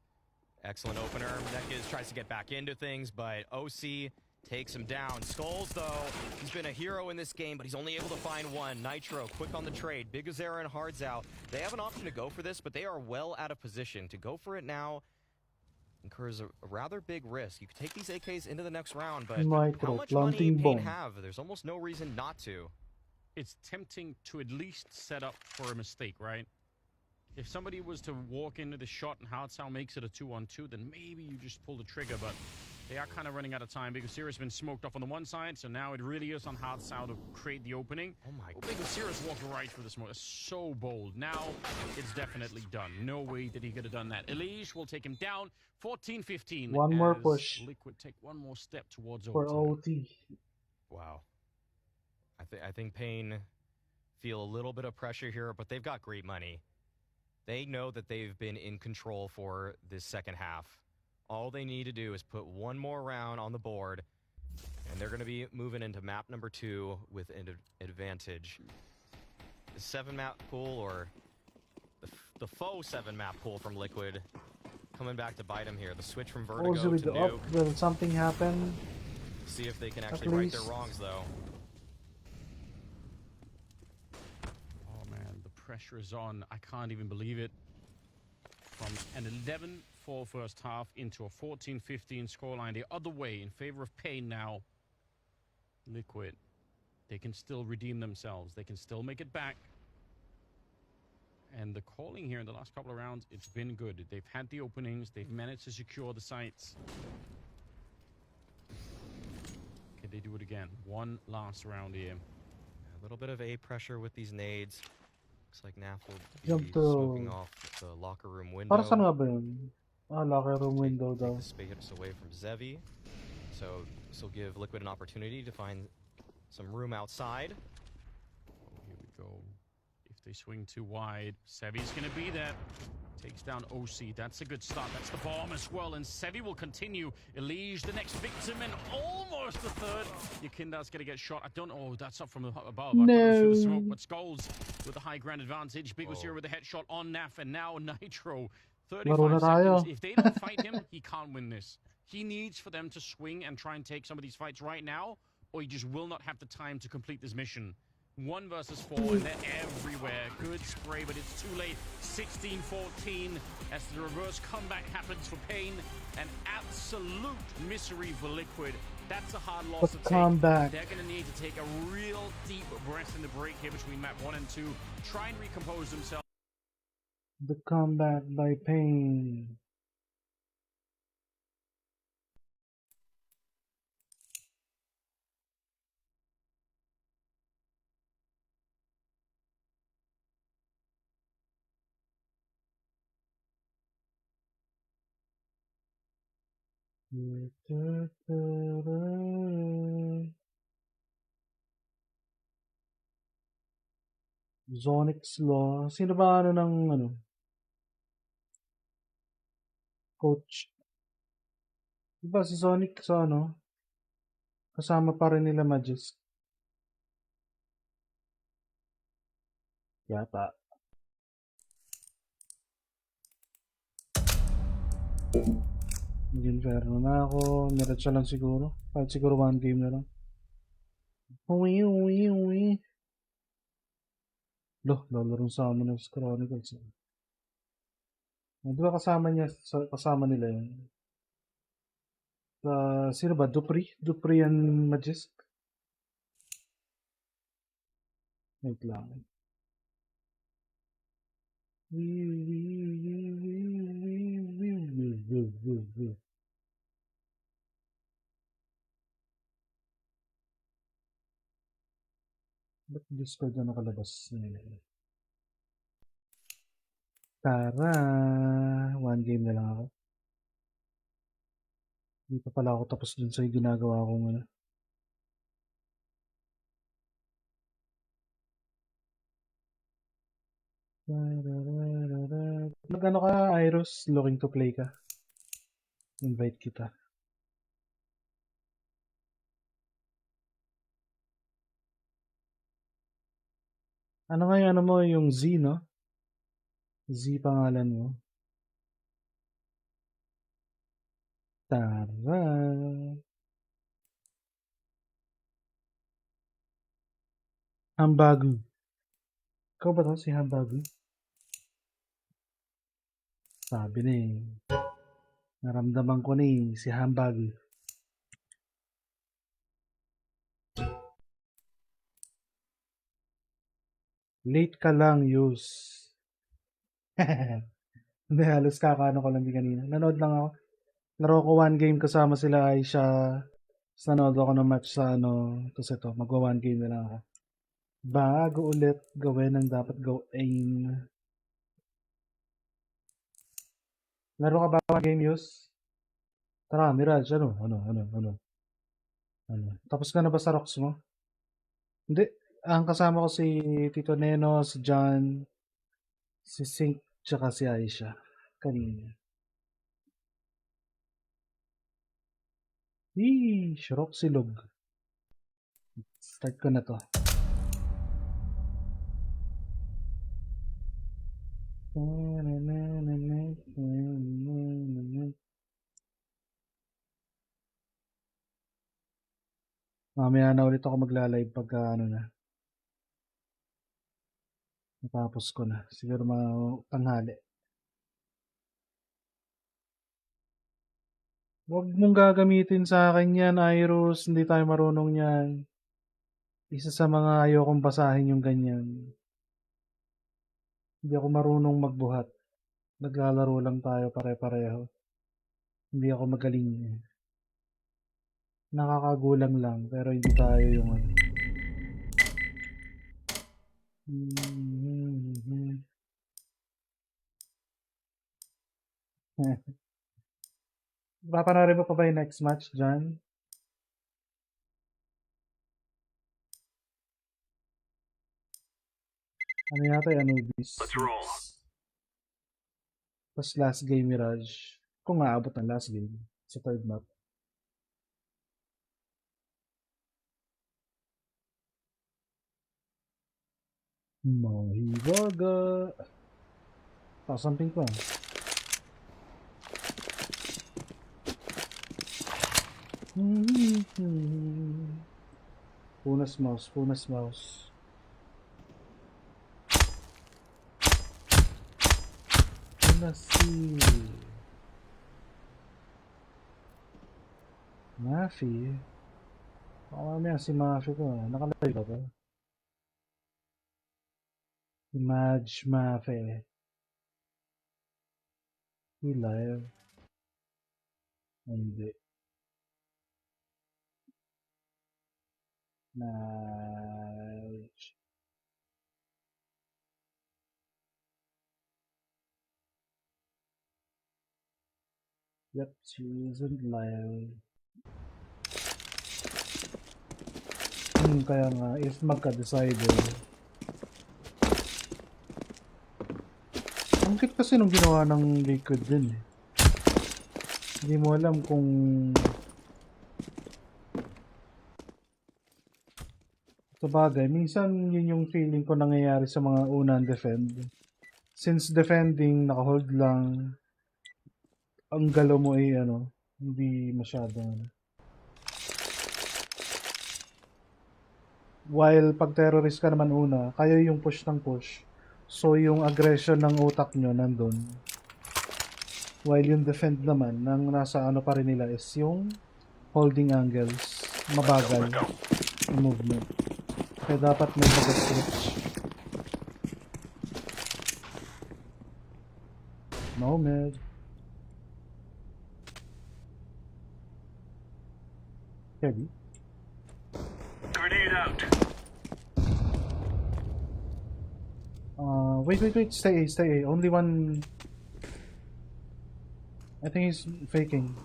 Excellent opener. Neckers tries to get back into things, but OC takes him down. Skulls, though, he's been a hero in this game, but he's only able to find one. Nitro, quick on the trade. Big Azera and Hards out. They have an option to go for this, but they are well out of position. To go for it now incurs a rather big risk. You could take these AKs into the next round, but how much money Pain have? There's almost no reason not to. It's tempting to at least set up for a mistake, right? If somebody was to walk into the shot and Hardstyle makes it a 2-on-2, then maybe you just pull the trigger, but they are kind of running out of time. Big Osira's been smoked off on the one side, so now it really is on Hardstyle to create the opening. Oh my god. Big Osira's walked right through the smoke. That's so bold. Now it's definitely done. No way that he could have done that. Elish will take him down. 14-15. One more push. Liquid take one more step towards for OT. Wow. I think Pain feel a little bit of pressure here, but they've got great money. They know that they've been in control for this second half. All they need to do is put one more round on the board, and they're going to be moving into map number 2 with an advantage. The 7-map pool, or the faux 7-map pool from Liquid, coming back to bite them here. The switch from Vertigo Also with to the Nuke. up, will something happen? See if they can actually right their wrongs, though. Pressure is on. I can't even believe it. From an 11-4 first half into a 14-15 scoreline the other way in favor of Pain now. Liquid. They can still redeem themselves. They can still make it back. And the calling here in the last couple of rounds, it's been good. They've had the openings. They've managed to secure the sites. Can they do it again? One last round here. A little bit of A pressure with these nades. Looks like Naf will Jump be to... smoking off the locker room window. Para saan nga ba yun? Locker room window daw. Take the space away from Zevi. So this will give Liquid an opportunity to find some room outside. Oh, here we go. If they swing too wide, Sevi's going to be there. Takes down OC. That's a good start. That's the bomb as well. And Sevi will continue. Elige, the next victim, and almost the third. Yukindar's going to get shot. I don't know. Oh, that's up from above. I thought it was through the smoke, but Skulls with the high ground advantage. Big was here with the headshot on Naf, and now Nitro. 35 seconds. If they don't fight him, he can't win this. He needs for them to swing and try and take some of these fights right now, or he just will not have the time to complete this mission. 1 versus 4, and they're everywhere. Good spray, but it's too late. 16-14 as the reverse comeback happens for Pain. An absolute misery for Liquid. That's a hard loss to take. Comeback. They're going to need to take a real deep breath in the break here between map 1 and 2. Try and recompose themselves. The comeback by Pain. Zonix Law. Sino ba ng coach? Diba si Sonic sa kasama pa rin nila Magis. Yata. Nag-inferno na ako. Niretsa lang siguro. Kahit siguro one game na lang. Uwi. Lalaro sa amin ng Chronicles. Di ba kasama nila yun? Sino ba? Dupri and Magis? Wait lang. Ba't Discord na nakalabas? Tara! One game na lang ako. Hindi pa pala ako tapos dun sa ginagawa kong Mag-ano ka, Iros? Looking to play ka? Invite kita. Ano nga yung mo, yung Z, no? Z pangalan mo. Tara! Hambagu. Ikaw ba to si Hambagu? Sabi na eh. Naramdaman ko na eh, si Hambagu. Late ka lang, Yus. Hindi, halos kakaano ko lang din kanina. Nanood lang ako. Laro ko one game kasama sila Aisha. Tapos nanood ako ng match sa Tapos ito, magwa one game na lang ako. Bago ulit gawin ang dapat gawin. Laro ka ba one game, Yus? Tara, Mirage, ano? Tapos ka na ba sa rocks mo? Hindi. Ang kasama ko si Tito Neno, si John, si Sink, tsaka si Aisha. Kanina. Rock silog. Start ko na to. Mamaya na ulit ako magla-live pagka na. Natapos ko na. Siguro tanghali. Huwag mong gagamitin sa akin yan, Iros. Hindi tayo marunong yan. Isa sa mga ayokong basahin yung ganyan. Hindi ako marunong magbuhat. Naglalaro lang tayo pare-pareho. Hindi ako magaling. Nakakagulang lang, pero hindi tayo yung Papanoorin mo pa ba yung next match, John? Ano yata yung Anubis? Let's roll. Tapos last game Mirage. Kung maabot ng last game sa third map. Mahiwaga. Something pa. Punas mouse. Mafi. Mamaya si Mafi ko. Nakalive ba ba? Mafi. Live. Hindi. Yep, she isn't live. Kaya nga, if magka-decider. Ang cute kasi nung ginawa ng Liquid din eh. Hindi mo alam kung sabagay, minsan yun yung feeling ko nangyayari sa mga unang defend. Since defending, naka-hold lang, ang galaw mo ay hindi masyadong. While pag terrorist ka naman una, kayo yung push ng push. So yung aggression ng utak nyo nandun. While yung defend naman, nang nasa pa rin nila is yung holding angles. Mabagal yung movement. Kaya dapat may pag-switch. No mid. Heavy. Grenade out. Wait. Stay A. Only one. I think he's faking.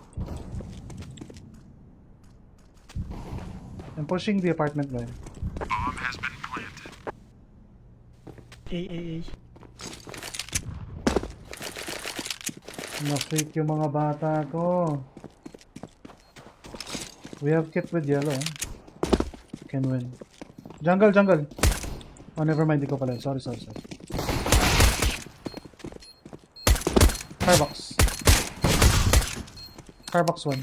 I'm pushing the apartment line. Bomb has been planted. A. Na-freak yung mga bata ko. We have kit with yellow. Can win. Jungle. Oh, never mind. Di ko pala. Sorry. Firebox 1.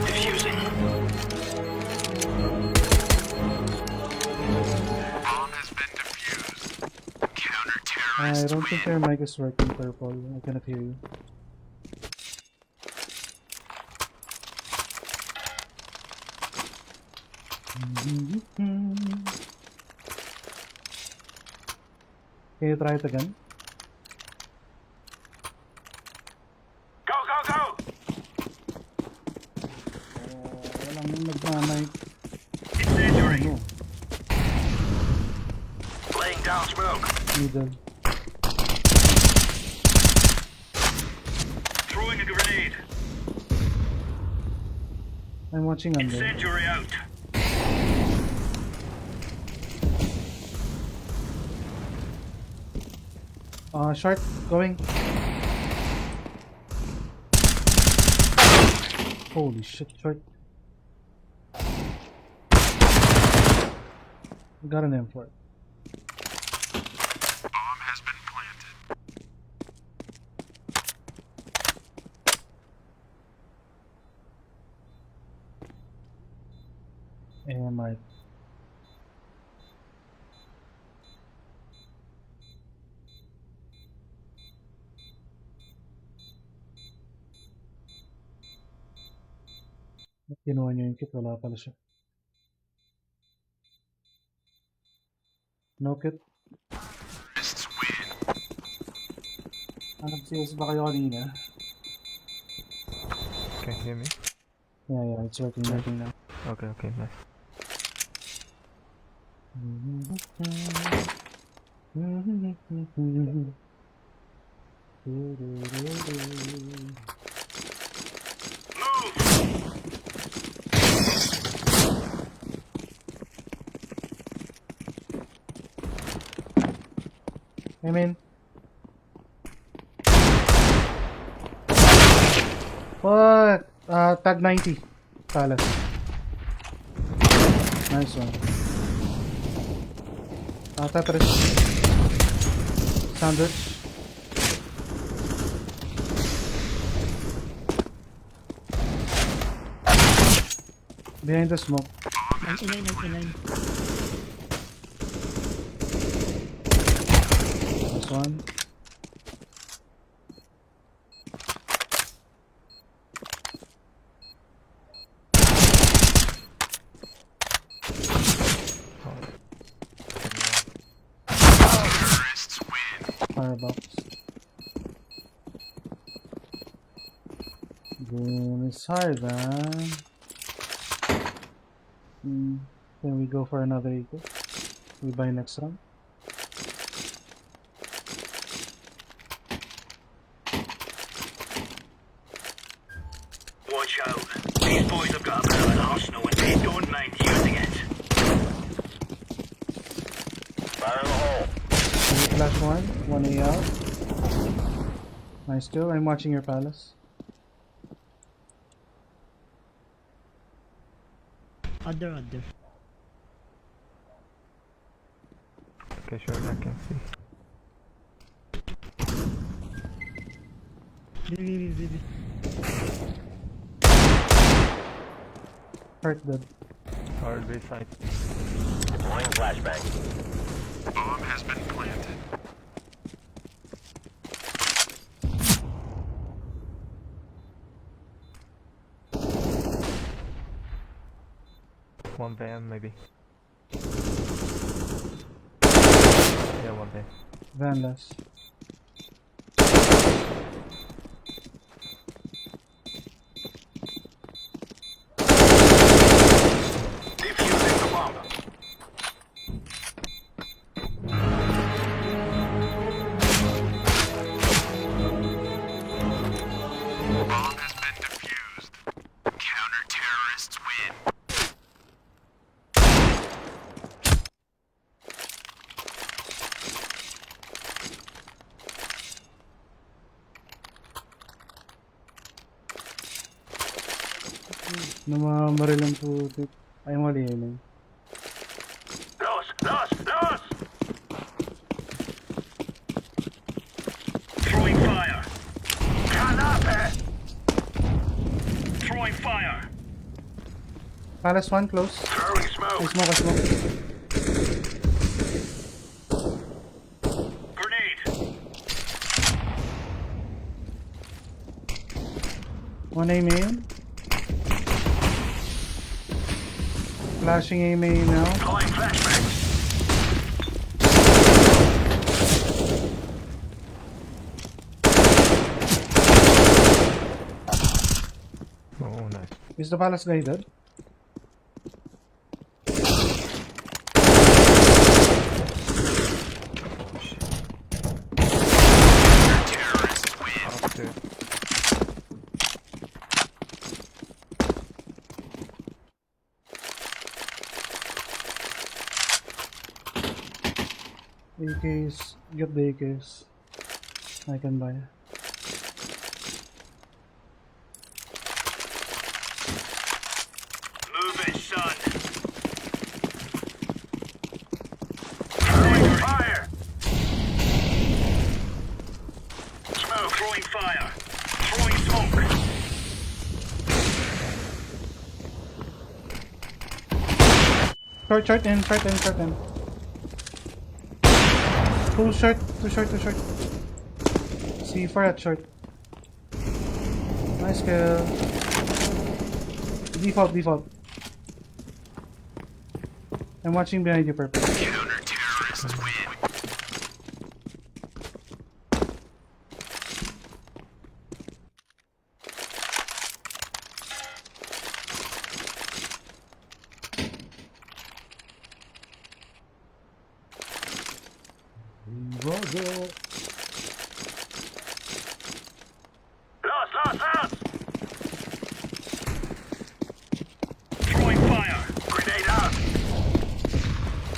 Diffusing. Bomb has been defused. I don't think your mic is working, Purple. I cannot hear you. Can you try it again? Go! Walang nagmamay. Incendiary. No. Laying down smoke. Middle. Throwing a grenade. I'm watching under. Incendiary out. Short, going. Holy shit, short. Got an M4. Bomb has been planted. AMI. Kinuha niyo yung kit, wala pala siya. No kit. Nag-CS ba kayo kanina? Can you hear me? Yeah, it's working now. Okay, nice. I'm in. What? Tag 90. Palace. Nice one. Tetris. Sandwich. Behind the smoke. 99. This one. Firebox. Game is hard, Can we go for another eco? We buy next round. Watch out. These boys have got a bit of an arsenal and they don't mind using it. Fire in the hole. Flash one A out. Nice kill. I'm watching your palace. Other. Okay, sure, I can see. Baby. Hurt dead. Hard way side. Deploying flashbang. Bomb has been planted. One van, maybe. Yeah, one van. Van less. Defusing the bomb. Bomb has been defused. Counter-terrorists win. Namamaril ang putik. Ay, mali yun. Los! Throwing fire. Canape! Throwing fire. Palace 1 close. Throwing smoke. I smoke. Grenade. One A main. Flashing A main now. Deploying flashbang. Oh, nice. Is the palace guy dead? Terrorists win. Upstairs. AKs. Get the AKs. I can buy. Move it, son. Throwing fire. Smoke. Throwing fire. Throwing smoke. Short in. Too short. C4 at short. Nice kill. Default. I'm watching behind you, Purple. Counter-terrorists win. Lost! Throwing fire. Grenade out.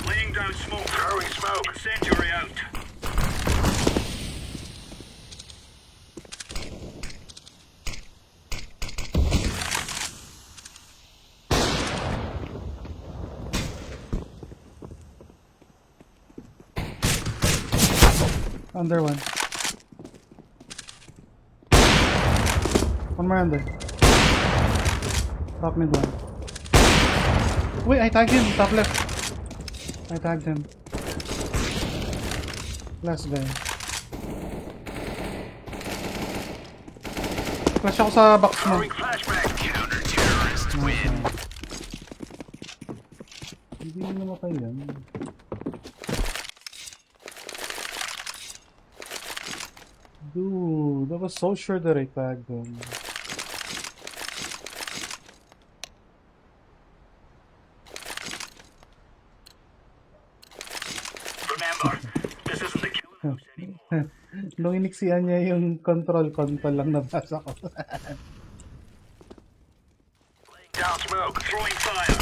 Laying down smoke. Throwing smoke. Incendiary out. Under one. One more under. Top mid one. Wait, I tagged him. Top left. I tagged him. Last guy. Flash ako sa box mo. Throwing flashbang. Counter-terrorists win. Hindi mo namatay yan. Dude, that was so sure that I tagged him. Remember, this isn't the killing house anymore. Nung iniksian niya yung control lang nabasa ko. down smoke. Throwing fire.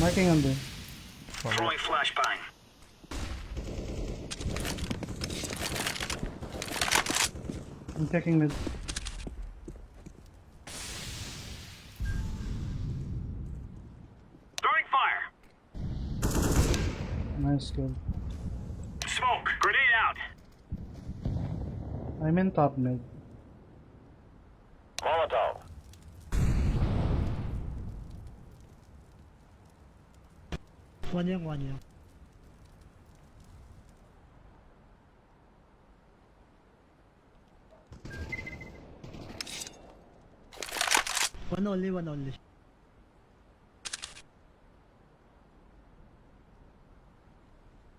Marking under. Throwing flashbang. I'm checking mid. Throwing fire. Nice kill. Smoke. Grenade out. I'm in top mid. Molotov. One young. One only.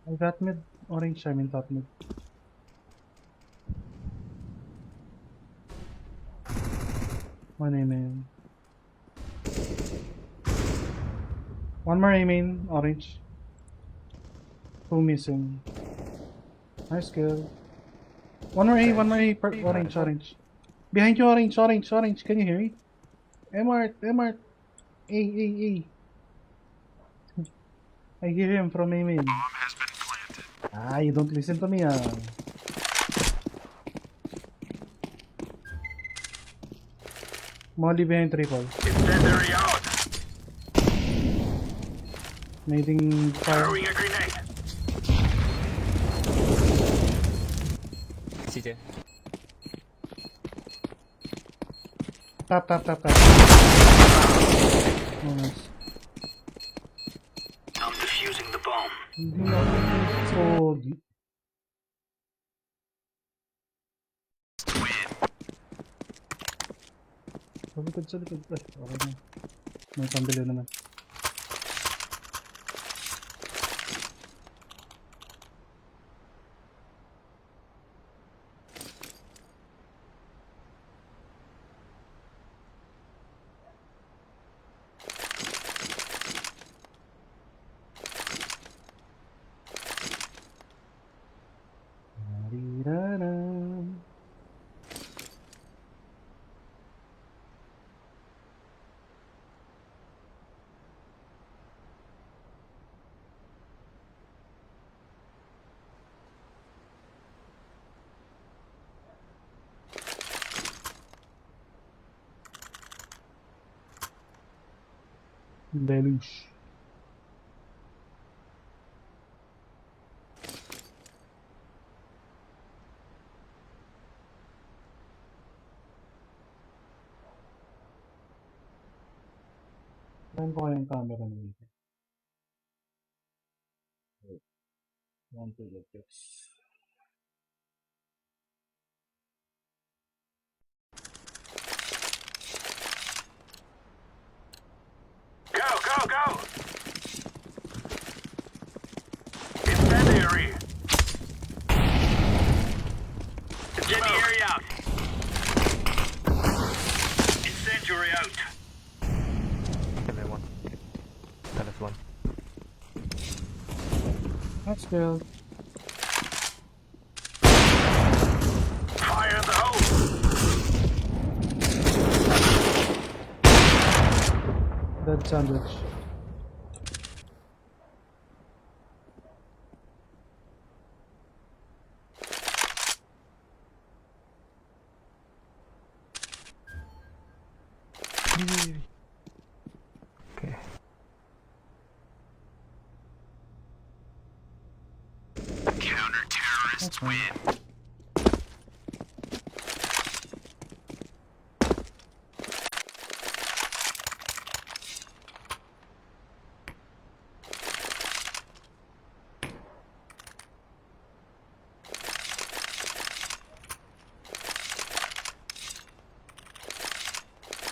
I got mid. Orange, I'm in top mid. One aim. One more aim, orange. Two missing. Nice kill. One more A, orange. Behind you, orange. Can you hear me? Mart. A. I hear him from A main. Ah, you don't listen to me, Molly behind triple. Incendiary out. Nading fire. Throwing a grenade. CT. Tap. Oh, nice. I'm defusing the bomb. Hindi ako so deep. Sa likod. Okay na. May pambili naman. Deluge. Saan ko kayang camera nito? Wait. Want to get this. Go! Incendiary. Incendiary out. Incendiary out. One. That is one. That's good. Fire in the hole. Dead sandwich. Okay. Counter-terrorists win.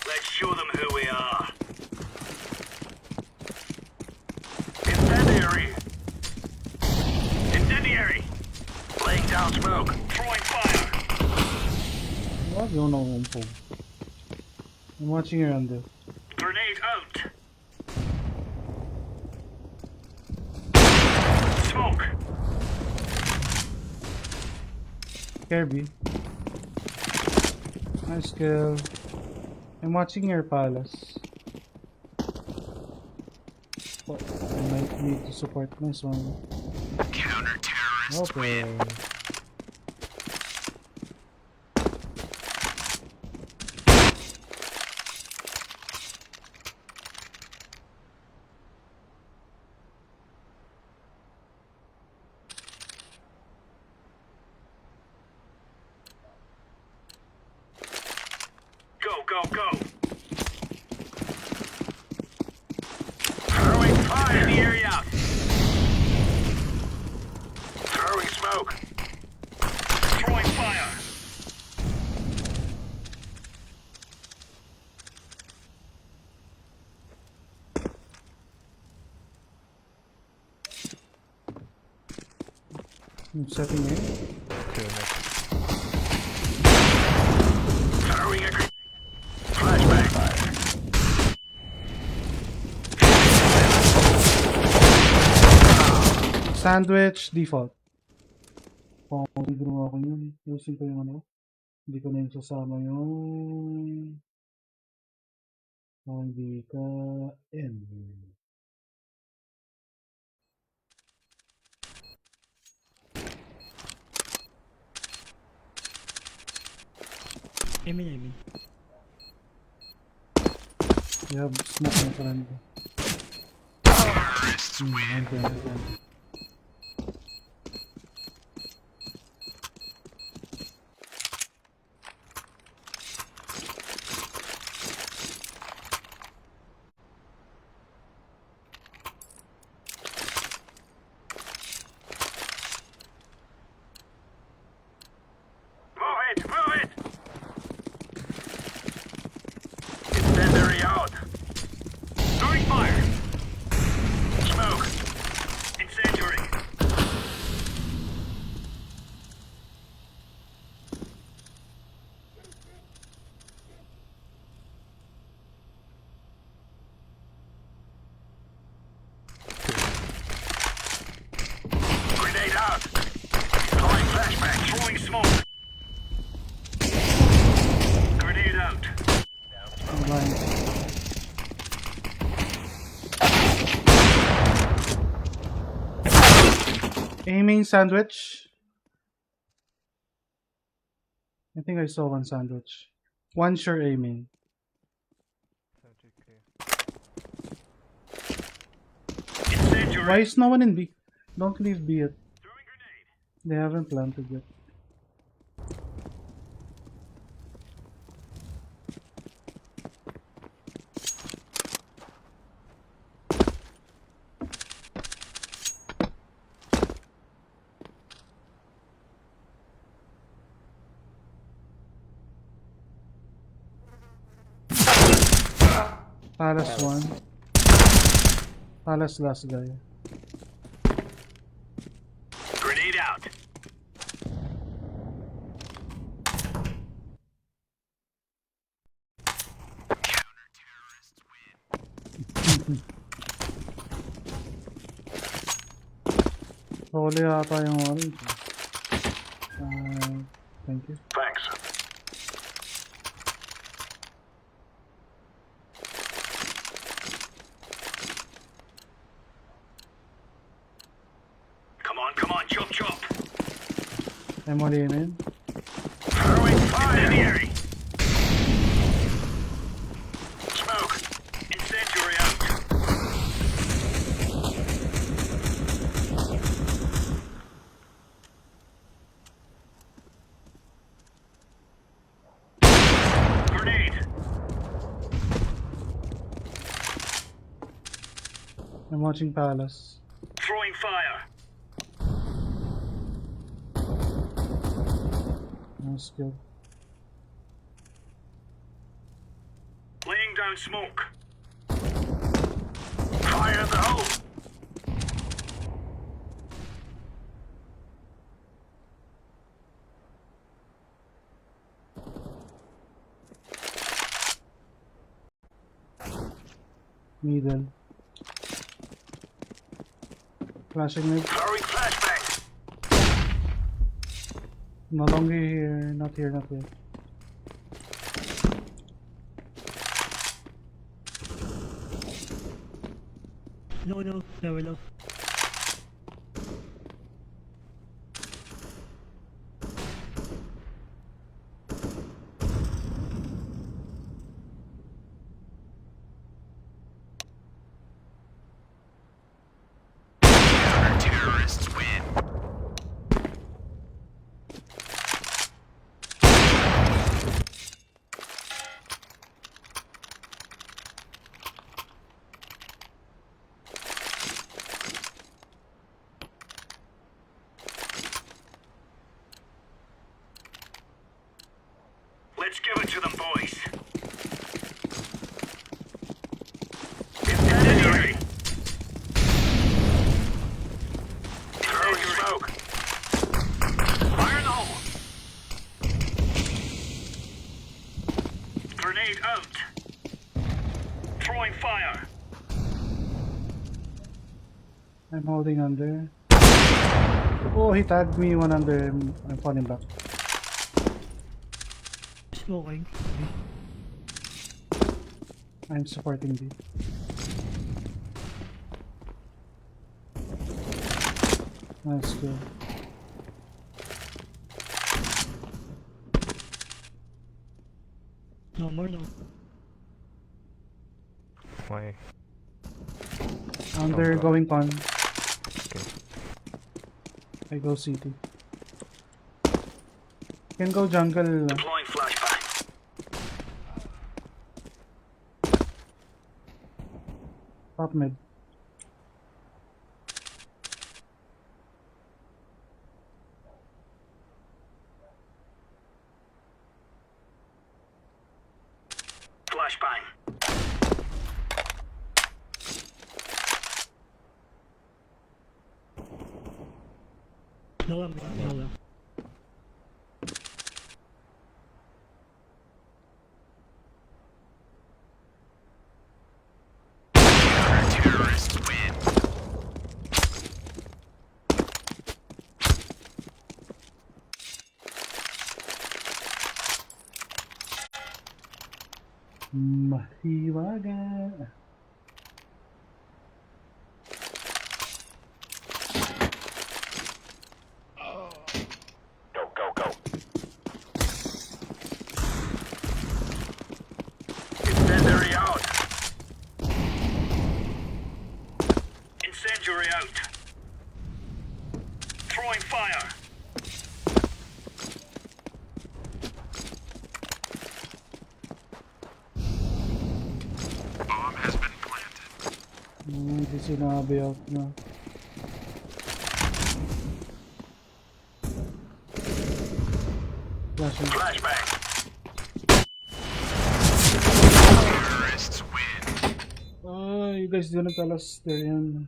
Let's show them who we are. Incendiary! Laying down smoke. Throwing fire. Wag yun ako umpog. I'm watching your under. Grenade out. Smoke. Kirby. Nice kill. I'm watching your palace. Oh, I might need to support this one. Counter-terrorist Okay. Go. Throwing fire. In the area out. Throwing smoke. Throwing fire. I'm setting it. Throwing a grenade. Flashbang. Sandwich default. Oh, hindi ginawa ko yun. Usin ko yung ano. Hindi ko na yung sasama yung... Hindi ka... N. Aiming. You have smoke my friend. Okay. Move it. Incendiary out. Throwing fire. Smoke. Incendiary. Grenade out. Throwing flashbang. Throwing smoke. Grenade out. Aiming sandwich. I think I saw one sandwich. One sure aiming. Why is no one in B? Don't leave B yet. They haven't planted yet. Palace one. Palace last guy. Grenade out. Huli yata yung orange. Thank you. Thanks. Come on, chop. I'm only in. Throwing fire. Incendiary. Smoke. Incendiary out. Grenade. I'm watching Palace. Throwing fire. No skill. Laying down smoke. Fire in the hole. Middle. Flashing mid. Throwing flashbang. No longer here. Not here. No, no, lower low. Terrorists win. Let's give it to them, boys. Incendiary. Throwing smoke. Fire in the hole. Grenade out. Throwing fire. I'm holding under. Oh, he tagged me one under. I'm falling back. Smoking. I'm supporting B. Let's go. No more, no. Why? Under Oh, going con. Okay. I go CT. Can go jungle. Deploying flashbang. Top mid. Flashbang. No, I'm not. No, no. Terrorists win. Mahiwaga. Go, go, go. Incendiary out. Incendiary out. Throwing fire. Bomb has been planted. Hindi sinabi out na. Flashing. Flashbang. Terrorists win. Oh, you guys didn't tell us they're in.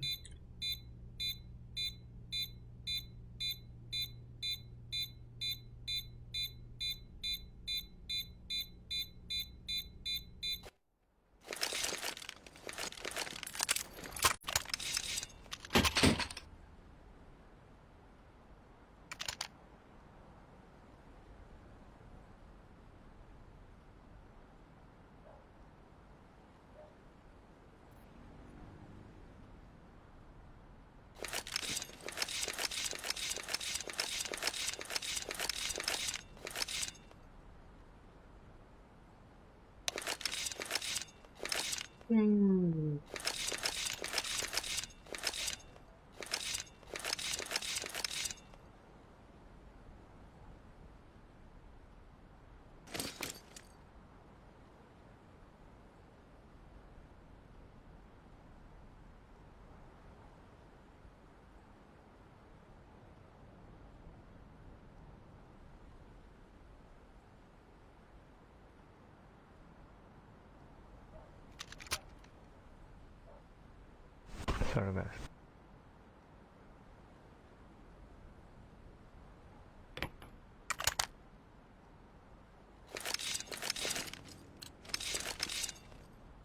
Sorry, guys.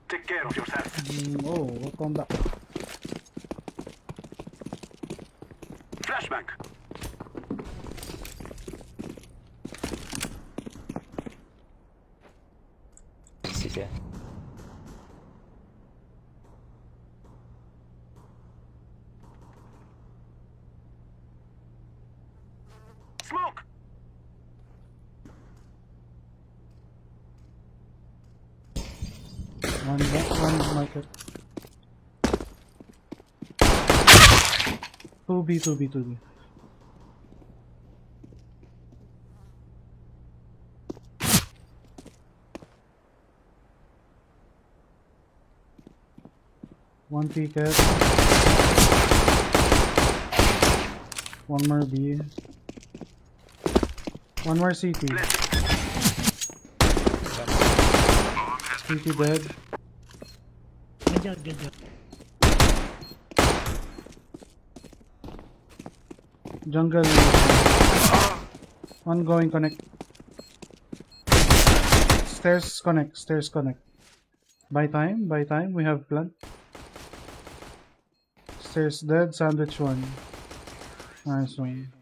Take care of yourself. Oh, welcome back. Flashbang. One market. 2B. One ticket. One more B. One more CT. CT dead. Good job. Jungle. One going connect. Stairs connect. Buy time. We have plant. Stairs dead. Sandwich one. Nice one.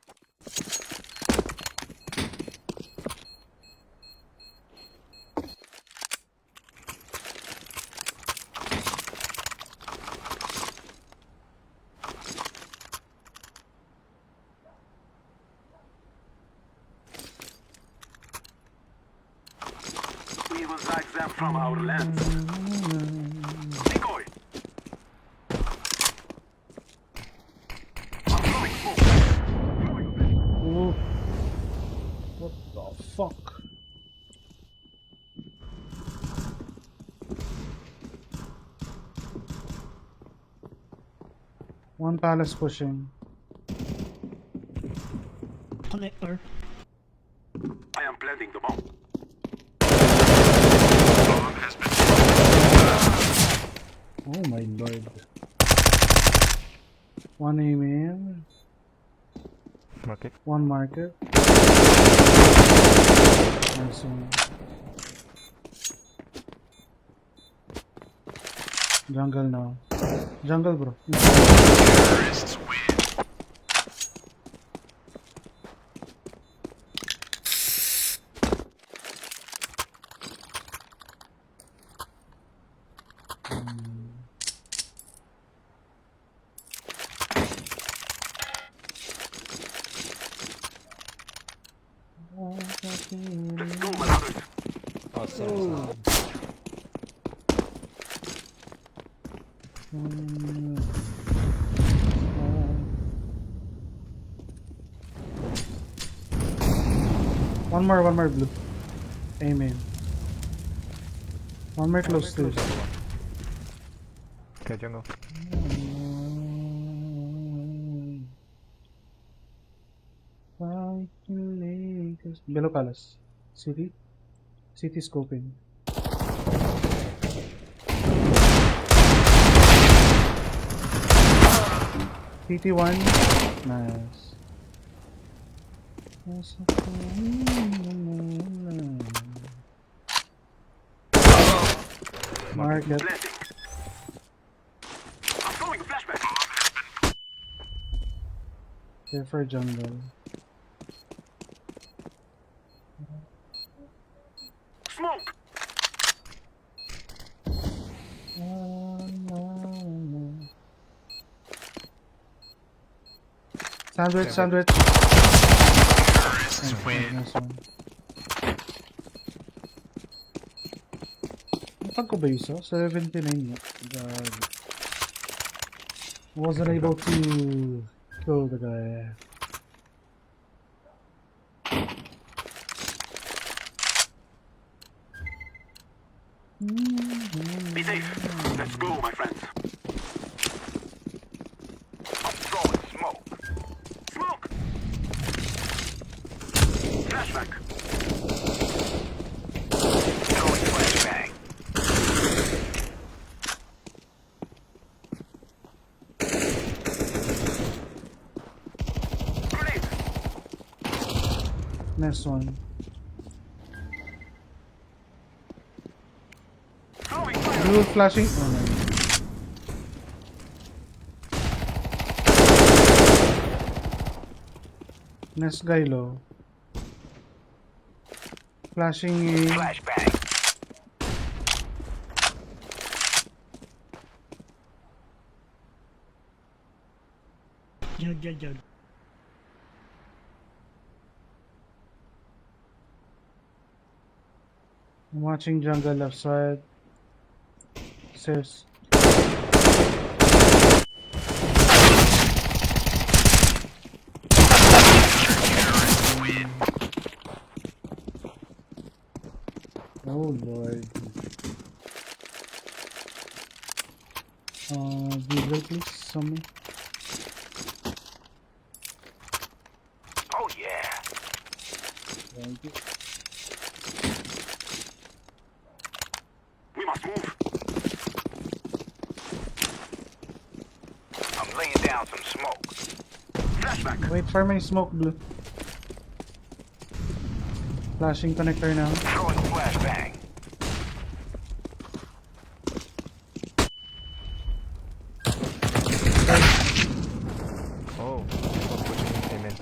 We will drive them from our land. Decoy. I'm throwing smoke. Ooh. What the fuck? One palace pushing. Connector. I am planting the bomb. Oh my lord. One aim. Market. One market. Nice one. Jungle now. Jungle, bro. Terrorists win. Let's go, my brothers. Oh, sorry. One more blue. Amen. One more close to. Okay, jungle. Below palace. City scoping. TT1. Nice. Market. I'm throwing a flashback. Here for jungle. Smoke. Sandwich. Terrorists win. Nice one. Napag ko ba yung isa? 79 nga. God. Wasn't able to kill the guy. Be safe. Let's go, my friends. I'm throwing smoke. Smoke. Flashback. Throwing flashbang. Grenade. Nice one. Throwing fire. Blue flashing. Oh, no. Next guy low. Flashing A. Flashbang. Jug. I'm watching jungle left side. Stairs. Oh lord. Google please, some. Oh yeah. Thank you. We must move. I'm laying down some smoke. Flashback. Wait for my smoke, blue. Flashing connector now. Throwing a flashbang. Oh, came in.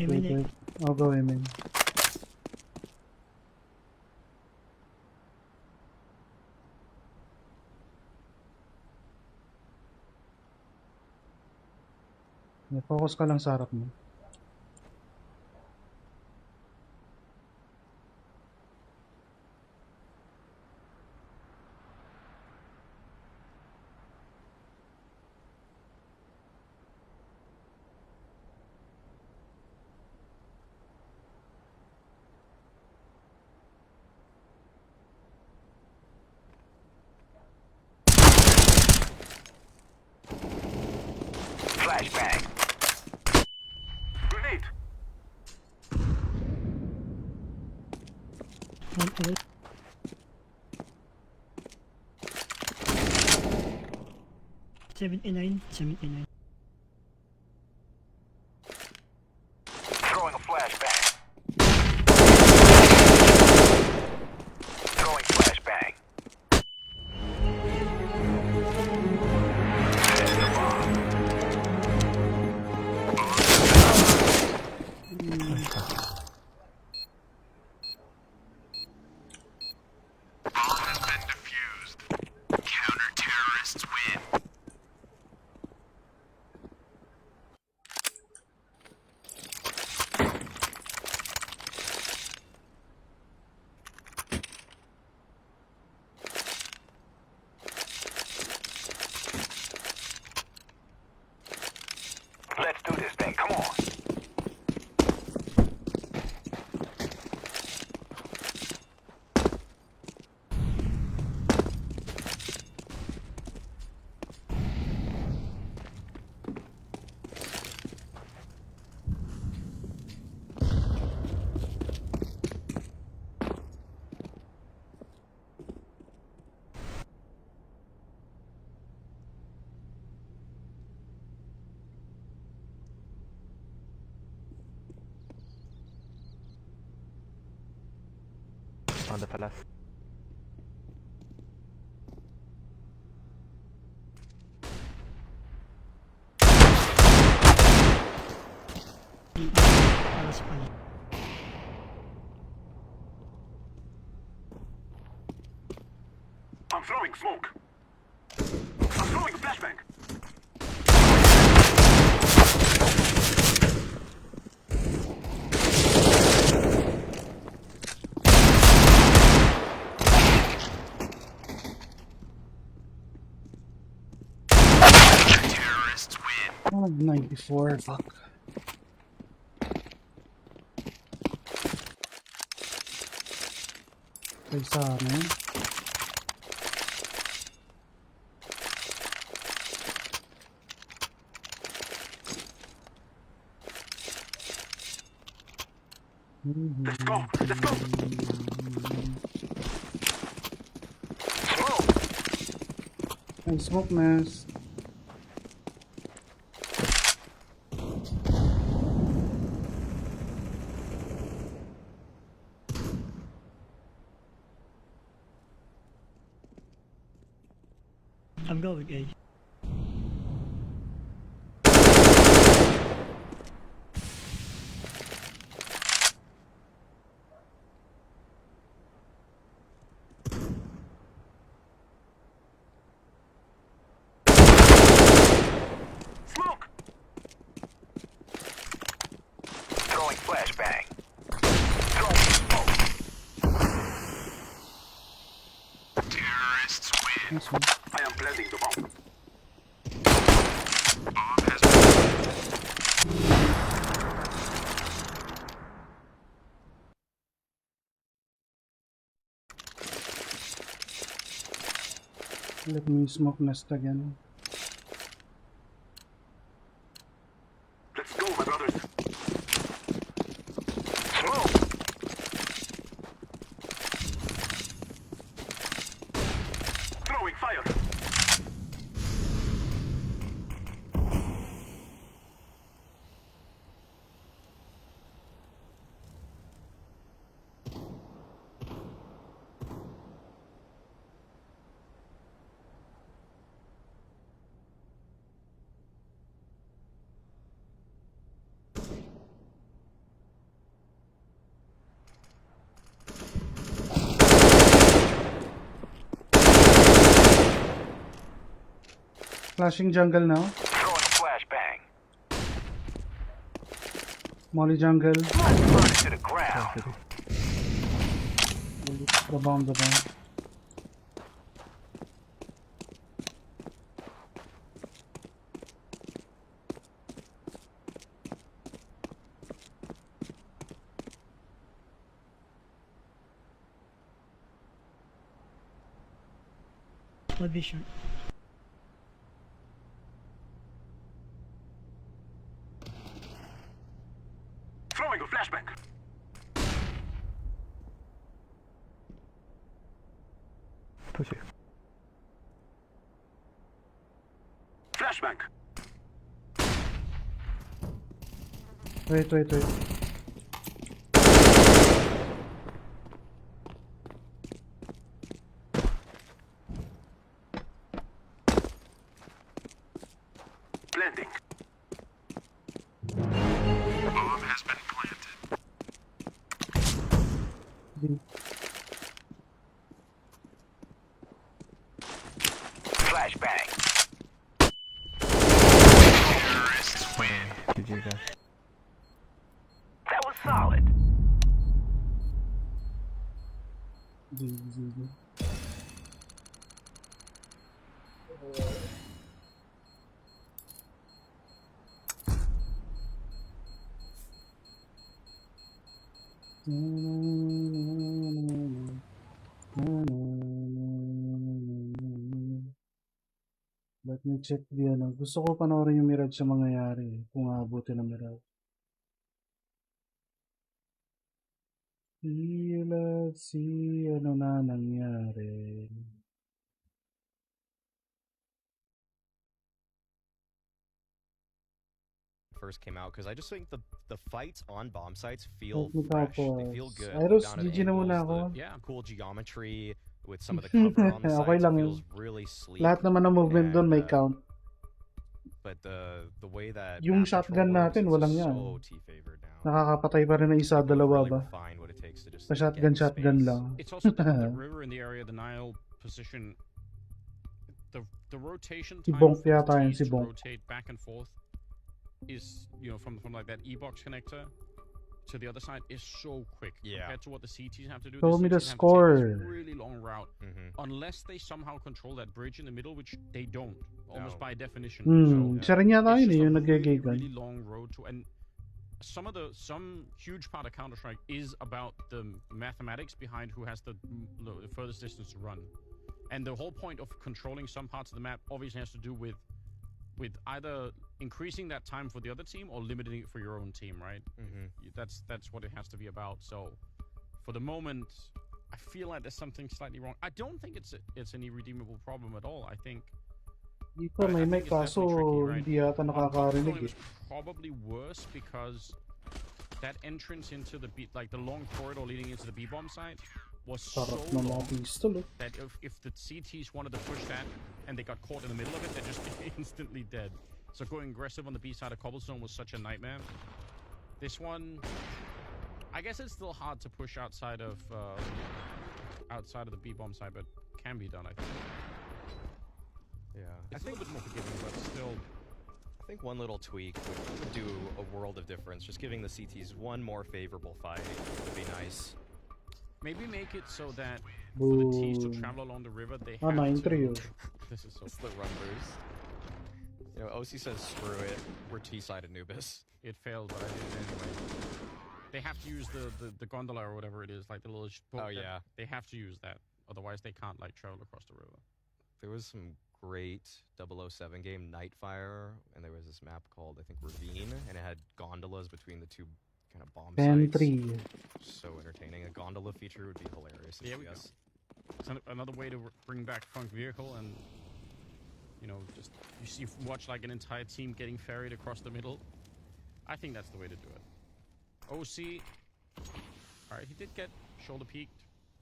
Wait. I'll go in. Focus ka lang sa harap mo. Flashbang. Grenade. One away. $79. Throwing a flashbang. Throwing flashbang. Setting the bomb. Bomb has been defused. Counter-terrorists win. Let's do this thing. Come on. On the palace. Palas pala. I'm throwing smoke. I'm throwing a flashbang. Terrorists win. Oh, 94, fuck. Sa amin. Let's go. Let's go. Smoke. Ay, smoke nest. I'm going A. Nice one. I am planting the bomb. Let me smoke nest again. Let's go, my brothers. Throw. Throwing fire. Flashing jungle now. Throwing a flashbang. Molly jungle. Burn it to the ground. The bomb, the bomb. What vision? Throwing a flashbang. Push it. Flashbang. Wait. Planting. Bomb has been planted. Flashbang. Terrorists win. GG guys. That was solid. Let me check the ano. Gusto ko panoorin yung Mirage sa mangyayari. Kung aabutin ng Mirage. Let's see ano na nangyari. First came out because I just think the fights on bomb sites feel Let me fresh. They tapos. feel good. Iros, Down at GG na muna ako. angles, the cool geometry with some of the cover on the Okay sides lang feels yun. really sleek. Lahat naman ng movement doon may And, count. But the way that Yung map control shotgun works, natin, it's walang yan. so T-favored now. Nakakapatay pa rin na isa, dalawa ba? Find what it takes to just Sa get in shotgun space. lang. It's also the river in the area, the Nile position. The rotation Si time Bonk for yata the yun, Ts si to Bonk. rotate back and forth is, from like that E-box connector to the other side is so quick compared to what the CTs have to do. Show me the CTs have to take score. this really long route unless they somehow control that bridge in the middle, which they don't, almost by definition. Siya rin yata it's yun just yung a nag-gigan. really long road to, and some huge part of Counter-Strike is about the mathematics behind who has the furthest distance to run. And the whole point of controlling some parts of the map obviously has to do with either increasing that time for the other team or limiting it for your own team, right? That's what it has to be about. So, for the moment, I feel like there's something slightly wrong. I don't think it's an irredeemable problem at all. I think Dito may kaso hindi yata nakakarinig eh. It's probably worse because that entrance into the the long corridor leading into the B-bomb site was so long that if the CTs wanted to push that and they got caught in the middle of it, they're just instantly dead. So going aggressive on the B side of Cobblestone was such a nightmare. This one, I guess it's still hard to push outside of the B-bomb side, but can be done, I think. Yeah, It's a little bit more forgiving, but still. I think one little tweak would do a world of difference. Just giving the CTs one more favorable fight would be nice. Maybe make it so that For the T's to Boom. travel along the river, they Ah, have 9-3 to. oh. This is so It's the run boost. You know, OC says screw it. We're T-side Anubis. It failed, but I did it anyway. They have to use the gondola or whatever it is, like the little boat. Oh, yeah. They have to use that, otherwise they can't like travel across the river. There was some great 007 game, Nightfire, and there was this map called, I think, Ravine, and it had gondolas between the two kind of bomb sites. 10-3. So entertaining. A gondola feature would be hilarious. Yeah, we go. It's another way to bring back Funk Vehicle, and you know, just watch like an entire team getting ferried across the middle. I think that's the way to do it. OC, all right, he did get shoulder peaked,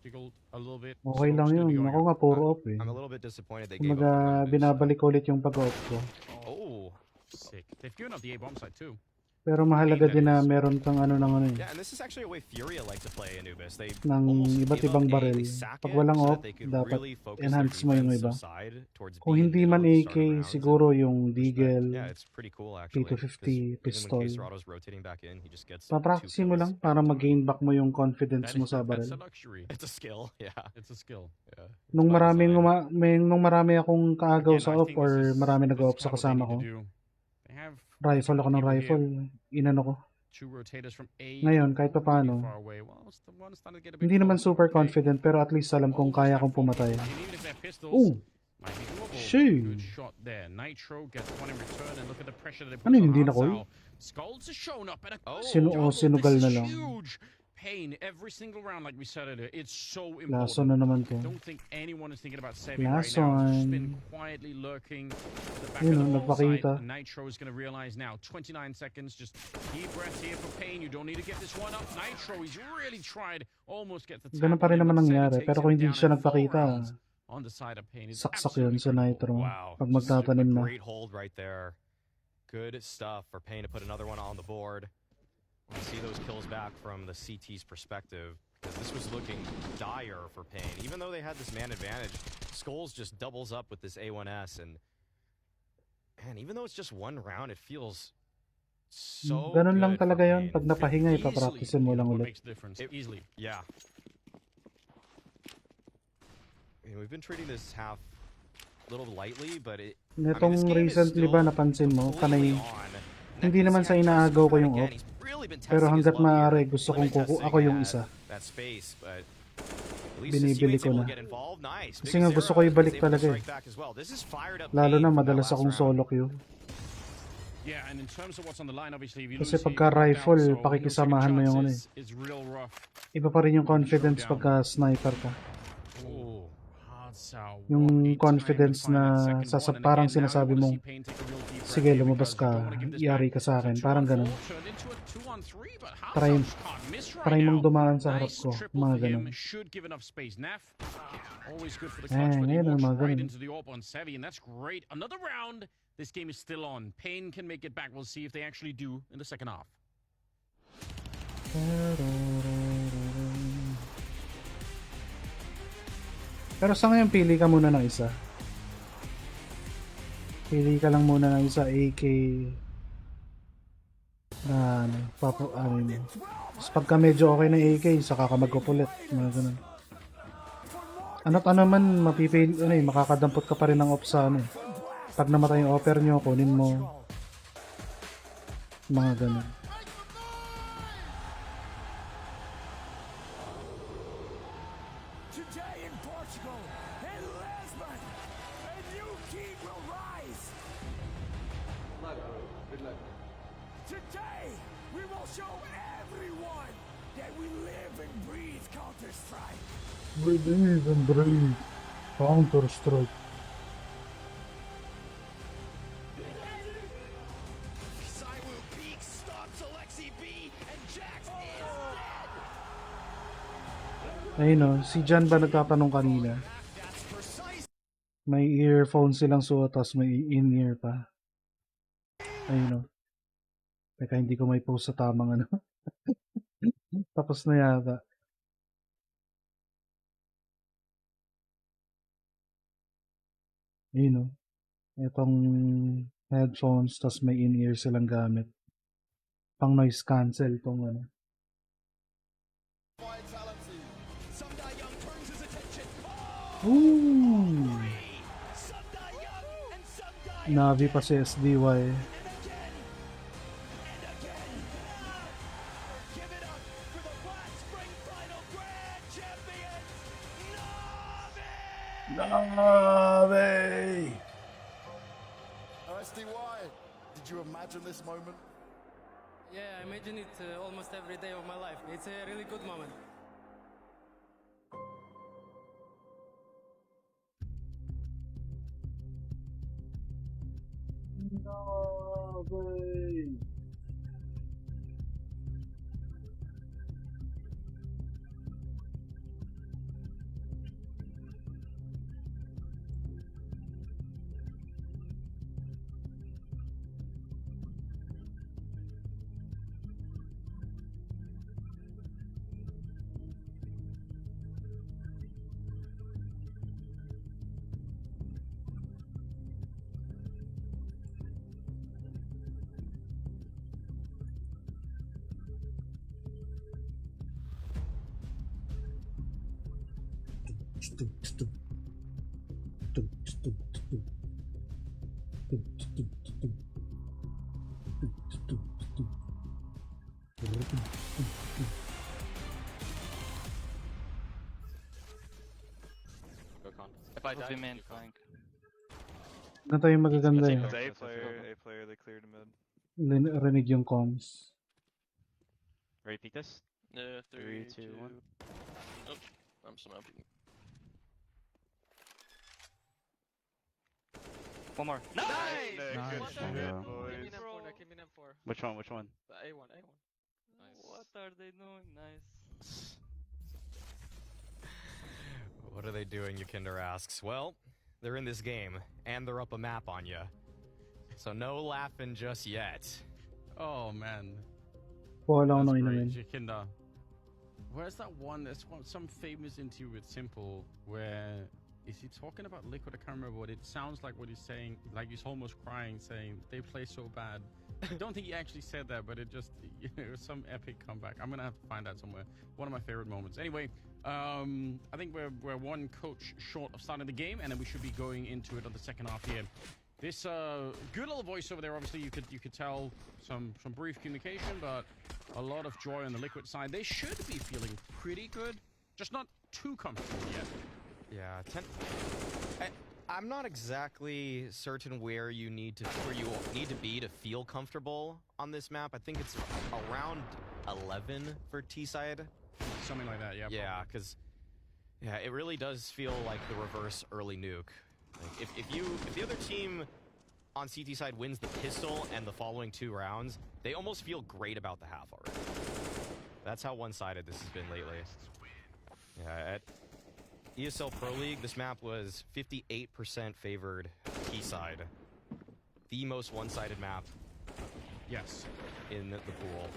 jiggled a little bit. Okay lang yun. Ako nga puro off eh. I'm a little bit disappointed they gave up Kumaga, the run boost. binabalik ulit yung pag-off ko. Oh, sick. They've given up the A bomb site too. Pero mahalaga din na meron kang ano ng ano eh. Yeah, and this is actually a way Furia like to play Anubis. They Ng almost iba't give ibang up baril. they sack Pag it walang so off, that they could dapat really focus their enhance mo yung iba. defensive side towards Kung B hindi in the man middle of the AK, starting rounds. siguro yung Deagle, Yeah, it's pretty cool actually. P250, Even pistol. when K-Serato's rotating back in, he just gets Papractice mo lang para mag-gain back mo yung confidence mo sa That's baril. a luxury. It's a skill, yeah. It's a skill. Yeah. Nung marami akong kaagaw sa off or marami nag-off sa kasama ko, They have rifle ako ng rifle, inano ko. two rotators from A. Ngayon, kahit pa paano, far away. Well, it's the one starting to get a bit hindi naman close. super confident pero at least alam kong kaya kong pumatay. And even if they're pistols, Oh! might be doable. Shoo! Good shot there. Nitro gets one in return, and look at the pressure that they Ano put yun, on hindi na Hansao. Skulls are shown up, and a Sinugal this na is lang. huge. Pain every single round, like we said earlier. It's so Laso important. na naman to. Don't think anyone is thinking about saving Last right now. He's just one. been quietly lurking at the back Yun, of the wall nagpakita. side. Nitro is going to realize now. 29 seconds. Just deep breath here for Pain. You don't need to get this one up. Nitro, he's really tried. Almost gets the Ganun pa rin naman nangyari, pero kung hindi siya nagpakita, on the side of Pain. It's saksak yun sa Nitro. Wow. Pag magtatanim na. Great hold right there. Good stuff for Payne to put another one on the board. We see those kills back from the CT's perspective, because this was looking dire for Payne. Even though they had this man advantage, Skulls just doubles up with this A1S, and man, even though it's just one round, it feels so Ganun lang good talaga for yun. Payne. Pag napahinga, ipapracticein mo lang What ulit. makes the difference? Easily. Yeah. I mean, we've been treating this half a little lightly, but it... Netong recently ba napansin mo, panay, hindi naman sa inaagaw ko yung off, pero hanggat maaari gusto kong ako yung isa. Binibili ko na. Kasi nga gusto ko ibalik talaga eh. Lalo na madalas akong solo queue. Yeah, and in terms of what's on the line, obviously, if you Kasi lose pagka here, rifle, down, so pakikisamahan mo yung ano eh. it's real rough. Iba pa rin yung confidence pagka sniper ka. Oh, Hansao, Yung confidence na parang sinasabi mong, sige lumabas ka, iari ka sa akin, parang ganun. Try mong dumaan sa harap ko, mga ganun. Always good for the clutch, but he ngayon walks mga right ganun. into the AWP on Sevi, and that's great. Another round. This game is still on. Pain can make it back. We'll see if they actually do in the second half. Pero sa ngayon, pili ka muna ng isa. Pili ka lang muna ng isa, AK. Tapos pagka medyo okay na AK, saka ka mag-upulit. Mga ganun. Ano't ano man, makakadampot ka pa rin ng off sa ano. Pag namatay yung offer nyo, kunin mo. Mga ganun. Today in Portugal, in Lisbon, a new king will rise. Good luck. Today, we will show everyone that we live and breathe Counter-Strike. Believe and breathe. Counter-Strike. Ayun o, si Jan ba nagtatanong kanina? May earphone silang suot, tapos may in-ear pa. Ayun o. Teka, hindi ko may post sa tamang ano. Tapos na yata. Ayun o. Itong headphones, tapos may in-ear silang gamit. Pang noise cancel tong ano. Ooh! Navi pa si SDY. Navi! SDY, did you imagine this moment? Yeah, I imagine it almost every day of my life. It's a really good moment. Navi! If I die, main flank. Ganito yung magaganda eh. It's A player, they cleared mid. Rinig yung comms. Ready to peek this? Yeah, 3, 2, 1. Oh, I'm smoking. One more. Nice! Nice. Good shit, Yeah. boys. Give me an M4. Which one? Which one? The A1. Nice. What are they doing? Nice. What are they doing, Yukinder asks. Well, they're in this game, and they're up a map on you. So no laughing just yet. Oh, man. Wala ko That's nang great, inumin. Jacinda. Where's that one? There's some famous interview with Simple where is he talking about Liquid? I can't remember what it sounds like. What he's saying, like he's almost crying, saying they play so bad. I don't think he actually said that, but it just it was some epic comeback. I'm gonna have to find that somewhere. One of my favorite moments. Anyway, I think we're one coach short of starting the game, and then we should be going into it on the second half here. This good little voiceover there. Obviously, you could tell some brief communication, but a lot of joy on the Liquid side. They should be feeling pretty good, just not too comfortable yet. Yeah, I'm not exactly certain where you need to be to feel comfortable on this map. I think it's around 11 for T side. Something like that, yeah. Yeah, because it really does feel like the reverse early nuke. Like if the other team on CT side wins the pistol and the following 2 rounds, they almost feel great about the half already. That's how one-sided this has been lately. Yeah, at ESL Pro League, this map was 58% favored T side. The most one-sided map. Yes. In the pool.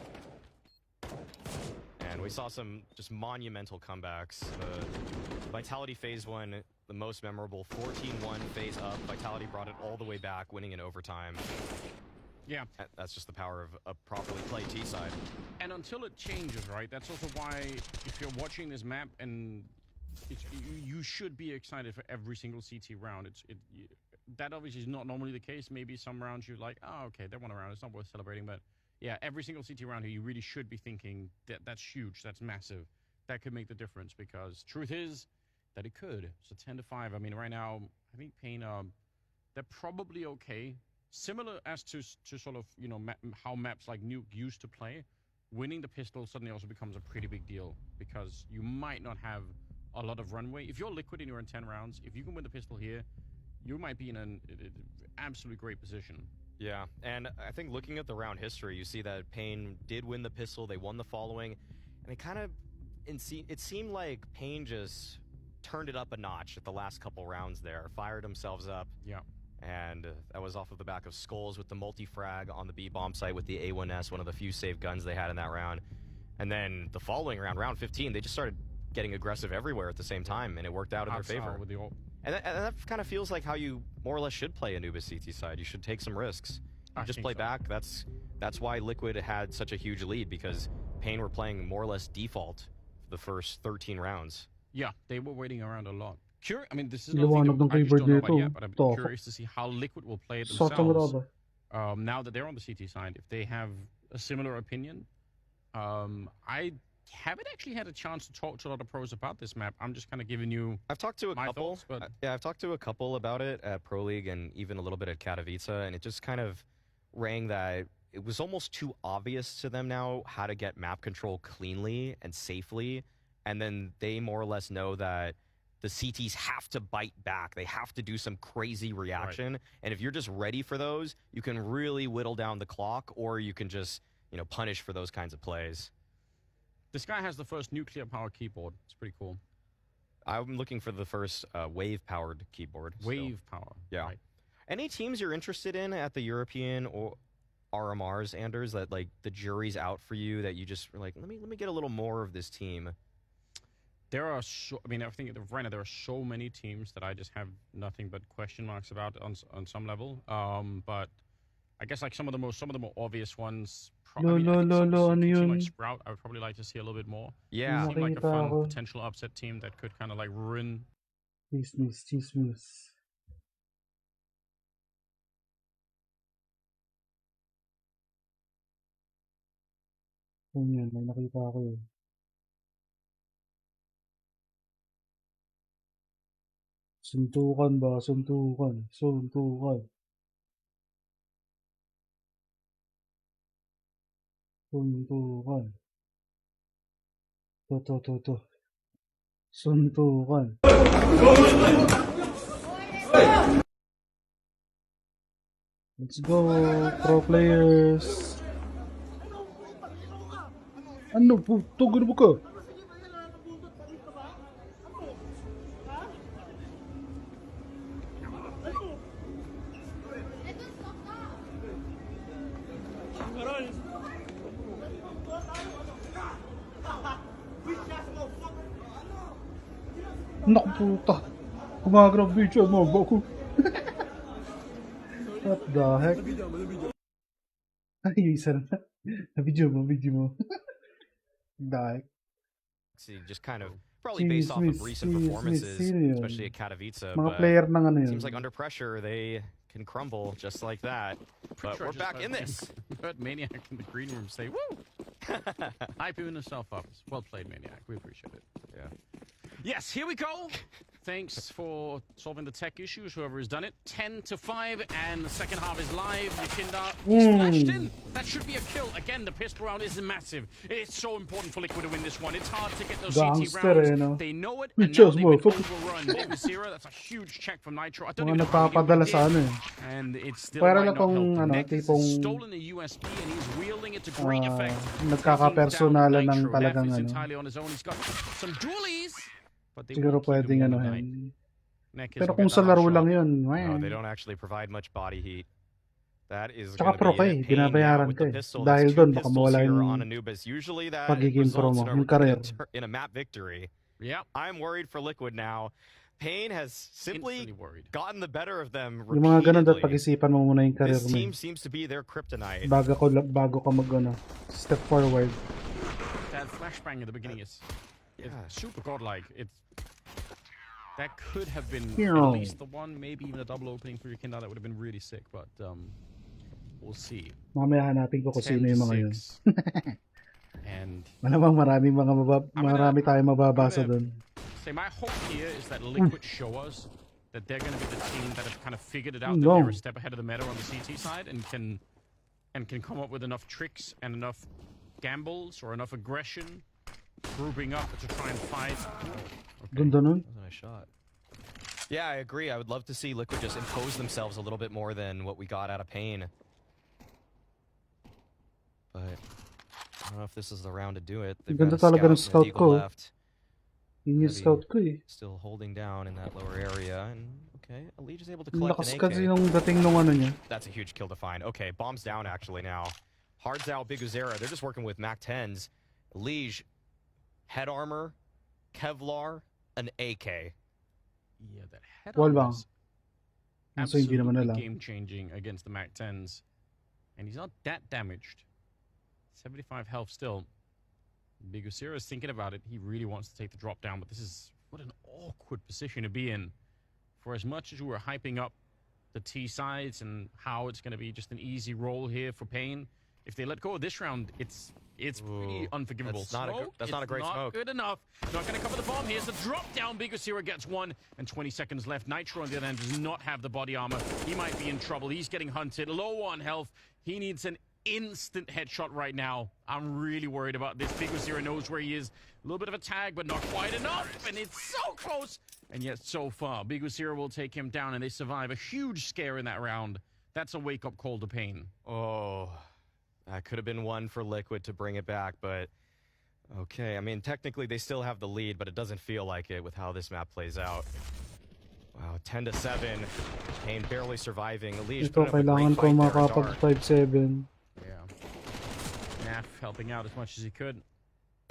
And we saw some just monumental comebacks. The Vitality Phase 1, the most memorable, 14-1 phase up. Vitality brought it all the way back, winning in overtime. Yeah. That's just the power of a properly played T side. And until it changes, right? That's also why if you're watching this map and you should be excited for every single CT round. That obviously is not normally the case. Maybe some rounds you're like, oh, okay, they won a round. It's not worth celebrating. But yeah, every single CT round here, you really should be thinking that's huge. That's massive. That could make the difference because truth is that it could. So 10-5. I mean, right now, I think Pain, they're probably okay. Similar as to sort of, how maps like Nuke used to play. Winning the pistol suddenly also becomes a pretty big deal because you might not have a lot of runway. If you're Liquid and you're in 10 rounds, if you can win the pistol here, you might be in an absolutely great position. Yeah, and I think looking at the round history, you see that Pain did win the pistol, they won the following, and it seemed like Pain just turned it up a notch at the last couple rounds there, fired themselves up. Yeah. And that was off of the back of Skulls with the multi-frag on the B-bomb site with the A1S, one of the few safe guns they had in that round. And then the following round, round 15, they just started getting aggressive everywhere at the same time, and it worked out in their favor. With the ult. And that kind of feels like how you more or less should play Anubis CT side. You should take some risks. Just play back. That's why Liquid had such a huge lead, because Pain were playing more or less default for the first 13 rounds. Yeah, they were waiting around a lot. I mean, this is another thing Liwanag ng that I just keyboard don't know about nito. yet, but I'm Toko. curious to see how Liquid will play it Sa themselves. ba? Now that they're on the CT side, if they have a similar opinion. I haven't actually had a chance to talk to a lot of pros about this map. I'm just kind of giving you. I've talked to a couple. Thoughts, but yeah, I've talked to a couple about it at Pro League and even a little bit at Katowice, and it just kind of rang that it was almost too obvious to them now how to get map control cleanly and safely, and then they more or less know that the CTs have to bite back. They have to do some crazy reaction, and if you're just ready for those, you can really whittle down the clock, or you can just, you know, punish for those kinds of plays. This guy has the first nuclear power keyboard. It's pretty cool. I'm looking for the first wave-powered keyboard. Wave power. Yeah. Right. Any teams you're interested in at the European or RMRs, Anders, that like the jury's out for you, that you just were like, let me get a little more of this team? There are I mean, I think right now there are so many teams that I just have nothing but question marks about on some level. But I guess like some of the more obvious ones. Ano yun? Like Sprout, I would probably like to see a little bit more. Yeah. Seem like a fun Nakita ko. potential upset team that could kind of like ruin. Chismis. Ano yan? May nakita ako yun. Suntukan ba? Suntukan. Suntukan. Suntukan. To. Suntukan. Let's go, pro players. Ano po? Tugon mo ka? Naku puta. Kumagrab video mo ako. What the heck? Ay, yung isa na. Video mo. The heck? See, just kind of probably based off of recent performances, especially at Katowice. Mga player ng ano yun. Seems like under pressure they can crumble just like that. But we're back in this. Heard Maniac in the green room say, "Woo!" Hyping himself up. Well played, Maniac. We appreciate it. Yeah. Yes, here we go. Thanks for solving the tech issues, whoever has done it. 10-5, and the second half is live. Yakinda splashed in. That should be a kill. Again, the pistol round is massive. It's so important for Liquid to win this one. It's hard to get those CT rounds. They know it, and now they've been overrun. Zero, that's a huge check from Nitro. I don't even know how he did. And it's still might not help. Nexus has stolen the USB, and he's wielding it to great effect. Nagkakapersonalan ng talagang Nef is ano. entirely on his own. He's got some dualies. Siguro pwedeng ano yan. Pero kung sa laro lang yun, no, they don't actually provide much body heat. That is tsaka pro ka eh, binabayaran ka eh. pistol. Dahil doon baka mawala yung Usually that pagiging pro mo, yung career. In a map victory. Yeah. I'm worried for Liquid now. Pain has simply gotten the better of them repeatedly. Yung mga ganun dapat pag-isipan mo muna yung career This mo. team seems to be their kryptonite. Bago ka mag ano, step forward. That flashbang at the beginning is super godlike. That could have been at least the one, maybe even a double opening for Yakinda. That would have been really sick, but we'll see. Mamaya hanapin ko kung sino yung mga yun. And malamang marami tayong mababasa doon. Say my hope here is that Liquid show us that they're going to be the team that have kind of figured it out, that they're a step ahead of the meta on the CT side, and can come up with enough tricks and enough gambles or enough aggression, grouping up to try and fight. Ganda nun. That was a nice shot. Yeah, I agree. I would love to see Liquid just impose themselves a little bit more than what we got out of Pain. But I don't know if this is the round to do it. They've got a scout and a deagle left. Yun yung scout ko eh. Still holding down in that lower area. And okay, Elige is able to collect lakas an AK. kasi nung dating nung ano niya. That's a huge kill to find. Okay, bombs down actually now. Hards out Biguzera. They're just working with Mac 10s. Elige, head armor, Kevlar, an AK. Yeah, that head armor is absolutely game-changing against the Mac 10s. And he's not that damaged. 75 health still. Biguzera is thinking about it. He really wants to take the drop down, but this is What an awkward position to be in. For as much as we were hyping up the T sides and how it's going to be just an easy roll here for Pain, if they let go of this round, it's pretty unforgivable. That's not a great not smoke. Good enough. Not going to cover the bomb. Here's the drop down. Bigosira gets one, and 20 seconds left. Nitro on the other end does not have the body armor. He might be in trouble. He's getting hunted. Low on health. He needs an instant headshot right now. I'm really worried about this. Bigosira knows where he is. A little bit of a tag, but not quite enough. And it's so close. And yet so far, Bigosira will take him down, and they survive a huge scare in that round. That's a wake-up call to Pain. Oh, that could have been one for Liquid to bring it back, but okay. I mean, technically they still have the lead, but it doesn't feel like it with how this map plays out. Wow, 10-7. Pain barely surviving. Elish Ito, kailangan ko makapag 5-7. Yeah. Naf helping out as much as he could.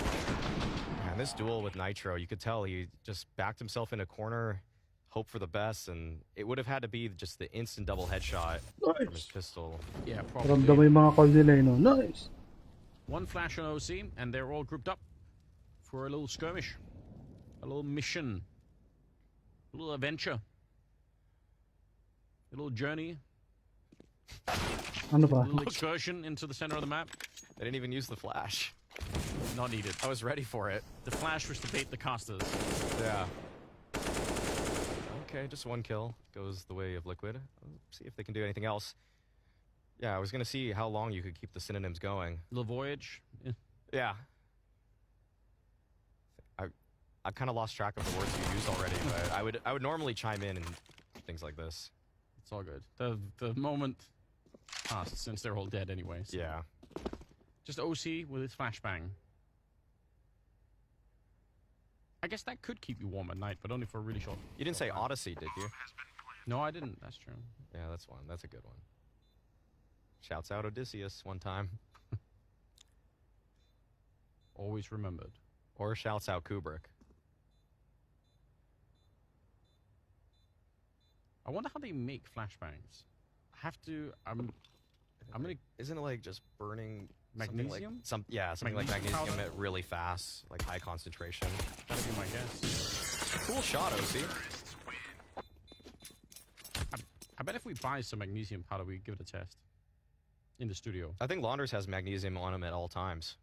Man, this duel with Nitro, you could tell he just backed himself in a corner, hope for the best, and it would have had to be just the instant double headshot from his pistol. Yeah, probably. Ramdam mo yung mga call nila, no? Nice! One flash on OC, and they're all grouped up for a little skirmish. A little mission. A little adventure. A little journey. Ano ba? A little excursion into the center of the map. They didn't even use the flash. Not needed. I was ready for it. The flash was to bait the casters. Yeah. Okay, just one kill goes the way of Liquid. Let's see if they can do anything else. Yeah, I was gonna see how long you could keep the synonyms going. The voyage. Yeah. I kind of lost track of the words you used already, but I would normally chime in and things like this. It's all good. The moment passed since they're all dead anyway. So. Yeah. Just OC with his flashbang. I guess that could keep you warm at night, but only for a really short. You didn't say Odyssey, did you? No, I didn't. That's true. Yeah, that's one. That's a good one. Shouts out Odysseus one time. Always remembered. Or shouts out Kubrick. I wonder how they make flashbangs. I have to. I'm gonna. Isn't it like just burning magnesium? Something like magnesium at really fast, like high concentration. That'd be my guess. Cool shot, OC. I bet if we buy some magnesium powder, we give it a test in the studio. I think Launders has magnesium on him at all times.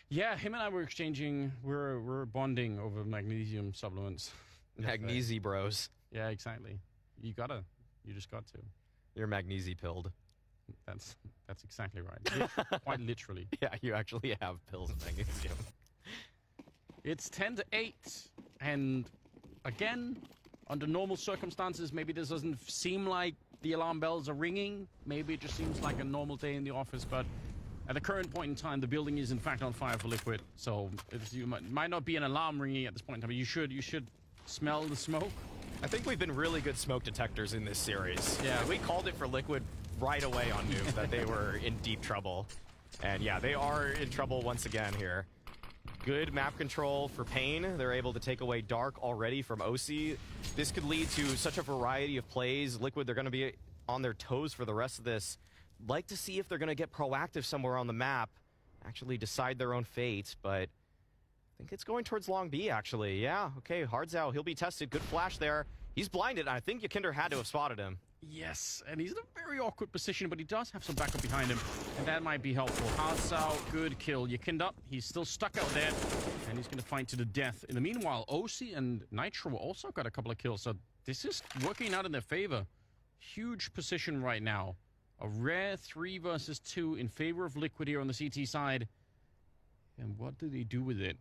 Yeah, him and I were exchanging. We're bonding over magnesium supplements. Magnesi bros. Yeah, exactly. You just got to. You're magnesi pilled. That's exactly right. Quite literally. Yeah, you actually have pills of magnesium. It's 10-8, and again, under normal circumstances, maybe this doesn't seem like the alarm bells are ringing. Maybe it just seems like a normal day in the office, but at the current point in time, the building is in fact on fire for Liquid. So you might not be an alarm ringing at this point in time, but you should smell the smoke. I think we've been really good smoke detectors in this series. Yeah. We called it for Liquid right away on Nuke that they were in deep trouble. And yeah, they are in trouble once again here. Good map control for Pain. They're able to take away Dark already from OC. This could lead to such a variety of plays. Liquid, they're going to be on their toes for the rest of this. Like to see if they're going to get proactive somewhere on the map, actually decide their own fate, but I think it's going towards Long B, actually. Yeah, okay, Hard's out. He'll be tested. Good flash there. He's blinded. I think Yakinder had to have spotted him. Yes, and he's in a very awkward position, but he does have some backup behind him, and that might be helpful. Hard's out. Good kill. Yakinder, he's still stuck out there, and he's going to fight to the death. In the meanwhile, OC and Nitro also got a couple of kills, so this is working out in their favor. Huge position right now. A rare 3 versus 2 in favor of Liquid here on the CT side. And what do they do with it?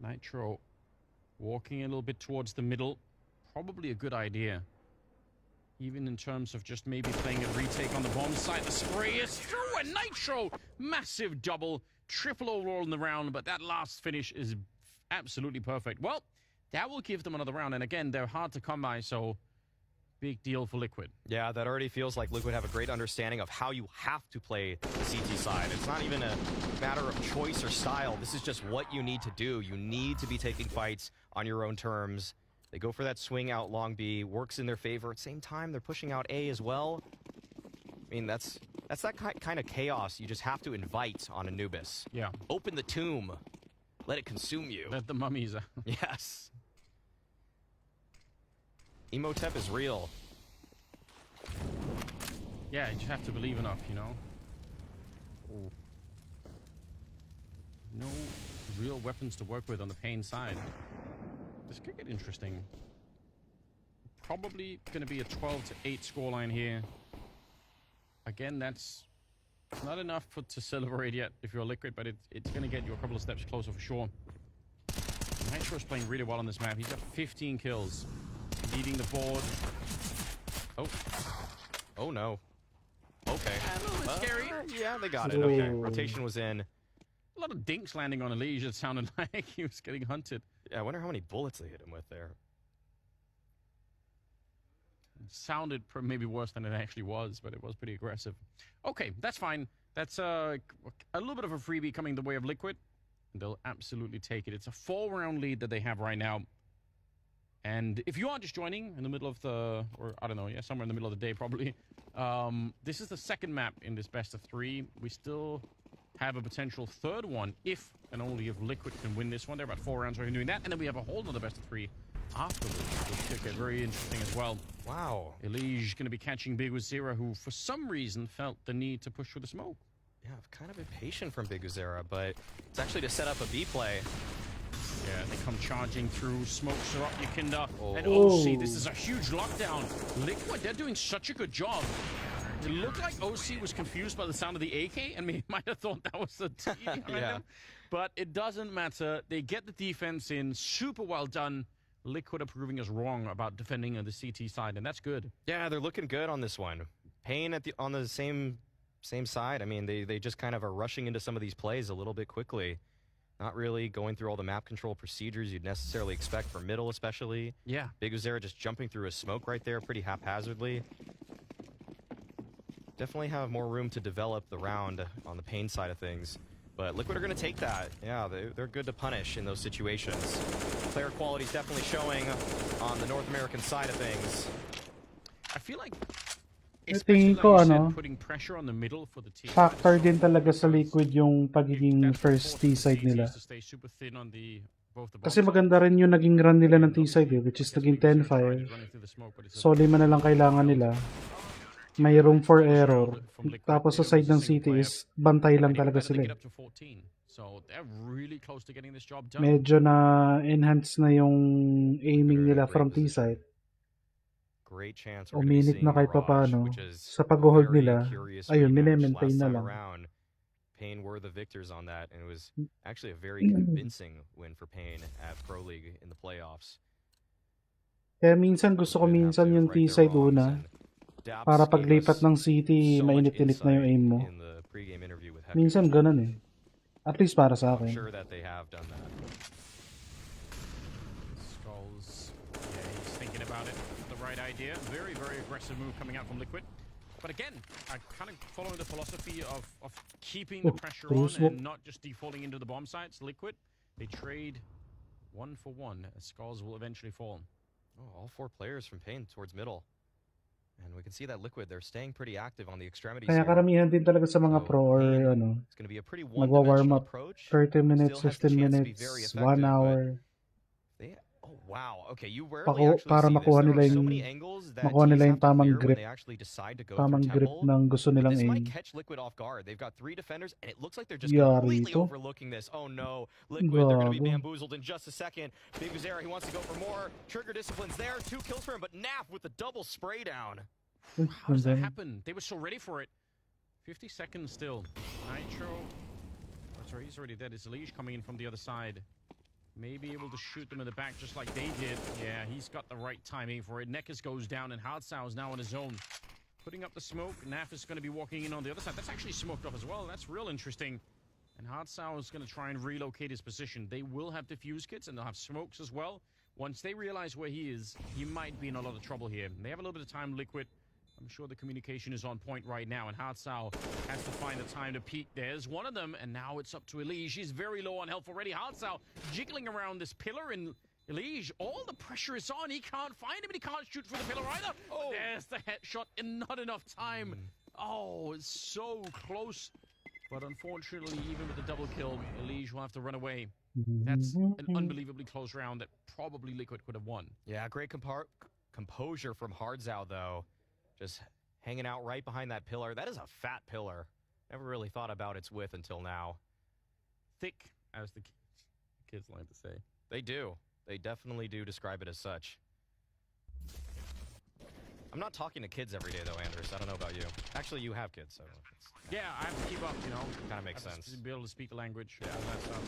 Nitro walking a little bit towards the middle. Probably a good idea. Even in terms of just maybe playing a retake on the bomb site. The spray is through, and Nitro! Massive double. Triple overall in the round, but that last finish is absolutely perfect. Well, that will give them another round. And again, they're hard to come by, so big deal for Liquid. Yeah, that already feels like Liquid have a great understanding of how you have to play the CT side. It's not even a matter of choice or style. This is just what you need to do. You need to be taking fights on your own terms. They go for that swing out Long B, works in their favor. At the same time, they're pushing out A as well. I mean, that's that kind of chaos you just have to invite on Anubis. Yeah. Open the tomb. let it consume you. Let the mummies out. Yes. Emotep is real. Yeah, you just have to believe enough, you know? Ooh. No real weapons to work with on the Pain side. This could get interesting. Probably going to be a 12-8 scoreline here. Again, that's not enough to celebrate yet if you're Liquid, but it's going to get you a couple of steps closer for sure. Nitro's playing really well on this map. He's got 15 kills. Leading the board. Oh. Oh, no. Okay. A little bit scary. Yeah, they got it. Okay. Rotation was in. A lot of dinks landing on Elige. It sounded like he was getting hunted. Yeah, I wonder how many bullets they hit him with there. It sounded maybe worse than it actually was, but it was pretty aggressive. Okay, that's fine. That's a little bit of a freebie coming the way of Liquid. They'll absolutely take it. It's a 4-round lead that they have right now. And if you are just joining in the middle of the, or I don't know, yeah, somewhere in the middle of the day probably, this is the second map in this best of 3. We still have a potential third one if and only if Liquid can win this one. They're about 4 rounds away from doing that. And then we have a whole other best of 3 afterwards, which could get very interesting as well. Wow. Elige going to be catching Big Uzera, who for some reason felt the need to push through the smoke. Yeah, kind of impatient from Big Uzera, but it's actually to set up a B play. Yeah, they come charging through. Smokes are up, Yakinda. And OC, this is a huge lockdown. Liquid, they're doing such a good job. It looked like OC was confused by the sound of the AK, and he might have thought that was the T behind him. But it doesn't matter. They get the defense in. Super well done. Liquid are proving us wrong about defending on the CT side, and that's good. Yeah, they're looking good on this one. Pain on the same side. I mean, they just kind of are rushing into some of these plays a little bit quickly. Not really going through all the map control procedures you'd necessarily expect for middle, especially. Yeah. Big Uzera just jumping through a smoke right there pretty haphazardly. Definitely have more room to develop the round on the Pain side of things. But Liquid are going to take that. Yeah, they're good to punish in those situations. Player quality is definitely showing on the North American side of things. I feel like, tingin ko, putting pressure on the middle for the team. Factor din talaga sa Liquid yung pagiging first T-side nila. Kasi maganda rin yung naging run nila ng T-side which is naging 10-5. Soli man na lang kailangan nila. May room for error. Tapos sa side ng City is bantay lang talaga sila. Medyo na enhance na yung aiming nila from T-side. Great chance Uminit na kahit paano. Sa pag-hold nila, ayun, mine-maintain na lang. Pain were the victors on that, and it was actually a very convincing win for Pain at Pro League in the playoffs. Kaya minsan gusto ko minsan yung T-side una. Para paglipat ng City, mainit-init na yung aim mo. Minsan ganun eh. At least para sa akin. Sure that they have done that. Skulls. Yeah, he's thinking about it. The right idea. Very, very aggressive move coming out from Liquid. But again, I'm kind of following the philosophy of keeping the pressure on and not just defaulting into the bomb sites. Liquid, they trade 1 for 1 as Skulls will eventually fall. Oh, all 4 players from Pain towards middle. And we can see that Liquid, they're staying pretty active on the extremities. Kaya karamihan din talaga sa mga pro or ano, nagwa-warm up 30 minutes, 15 minutes, 1 hour. Wow, okay, you rarely actually para see makuha this. nila There are so yung many angles that makuha nila teams yung have to tamang clear when grip. they actually decide to go Tamang for grip temple. ng gusto nilang This aim. might catch Liquid off guard. They've got 3 defenders, and it looks like they're just Yari completely ito. overlooking this. Oh no, Liquid, they're going to be bamboozled in just a second. Big Uzera, he wants to go for more. Trigger discipline's there, 2 kills for him, but Naf with the double spray down. How does that happen? They were so ready for it. 50 seconds still. Nitro. Oh, sorry, he's already dead. It's Elige coming in from the other side. Maybe able to shoot them in the back just like they did. Yeah, he's got the right timing for it. Nekis goes down and Hardsau is now on his own. Putting up the smoke. Naf is going to be walking in on the other side. That's actually smoked off as well. That's real interesting. And Hardsau is going to try and relocate his position. They will have defuse kits and they'll have smokes as well. Once they realize where he is, he might be in a lot of trouble here. They have a little bit of time, Liquid. I'm sure the communication is on point right now, and Hardsau has to find the time to peek. There's one of them, and now it's up to Elige. She's very low on health already. Hardsau jiggling around this pillar, and Elige, all the pressure is on. He can't find him, and he can't shoot through the pillar either. Oh. There's the headshot, and not enough time. Oh, it's so close. But unfortunately, even with the double kill, Elige will have to run away. That's an unbelievably close round that probably Liquid could have won. Yeah, great composure from Hardzao, though. Just hanging out right behind that pillar. That is a fat pillar. Never really thought about its width until now. Thick, as the kids like to say. They do. They definitely do describe it as such. I'm not talking to kids every day, though, Andres. I don't know about you. Actually, you have kids, so... Yeah, I have to keep up, you know. Kind of makes sense. To be able to speak the language. Yeah, that stuff.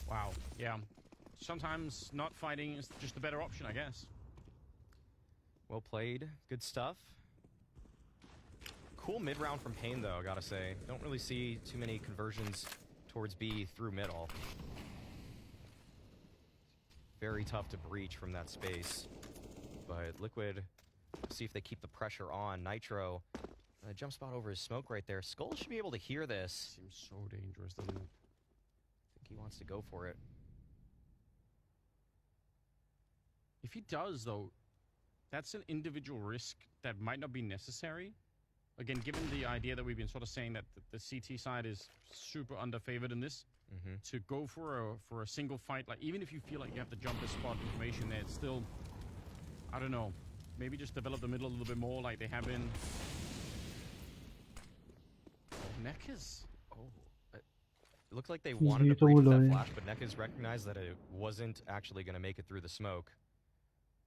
Wow, yeah. Sometimes not fighting is just the better option, I guess. Well played. Good stuff. Cool mid-round from Pain, though, gotta say. Don't really see too many conversions towards B through middle. Very tough to breach from that space. But Liquid, see if they keep the pressure on. Nitro, jump spot over his smoke right there. Skull should be able to hear this. Seems so dangerous, doesn't it? I think he wants to go for it. If he does, though, that's an individual risk that might not be necessary. Again, given the idea that we've been sort of saying that the CT side is super underfavored in this, to go for a single fight, like even if you feel like you have the jumper spot information there, it's still, I don't know, maybe just develop the middle a little bit more like they have been. Neckers. It looked like they wanted to breach that flash, but Neckers recognized that it wasn't actually going to make it through the smoke.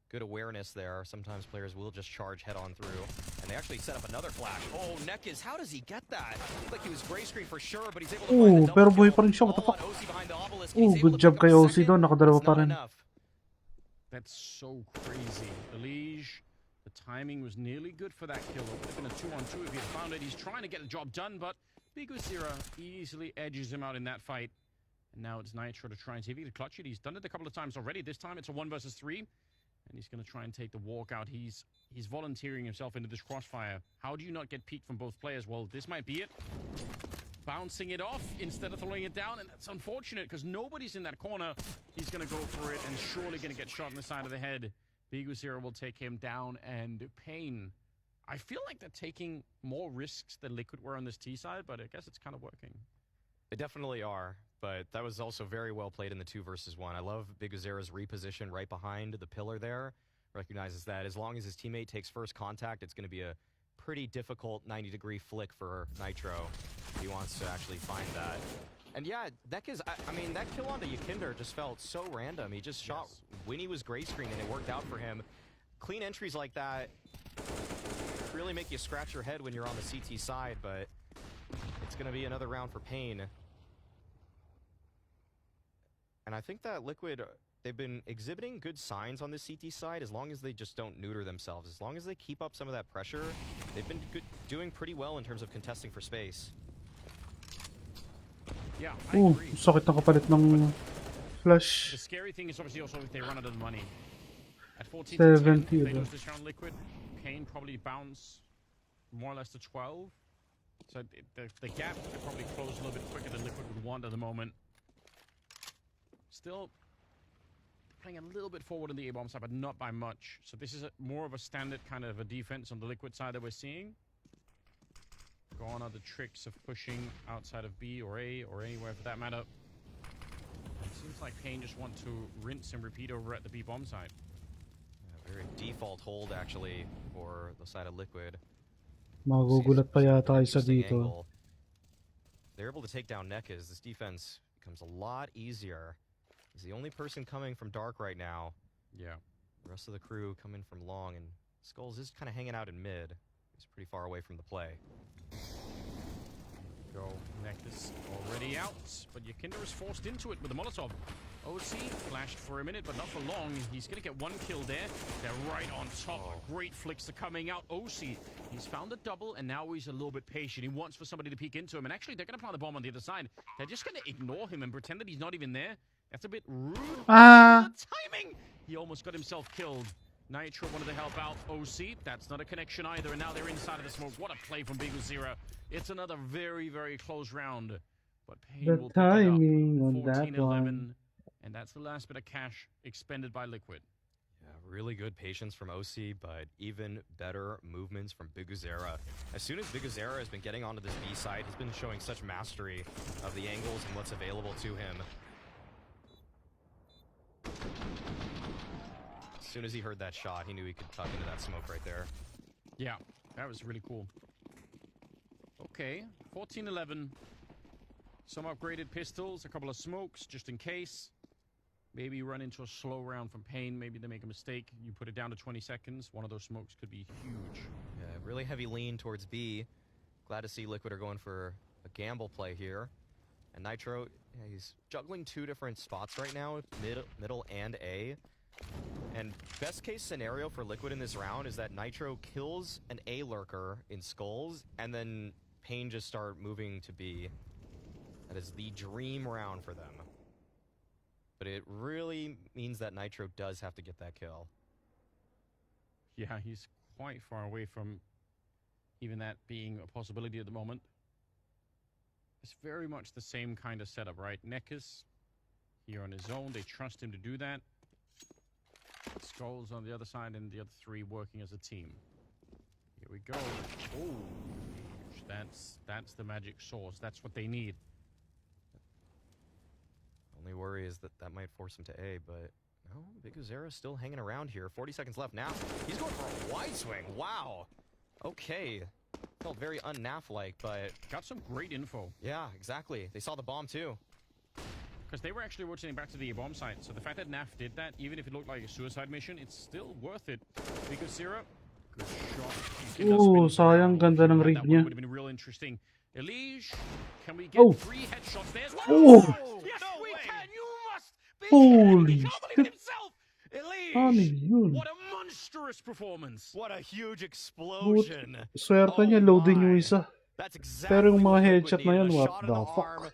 Good awareness there. Sometimes players will just charge head-on through. And they actually set up another flash. Oh, Neckers, how does he get that? Looked like he was gray screen for sure, but he's able to find the pero double buhay kill. pa rin siya. What the All fuck? on OC behind the obelisk, and he's able Good to job pick kay up OC second. doon. Nakadalawa It's pa not rin. enough. That's so crazy. Elige, the timing was nearly good for that kill. It would have been a 2-on-2 if he had found it. He's trying to get the job done, but Bigusira easily edges him out in that fight. And now it's Nitro to try and see if he can clutch it. He's done it a couple of times already. This time it's a 1 versus 3. And he's going to try and take the walk out. He's volunteering himself into this crossfire. How do you not get peeked from both players? Well, this might be it. Bouncing it off instead of throwing it down. And that's unfortunate because nobody's in that corner. He's going to go for it and surely going to get shot in the side of the head. Bigusira will take him down, and Pain. I feel like they're taking more risks than Liquid were on this T side, but I guess it's kind of working. They definitely are, but that was also very well played in the 2 versus 1. I love Bigusira's reposition right behind the pillar there. Recognizes that as long as his teammate takes first contact, it's going to be a pretty difficult 90-degree flick for Nitro. He wants to actually find that. And yeah, I mean, that kill onto Yakinder just felt so random. He just shot when he was gray screen and it worked out for him. Clean entries like that really make you scratch your head when you're on the CT side, but it's going to be another round for Pain. And I think that Liquid, they've been exhibiting good signs on the CT side as long as they just don't neuter themselves. As long as they keep up some of that pressure, they've been doing pretty well in terms of contesting for space. Yeah, I agree. Sakit na kapalit ng flash. The scary thing is obviously also if they run out of the money. At 14 70, to 10, they lose this round Liquid. Kane probably bounce more or less to 12. So the gap could probably close a little bit quicker than Liquid would want at the moment. Still playing a little bit forward on the A-bomb side, but not by much. So this is more of a standard kind of a defense on the Liquid side that we're seeing. Gone are the tricks of pushing outside of B or A or anywhere for that matter. It seems like Pain just want to rinse and repeat over at the B-bomb side. Yeah, very default hold actually for the side of Liquid. Magugulat pa yata isa dito. Angle. They're able to take down Neckers. This defense becomes a lot easier. He's the only person coming from dark right now. Yeah. The rest of the crew coming from long, and Skulls is kind of hanging out in mid. He's pretty far away from the play. Go. Nectus already out, but Yakinder is forced into it with a Molotov. OC flashed for a minute, but not for long. He's going to get one kill there. They're right on top. Great flicks are coming out. OC, he's found a double, and now he's a little bit patient. He wants for somebody to peek into him, and actually, they're going to plant the bomb on the other side. They're just going to ignore him and pretend that he's not even there. That's a bit rude. Timing! He almost got himself killed. Nitro wanted to help out OC. That's not a connection either, and now they're inside of the smoke. What a play from Bigusira. It's another very, very close round. But Pain will pick timing it up. on that 14-11. one. And that's the last bit of cash expended by Liquid. Yeah, Really good patience from OC, but even better movements from Biguzera. As soon as Biguzera has been getting onto this B side, he's been showing such mastery of the angles and what's available to him. As soon as he heard that shot, he knew he could tuck into that smoke right there. Yeah, that was really cool. Okay, 14-11. Some upgraded pistols, a couple of smokes, just in case. Maybe you run into a slow round from Pain. Maybe they make a mistake. You put it down to 20 seconds. One of those smokes could be huge. Yeah, really heavy lean towards B. Glad to see Liquid are going for a gamble play here. And Nitro, yeah, he's juggling two different spots right now, middle and A. And best case scenario for Liquid in this round is that Nitro kills an A lurker in Skulls, and then Pain just start moving to B. That is the dream round for them. But it really means that Nitro does have to get that kill. Yeah, he's quite far away from even that being a possibility at the moment. It's very much the same kind of setup, right? Nekus here on his own. They trust him to do that. Skulls on the other side and the other three working as a team. Here we go. Oh, that's the magic source. That's what they need. Only worry is that that might force him to A, but no, Biguzera's still hanging around here. 40 seconds left now. He's going for a wide swing. Wow. Okay. Felt very un-Naf-like, but... Got some great info. Yeah, exactly. They saw the bomb, too. Because they were actually rotating back to the bomb site. So the fact that Naf did that, even if it looked like a suicide mission, it's still worth it. Biguzera, good shot. Oh, sayang, ganda ng read niya. Would have been real interesting. Elige, can we get 3 headshots there as well? Oh! Yes, we can! You must be Holy he can't believe it himself! Elige, what a monstrous performance! What a huge explosion! Swerte niya, loading yung isa. That's exactly pero yung mga what headshot na needed. yan, A what shot in the the arm fuck?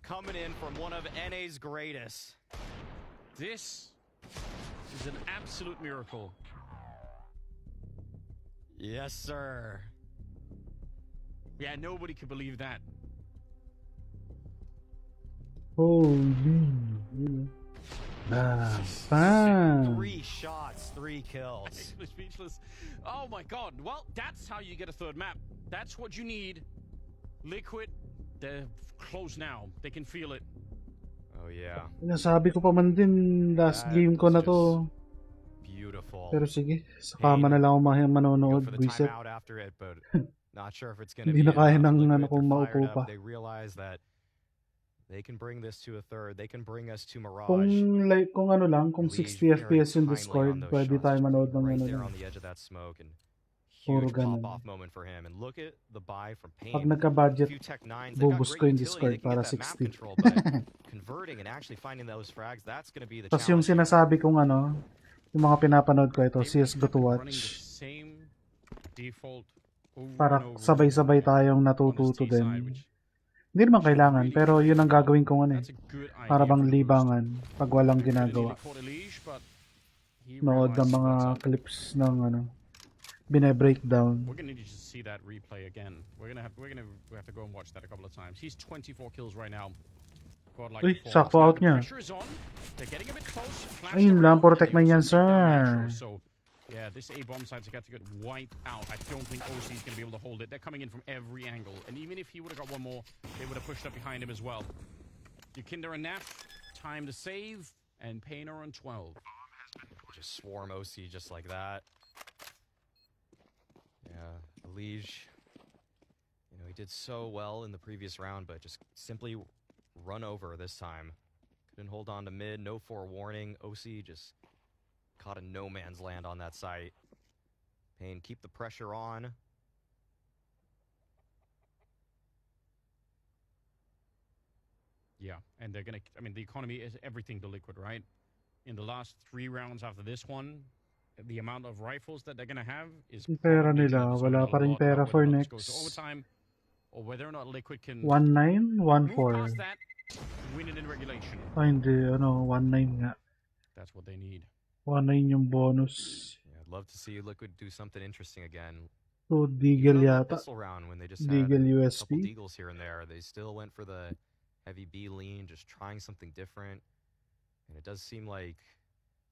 coming in from one of NA's greatest. This is an absolute miracle. Yes, sir. Yeah, nobody could believe that. Holy. Bam. 3 shots, 3 kills. Actually speechless. Oh my god. Well, that's how you get a third map. That's what you need. Liquid, they're close now. They can feel it. Oh yeah. Nasabi ko pa man din, last game ko na to. Beautiful. Pero sige, sa kama na lang ako manonood. Reset. After it, but not sure if it's gonna Hindi be na kaya enough. ng Liquid, ano kung they're maupo fired pa. up. They realize that they can bring this to a third. They can bring us to Mirage. Kung ano lang, kung 60 FPS yung Discord, pwede tayo manood ng right ano there lang. on the edge of that smoke, and Puro huge ganun. pop-off moment for him. And look at the buy from Pain. Pag nagka-budget, Few Tech 9s, they've got buboost great ko yung utility. Discord They can para get that map 60. control, but converting and actually finding those frags, that's going to be the Tapos yung challenge. sinasabi kong ano, yung mga pinapanood ko ito, Csgo to watch. Same default Para sabay-sabay tayong natututo din. Hindi naman kailangan, pero yun ang gagawin kong ano eh. Para bang libangan pag walang ginagawa. Nood ng mga clips ng ano, bine-breakdown. We're gonna need to see that replay again. We have to go and watch that a couple of times. He's 24 kills right now. Uy, sakto out niya. Ayun lang, protect na yan, sir. Yeah, this A bomb site's got to get wiped out. I don't think OC is going to be able to hold it. They're coming in from every angle. And even if he would have got one more, they would have pushed up behind him as well. Yukinder and Naf, time to save. And Pain are on 12. Just swarm OC just like that. Yeah, Elige, you know, he did so well in the previous round, but just simply run over this time. Couldn't hold on to mid, no forewarning. OC just caught a no man's land on that site. Pain, keep the pressure on. Yeah, and they're going to, I mean, the economy is everything to Liquid, right? In the last 3 rounds after this one, the amount of rifles that they're going to have is pera nila, wala pa rin pera for next. Goes to overtime, or whether or not Liquid can 1-9, 1-4. move past that, win it in regulation. Ay, hindi, ano, 1-9 nga. That's what they need. 1-9 yung bonus. Yeah, I'd love to see Liquid do something interesting again. So, Deagle yata. Round when they just Deagle had USP. a couple Deagles here and there. They still went for the heavy B lean, just trying something different. And it does seem like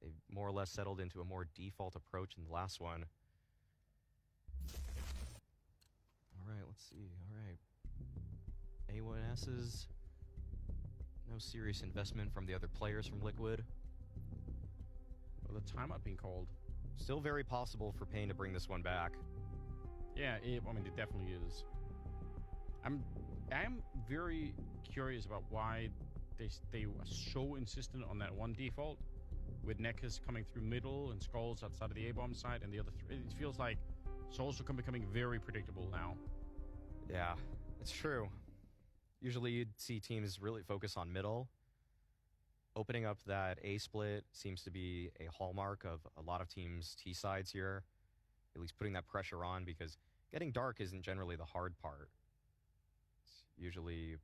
They've more or less settled into a more default approach in the last one. All right, let's see. All right. A1S's. No serious investment from the other players from Liquid. Well, the timeout being called. Still very possible for Pain to bring this one back. Yeah, I mean, it definitely is. I'm very curious about why they were so insistent on that one default, with Nekkers coming through middle and Skulls outside of the A-bomb side, and the other three. It feels like it's also becoming very predictable now. Yeah, it's true. Usually you'd see teams really focus on middle. Opening up that A split seems to be a hallmark of a lot of teams' T sides here. At least putting that pressure on, because getting dark isn't generally the hard part. It's usually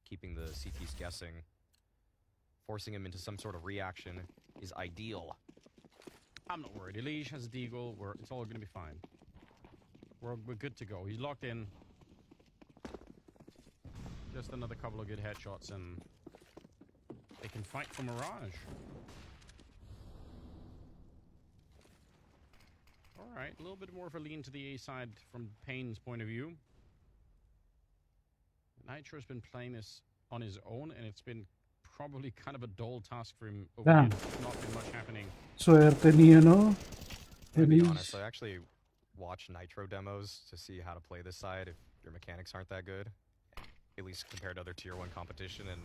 keeping the CTs guessing. Forcing them into some sort of reaction is ideal. I'm not worried. Elige has a deagle. It's all going to be fine. We're good to go. He's locked in. Just another couple of good headshots and they can fight for Mirage. Alright, a little bit more of a lean to the A side from Pain's point of view. Nitro's been playing this on his own, and it's been probably kind of a dull task for him over here. There's not been much happening. Suerte niya, no? To be honest, I actually watch Nitro demos to see how to play this side if your mechanics aren't that good. At least compared to other tier 1 competition, and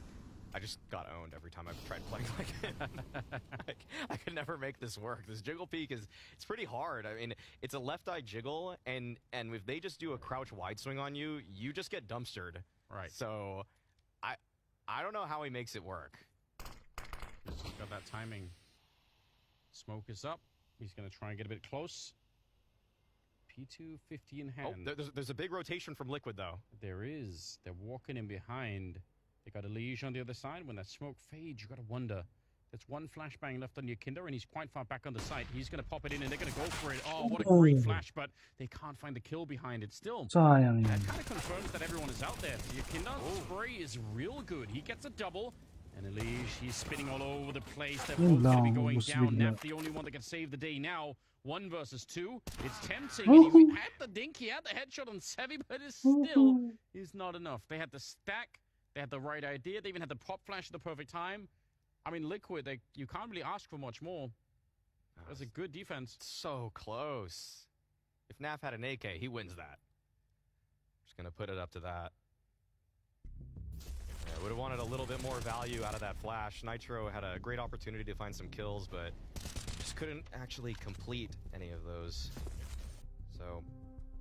I just got owned every time I've tried playing like it. I could never make this work. This jiggle peek it's pretty hard. I mean, it's a left eye jiggle, and if they just do a crouch wide swing on you, you just get dumpstered. Right. So I don't know how he makes it work. He's got that timing. Smoke is up. He's going to try and get a bit close. P2 50 in hand. Oh, there's a big rotation from Liquid, though. There is. They're walking in behind. They got Elige on the other side. When that smoke fades, you got to wonder. There's one flashbang left on your Kinder, and he's quite far back on the site. He's going to pop it in, and they're going to go for it. Oh, what a great flash, but they can't find the kill behind it still. Sayang That yan. kind of confirms that everyone is out there. Your Kinder's spray is real good. He gets a double, and Elige, he's spinning all over the place. They're both going to be going down. Nap, the only one that can save the day now. 1 versus 2. It's tempting. And he had the dink, he had the headshot on Sevi, but it still is not enough. They had the stack. They had the right idea. They even had the pop flash at the perfect time. I mean, Liquid, you can't really ask for much more. That's a good defense. So close. If Naf had an AK, he wins that. Just going to put it up to that. Yeah, would have wanted a little bit more value out of that flash. Nitro had a great opportunity to find some kills, but just couldn't actually complete any of those. So,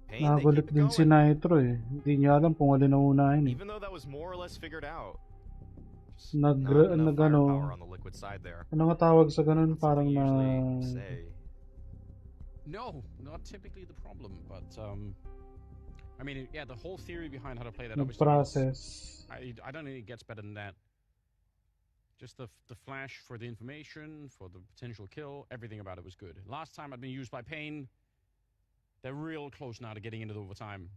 Pain, Nakagulit din si Nitro eh. Hindi niya alam kung alin ang unahin eh. even though that was more or less figured out. Ano, On the Liquid side there. ano nga tawag sa ganun? Parang na... No, not typically the problem, but I mean, yeah, the whole theory behind how to play that obviously. Process. I don't think it gets better than that. Just the flash for the information, for the potential kill, everything about it was good. Last time I'd been used by Pain. They're real close now to getting into the overtime.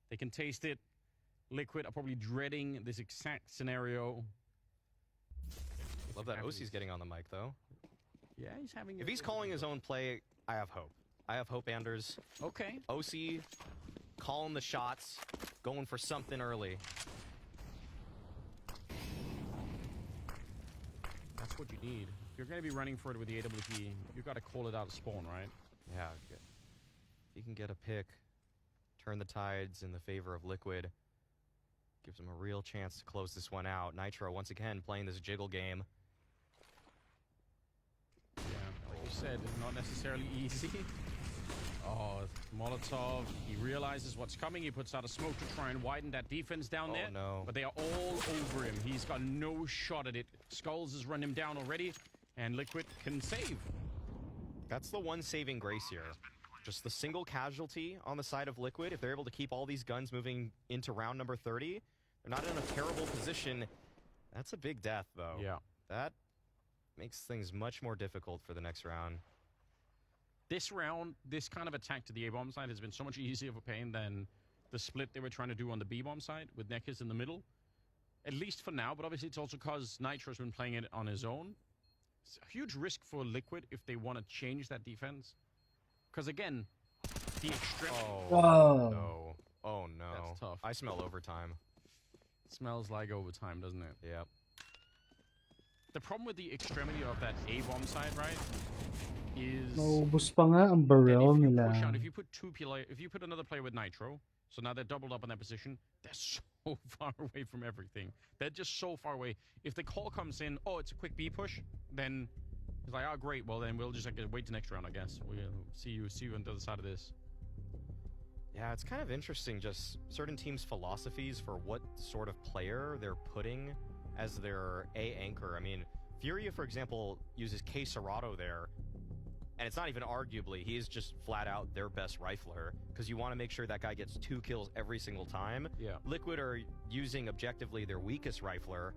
They can taste it. Liquid are probably dreading this exact scenario. Love that OC's getting on the mic, though. Yeah, he's having... If he's calling his own play, I have hope. I have hope, Anders. Okay. OC calling the shots, going for something early. That's what you need. If you're going to be running for it with the AWP, you've got to call it out of spawn, right? Yeah. If you can get a pick, turn the tides in the favor of Liquid, gives him a real chance to close this one out. Nitro, once again, playing this jiggle game. Yeah, like you said, not necessarily easy. Oh, Molotov, he realizes what's coming. He puts out a smoke to try and widen that defense down there. No. But they are all over him. He's got no shot at it. Skulls has run him down already, and Liquid can save. That's the one saving grace here. Just the single casualty on the side of Liquid. If they're able to keep all these guns moving into round number 30, they're not in a terrible position. That's a big death, though. Yeah. That makes things much more difficult for the next round. This round, this kind of attack to the A-bomb side has been so much easier for Pain than the split they were trying to do on the B-bomb side with Nekkers in the middle. At least for now, but obviously it's also because Nitro's been playing it on his own. It's a huge risk for Liquid if they want to change that defense. Because again, the extremity. Wow. No. Oh no. That's tough. I smell overtime. Smells like overtime, doesn't it? Yep. The problem with the extremity of that A-bomb side, right, is Naubos pa nga ang barrel push nila. out. If you put another player with Nitro, so now they're doubled up in that position, they're so far away from everything. They're just so far away. If the call comes in, oh, it's a quick B push, then it's like, oh, great. Well, then we'll just wait the next round, I guess. We'll see you on the other side of this. Yeah, it's kind of interesting, just certain teams' philosophies for what sort of player they're putting as their A anchor. I mean, Furia, for example, uses K Serato there, and it's not even arguably, he is just flat out their best rifler, because you want to make sure that guy gets 2 kills every single time. Yeah. Liquid are using objectively their weakest rifler,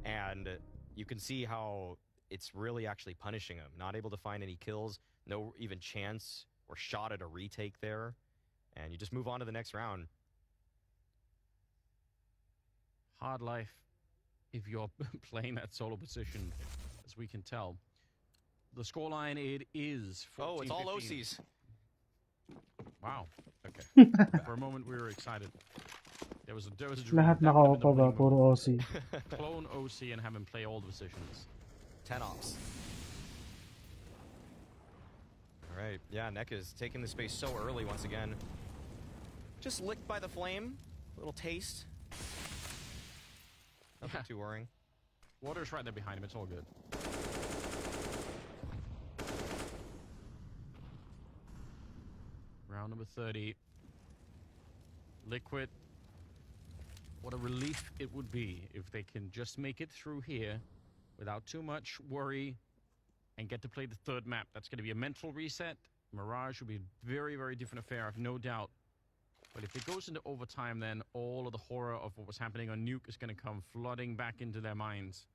and you can see how it's really actually punishing him. Not able to find any kills, no even chance or shot at a retake there, and you just move on to the next round. Hard life if you're playing that solo position, as we can tell. The scoreline, it is 14-15. Oh, it's all OCs. Wow. Okay. For a moment, we were excited. There was a dream. Lahat That would have nakaupa been ba? the Puro OC. clone OC and have him play all the positions. 10 ops. All right. Yeah, Nek is taking the space so early once again. Just licked by the flame. A little taste. Nothing too worrying. Water's right there behind him. It's all good. Round number 30. Liquid. What a relief it would be if they can just make it through here without too much worry and get to play the third map. That's going to be a mental reset. Mirage will be a very, very different affair, I've no doubt. But if it goes into overtime, then all of the horror of what was happening on Nuke is going to come flooding back into their minds.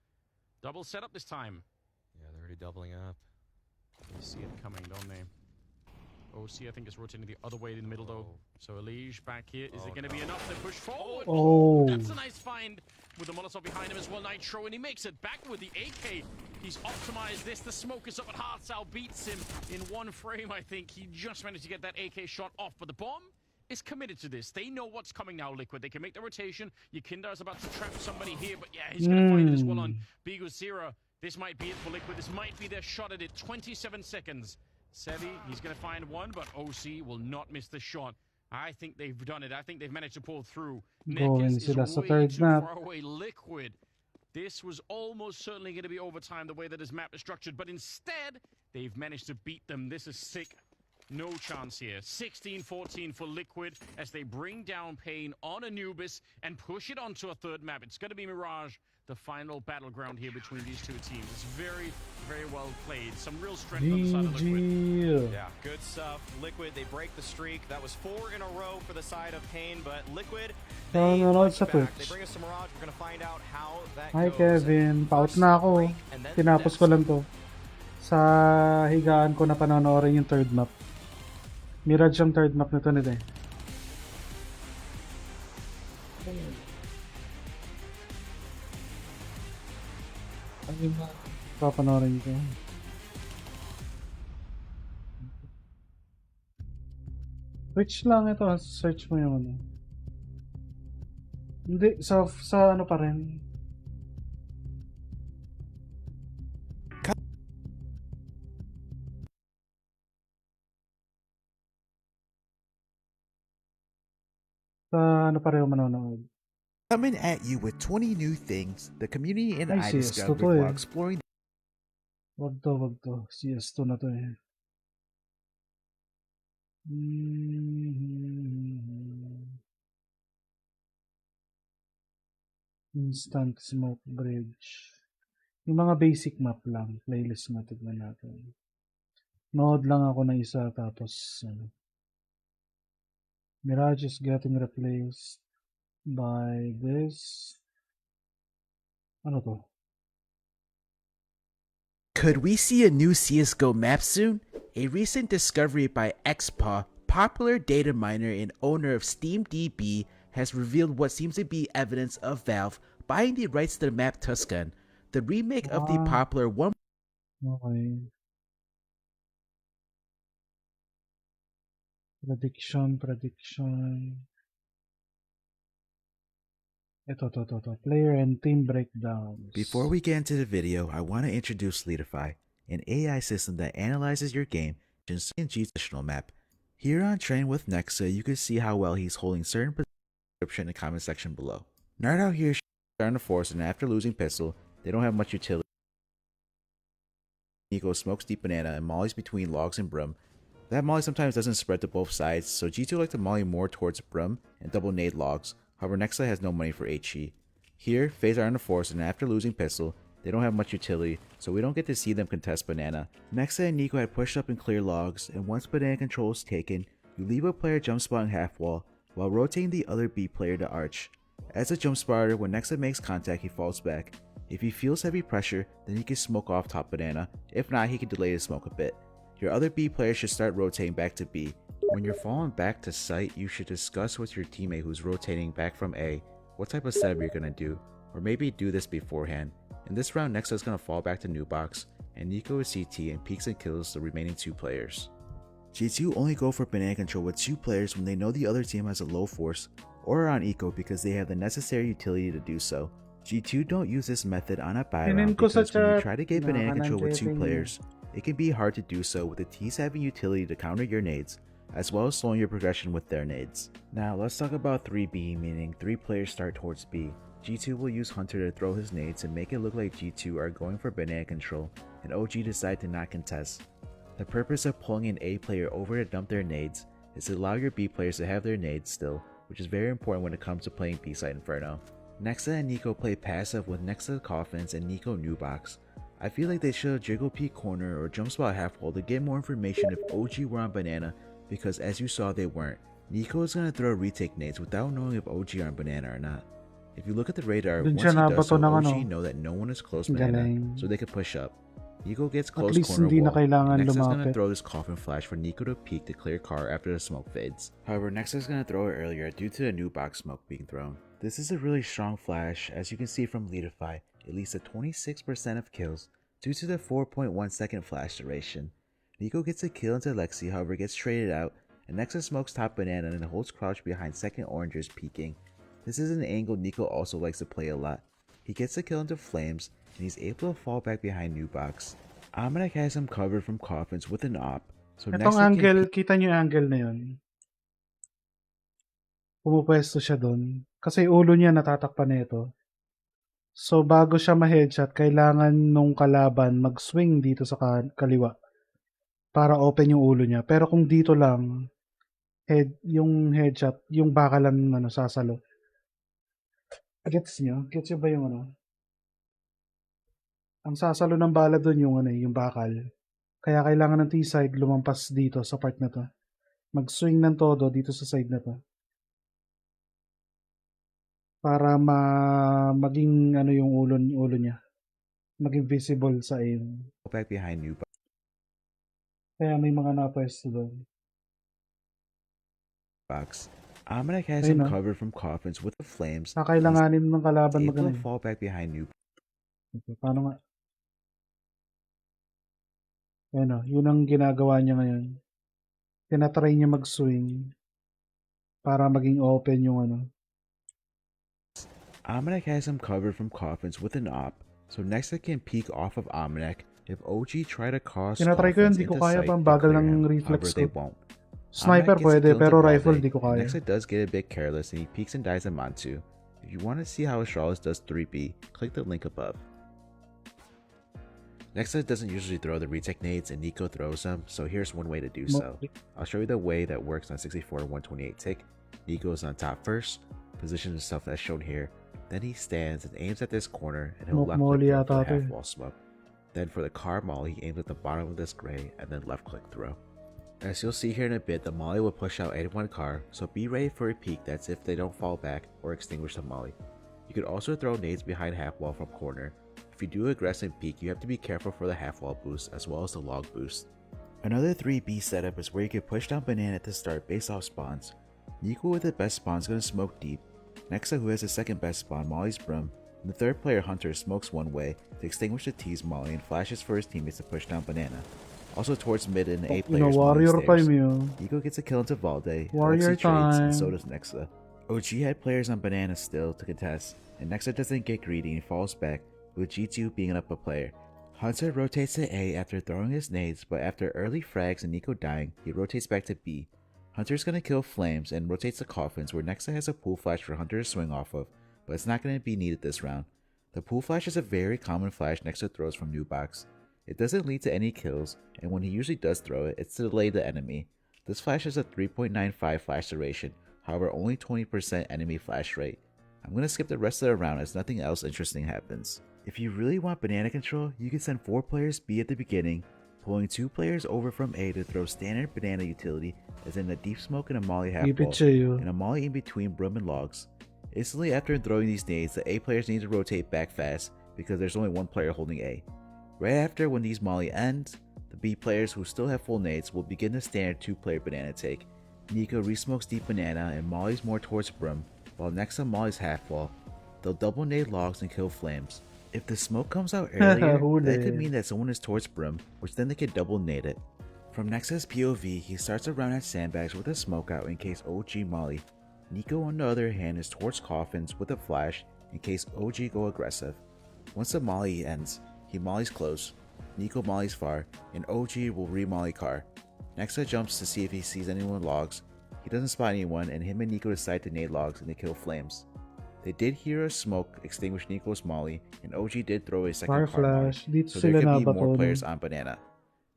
Double setup this time. Yeah, they're already doubling up. They see it coming, don't they? OC, I think, is rotating the other way in the middle, though. So Elige back here. Is it going to be enough to push forward? Oh. That's a nice find with the Molotov behind him as well. Nitro, and he makes it back with the AK. He's optimized this. The smoke is up at Hartzal, beats him in one frame, I think. He just managed to get that AK shot off, but the bomb is committed to this. They know what's coming now, Liquid. They can make the rotation. Yakinda is about to trap somebody here, but yeah, he's going to find it as well on Biguzira. This might be it for Liquid. This might be their shot at it. 27 seconds. Sevi, he's going to find one, but OC will not miss the shot. I think they've done it. I think they've managed to pull through. Going sila is sa way third too map. far away. Liquid. This was almost certainly going to be overtime the way that his map is structured, but instead, they've managed to beat them. This is sick. No chance here. 16-14 for Liquid as they bring down Pain on Anubis and push it onto a third map. It's going to be Mirage, the final battleground here between these two teams. It's very, very well played. Some real strength on the side of Liquid. Yeah, good stuff. Liquid, they break the streak. That was 4 in a row for the side of Pain, but Liquid, they Nanonood sa back. Twitch. They bring us to Mirage. We're going to find out how that Hi goes. Kevin, paut na ako. Tinapos ko lang to. Sa higaan ko na panonoorin yung third map. Mirage ang third map nito nila eh. Ano ba? Papanoorin ko. Twitch lang ito, search mo yung ano. Hindi, sa ano pa rin. Sa ano pa rin manonood. Coming at you with 20 new things the community and I Ay, CS discovered to eh. while exploring. Wag to. CS2 na to eh. Instant Smoke Bridge. Yung mga basic map lang. Playlist na tignan natin. Nood lang ako na isa tapos ano. Mirage is getting replaced by this. Ano to? Could we see a new CSGO map soon? A recent discovery by XPA, popular data miner and owner of SteamDB, has revealed what seems to be evidence of Valve buying the rights to the map Tuscan, the remake of the popular Okay. Prediction. Ito. Player and team breakdowns. Before we get into the video, I want to introduce Leadify, an AI system that analyzes your game in G's traditional map. Here on Train with Nexa, you can see how well he's holding certain description in the comment section below. Nerd out here are on the force, and after losing pistol, they don't have much utility. Nico smokes deep banana and mollies between logs and brum. That molly sometimes doesn't spread to both sides, so G2 like to molly more towards brum and double nade logs. However, Nexa has no money for HE. Here, FaZe are on the force, and after losing pistol, they don't have much utility, so we don't get to see them contest banana. Nexa and Nico had pushed up and clear logs, and once banana control is taken, you leave a player jump spot in half wall, while rotating the other B player to arch. As a jump spotter, when Nexa makes contact, he falls back. If he feels heavy pressure, then he can smoke off top banana. If not, he can delay the smoke a bit. Your other B player should start rotating back to B. When you're falling back to site, you should discuss with your teammate who's rotating back from A what type of setup you're gonna do, or maybe do this beforehand. In this round, Nexa is gonna fall back to new box, and Nico is CT and peeks and kills the remaining 2 players. G2 only go for banana control with 2 players when they know the other team has a low force, or are on eco because they have the necessary utility to do so. G2 don't use this method on a buy round because when you try to get banana control with 2 players, it can be hard to do so with the T's having utility to counter your nades, as well as slowing your progression with their nades. Now let's talk about 3B, meaning 3 players start towards B. G2 will use Hunter to throw his nades and make it look like G2 are going for banana control, and OG decide to not contest. The purpose of pulling an A player over to dump their nades is to allow your B players to have their nades still, which is very important when it comes to playing B-side Inferno. Nexa and Nico play passive with Nexa Coffins and Nico new box. I feel like they should have jiggle peek corner or jump spot half wall to get more information if OG were on banana, because as you saw they weren't. Nico is gonna throw retake nades without knowing if OG are on banana or not. If you look at the radar, once he does so, OG know that no one is close banana, so they can push up. Nico gets close corner wall, Nexa's gonna throw this coffin flash for Nico to peek to clear car after the smoke fades. However, Nexa's gonna throw it earlier due to the new box smoke being thrown. This is a really strong flash, as you can see from Leadify, it leads to 26% of kills due to the 4.1 second flash duration. Nico gets a kill into Lexi, however gets traded out, and Nexa smokes top banana and holds crouch behind second orangers peeking. This is an angle Nico also likes to play a lot. He gets a kill into Flames, and he's able to fall back behind new box. Amanek has him covered from coffins with an op, so Itong angle, kita nyo yung angle na yun. Pumupwesto siya doon. Kasi ulo niya natatakpan nito. So bago siya ma-headshot, kailangan nung kalaban mag-swing dito sa kaliwa para open yung ulo niya. Pero kung dito lang, yung headshot, yung bakalan sasalo. Gets nyo? Gets nyo ba yung Ang sasalo ng bala doon yung bakal. Kaya kailangan ng T-side lumampas dito sa part na to. Mag-swing ng todo dito sa side na to. Para maging yung ulo niya. Maging visible sa aim. Back behind new box. Kaya may mga napwesto doon. Amanek has him covered from coffins with the Flames. Kakailanganin ng kalaban magano. Fall back behind new. Okay, paano nga? Yun ang ginagawa niya ngayon. Tinatry niya mag-swing para maging open yung Amanek has him covered from coffins with an op, so Nexa can peek off of Amanek if OG try to cross tinatry ko yun, di ko kaya pang bagal ng reflex ko. Sniper pwede, pero rifle di ko kaya. Nexa does get a bit careless and he peeks and dies a Mantu. If you want to see how Astralis does 3B, click the link above. Nexa doesn't usually throw the retake nades and Nico throws them, so here's one way to do so. I'll show you the way that works on 64-128 tick. Nico is on top first, positions himself as shown here, then he stands and aims at this corner and he'll left click throw for the half wall smoke. Then for the car molly, he aims at the bottom of this gray and then left click throw. As you'll see here in a bit, the molly will push out anyone car, so be ready for a peek that's if they don't fall back or extinguish the molly. You could also throw nades behind half wall from corner. If you do aggressive peek, you have to be careful for the half wall boost as well as the log boost. Another 3B setup is where you can push down banana at the start based off spawns. Nico with the best spawn is going to smoke deep. Nexa, who has the second best spawn, molly's brum, The third player, Hunter, smokes one way to extinguish the T's molly and flashes for his teammates to push down banana. Also towards mid and A players molly warrior stairs. time yun. Nico gets a kill into Valde, Warrior Alexi trades, and so time. does Nexa. OG had players on banana still to contest, and Nexa doesn't get greedy and falls back, with G2 being up a player. Hunter rotates to A after throwing his nades, but after early frags and Nico dying, he rotates back to B. Hunter's gonna kill Flames and rotates to Coffins, where Nexa has a pool flash for Hunter to swing off of, but it's not gonna be needed this round. The pool flash is a very common flash Nexa throws from new box. It doesn't lead to any kills, and when he usually does throw it, it's to delay the enemy. This flash has a 3.95 flash duration, however only 20% enemy flash rate. I'm gonna skip the rest of the round as nothing else interesting happens. If you really want banana control, you can send 4 players B at the beginning, pulling 2 players over from A to throw standard banana utility as in a deep smoke and a molly half ball, and a molly in between broom and logs. Instantly after throwing these nades, the A players need to rotate back fast because there's only 1 player holding A. Right after when these molly ends, the B players who still have full nades will begin the standard 2-player banana take. Nico resmokes deep banana and mollies more towards Brum, while Nexa mollies half wall. They'll double nade logs and kill Flames. If the smoke comes out earlier, that could mean that someone is towards Brum, which then they could double nade it. From Nexa's POV, he starts around at sandbags with a smoke out in case OG molly. Nico on the other hand is towards Coffins with a flash in case OG go aggressive. Once the molly ends, he mollies close, Nico mollies far, and OG will re-molly car. Nexa jumps to see if he sees anyone logs. He doesn't spot anyone, and him and Nico decide to nade logs and they kill Flames. They did hear a smoke extinguish Nico's molly, and OG did throw a second car molly, so there could be more players on banana.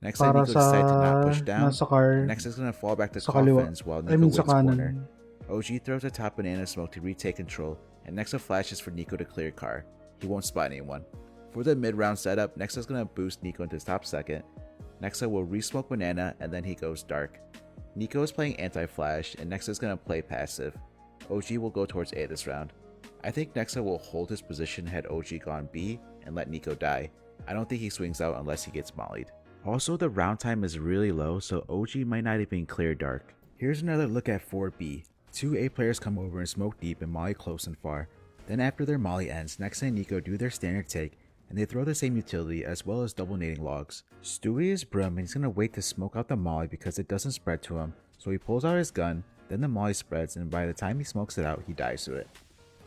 Nexa and Nico decide to not push down, and Nexa's gonna fall back to Coffins while Nico wins corner. OG throws a top banana smoke to retake control, and Nexa flashes for Nico to clear car. He won't spot anyone. For the mid-round setup, Nexa's gonna boost Nico into top second. Nexa will re-smoke banana and then he goes dark. Nico is playing anti-flash and Nexa's gonna play passive. OG will go towards A this round. I think Nexa will hold his position had OG gone B and let Nico die. I don't think he swings out unless he gets mollied. Also, the round time is really low, so OG might not even clear dark. Here's another look at 4B. 2 A players come over and smoke deep and molly close and far. Then after their molly ends, Nexa and Nico do their standard take, and they throw the same utility as well as double nading logs. Stewie is Brum and he's gonna wait to smoke out the molly because it doesn't spread to him, so he pulls out his gun, then the molly spreads, and by the time he smokes it out, he dies to it.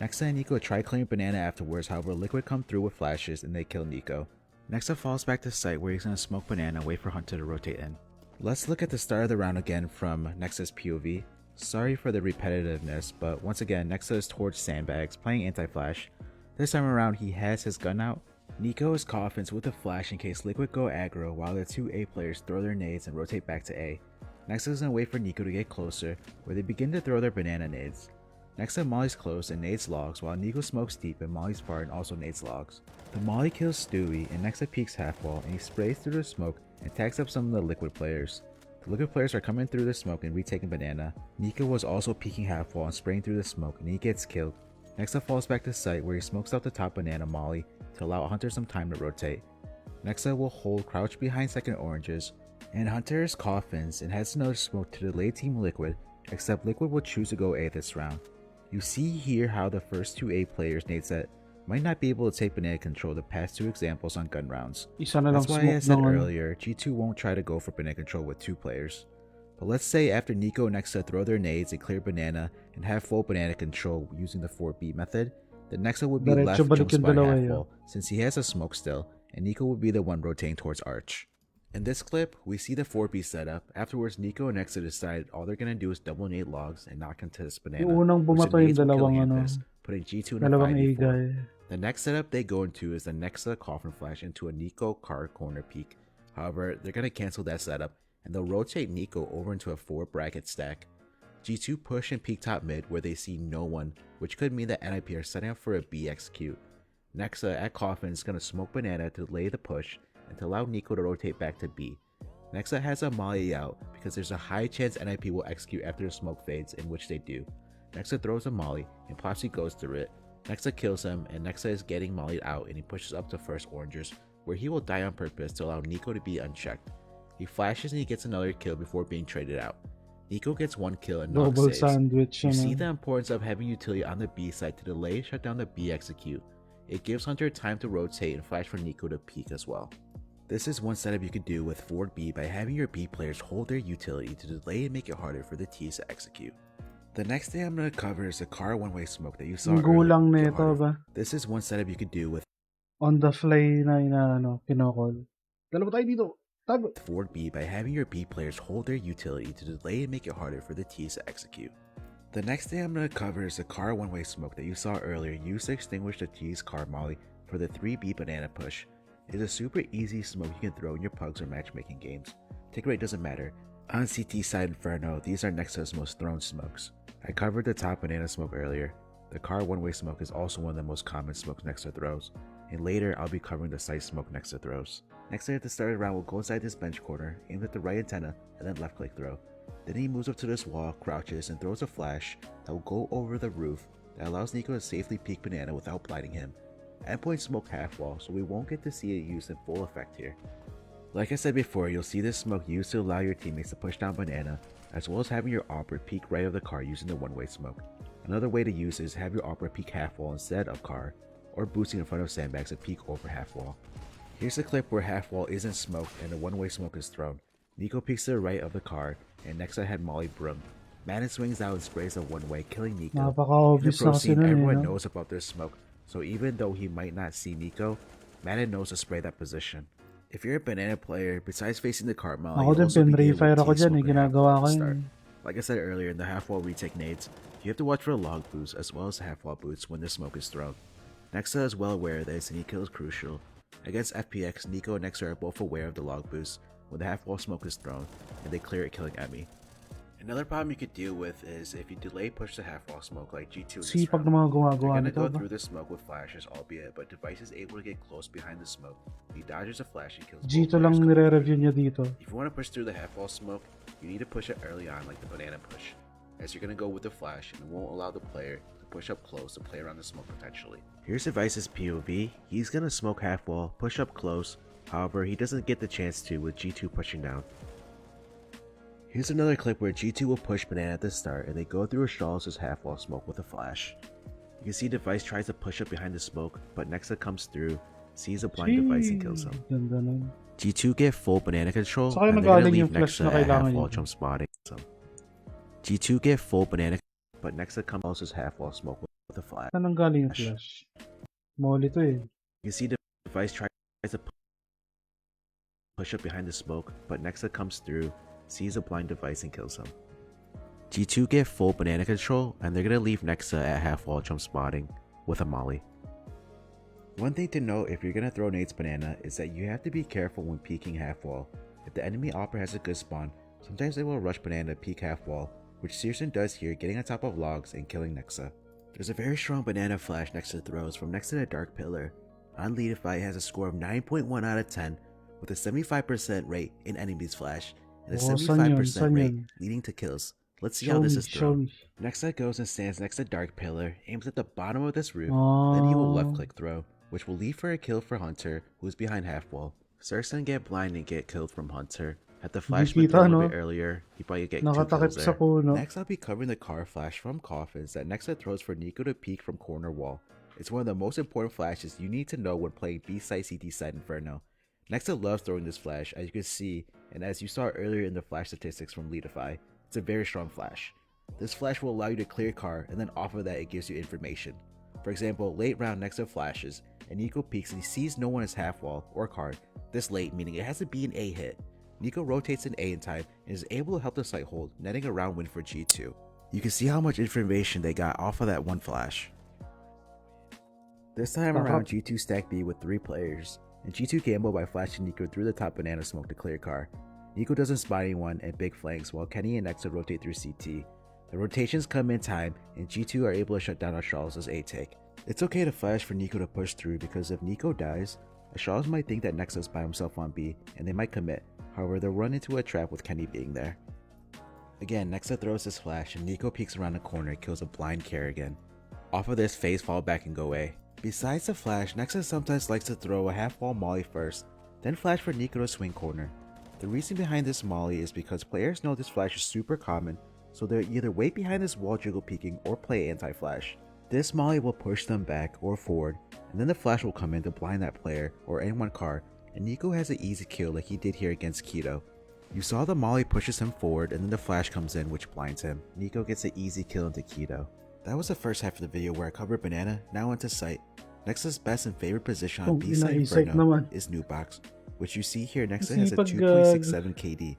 Nexa and Nico try clearing banana afterwards, however Liquid come through with flashes and they kill Nico. Nexa falls back to site where he's gonna smoke banana and wait for Hunter to rotate in. Let's look at the start of the round again from Nexa's POV. Sorry for the repetitiveness, but once again Nexa is towards sandbags, playing anti-flash. This time around he has his gun out. Nico is Coffins with a flash in case Liquid go aggro while the 2 A players throw their nades and rotate back to A. Nexa is gonna wait for Nico to get closer, where they begin to throw their banana nades. Nexa mollies close and nades logs, while Nico smokes deep and mollies far and also nades logs. The molly kills Stewie, and Nexa peeks half wall and he sprays through the smoke and tags up some of the Liquid players. The Liquid players are coming through the smoke and retaking banana. Nico was also peeking half wall and spraying through the smoke and he gets killed. Nexa falls back to site where he smokes out the top banana molly to allow Hunter some time to rotate. Nexa will hold crouch behind second oranges, and Hunter is Coffins and has another smoke to delay Team Liquid, except Liquid will choose to go A this round. You see here how the first 2 A players nade set might not be able to take banana control the past 2 examples on gun rounds. That's why I said earlier, G2 won't try to go for banana control with 2 players. But let's say after Nico and Nexa throw their nades and clear banana and have full banana control using the 4B method, then Nexa would be left jump spot half wall since he has a smoke still, and Nico will be the one rotating towards Arch. In this clip, we see the 4B setup. Afterwards, Nico and Nexa decide all they're gonna do is double nade logs and not contest banana, which the nades will kill Hampus, putting G2 in a 5v4. The next setup they go into is the Nexa Coffin Flash into a Nico car corner peek. However, they're gonna cancel that setup and they'll rotate Nico over into a 4 bracket stack. G2 push and peek top mid where they see no one, which could mean that NIP are setting up for a B execute. Nexa at Coffin is gonna smoke banana to delay the push and to allow Nico to rotate back to B. Nexa has a molly out because there's a high chance NIP will execute after the smoke fades, in which they do. Nexa throws a molly and Popsy goes through it. Nexa kills him and Nexa is getting mollied out and he pushes up to first oranges, where he will die on purpose to allow Nico to be unchecked. He flashes and he gets another kill before being traded out. Nico gets 1 kill and knocks saves. Sandwich, you see the importance of having utility on the B side to delay and shut down the B execute. It gives Hunter time to rotate and flash for Nico to peek as well. This is one setup you can do with forward B by having your B players hold their utility to delay and make it harder for the T's to execute. The next thing I'm going to cover is the car one-way smoke that you saw Ang gulang earlier. nito ba? This is one setup you can do with On the fly na kinokol. Dalawa tayo dito. Tago. forward B by having your B players hold their utility to delay and make it harder for the T's to execute. The next thing I'm going to cover is the car one-way smoke that you saw earlier used to extinguish the T's car molly for the 3B banana push. It is a super easy smoke you can throw in your pugs or matchmaking games. Tick rate doesn't matter. On CT side Inferno, these are Nexa's most thrown smokes. I covered the top banana smoke earlier. The car one-way smoke is also one of the most common smokes Nexa throws, and later I'll be covering the side smoke Nexa throws. Next at the start of the round will go inside this bench corner, aim at the right antenna, and then left click throw. Then he moves up to this wall, crouches, and throws a flash that will go over the roof that allows Nico to safely peek banana without blinding him. Endpoint smoke half wall, so we won't get to see it used in full effect here. Like I said before, you'll see this smoke used to allow your teammates to push down banana, as well as having your opera peek right of the car using the one-way smoke. Another way to use it is have your opera peek half wall instead of car, or boosting in front of sandbags and peek over half wall. Here's a clip where half wall isn't smoked and the one-way smoke is thrown. Nico peeks to the right of the car, and Nexa had Molly broom. Madden swings out and sprays the one-way, killing Nico. In the Napaka-obvious pro na kasi scene, nun, everyone no? knows about this smoke, so even though he might not see Nico, Madden knows to spray that position. If you're a banana player, besides facing the cart molly, Ako you'll din, also be dealing pin-refire with ako dyan, T-smoke and ginagawa half-wall ko at the yun. start. Like I said earlier, in the half-wall retake nades, you have to watch for the log boost as well as the half-wall boots when the smoke is thrown. Nexa is well aware of this and he kills crucial. Against FPX, Nico and Nexa are both aware of the log boost when the half-wall smoke is thrown, and they clear it, killing Emmy. Another problem you could deal with is if you delay push the half-wall smoke like G2 in this Sipag round. na mga You're gumagawa gonna nito go ba? through the smoke with flashes, albeit, but Device is able to get close behind the smoke. He dodges a flash and kills both G2 lang players. nire-review niya dito. If you want to push through the half-wall smoke, you need to push it early on like the banana push, as you're gonna go with the flash and it won't allow the player to push up close to play around the smoke potentially. Here's Device's POV. He's gonna smoke half-wall, push up close, however he doesn't get the chance to with G2 pushing down. Here's another clip where G2 will push banana at the start and they go through Charles' half-wall smoke with a flash. You can see Device tries to push up behind the smoke, but Nexa comes through, sees a blind Device and kills him. Ganda nun. G2 get full banana control, Saka and they're gonna nagaling leave yung flash Nexa na at kailangan half-wall yun. jump spotting. G2 get full banana, but Nexa comes his half-wall smoke with a flash. Saan ang galing yung flash? Molly to eh. You can see Device tries to push up behind the smoke, but Nexa comes through, sees a blind Device and kills him. G2 get full banana control, and they're gonna leave Nexa at half-wall jump spotting with a molly. One thing to note if you're gonna throw nades banana is that you have to be careful when peeking half-wall. If the enemy opera has a good spawn, sometimes they will rush banana peek half-wall, which Searson does here, getting on top of logs and killing Nexa. There's a very strong banana flash Nexa throws from next to the dark pillar. On Leadify, it has a score of 9.1 out of 10 with a 75% rate in enemies flash and a Oh, saan yun? 75% Saan rate yun? leading to kills. Let's see Show how this me, is show thrown. me. Nexa goes and stands next to dark pillar, aims at the bottom of this roof, then he will left click throw, which will lead for a kill for Hunter, who's behind half wall. Searson get blind and get killed from Hunter. Had the flash been Nakikita, thrown a no? bit earlier, he probably get 2 Nakatakip kills sa there. puno. Next, I'll be covering the car flash from coffins that Nexa throws for Nico to peek from corner wall. It's one of the most important flashes you need to know when playing B-side CT side Inferno. Nexa loves throwing this flash, as you can see, and as you saw earlier in the flash statistics from Leadify, it's a very strong flash. This flash will allow you to clear car, and then off of that it gives you information. For example, late round Nexa flashes, and Nico peeks and he sees no one is half wall or card, this late meaning it has to be an A hit. Nico rotates an A in time and is able to help the site hold, netting a round win for G2. You can see how much information they got off of that one flash. This time around, G2 stack B with 3 players, and G2 gamble by flashing Nico through the top banana smoke to clear car. Nico doesn't spot anyone and big flanks while Kenny and Nexa rotate through CT. The rotations come in time and G2 are able to shut down Charles' A take. It's okay to flash for Nico to push through because if Nico dies, Charles might think that Nexa's by himself on B and they might commit, however they'll run into a trap with Kenny being there. Again, Nexa throws his flash and Nico peeks around the corner and kills a blind Kerrigan. Off of this, phase fall back and go A. Besides the flash, Nexa sometimes likes to throw a half-wall molly first, then flash for Nico to swing corner. The reason behind this molly is because players know this flash is super common, so they'll either wait behind this wall jiggle peeking or play anti-flash. This molly will push them back or forward, and then the flash will come in to blind that player or anyone car, and Nico has an easy kill like he did here against Keto. You saw the molly pushes him forward and then the flash comes in which blinds him. Nico gets an easy kill into Keto. That was the first half of the video where I covered Banana, now into Sight. Nexa's best and favorite position on B-side Inferno is Noobbox, which you see here Nexa has a 2.67 KD.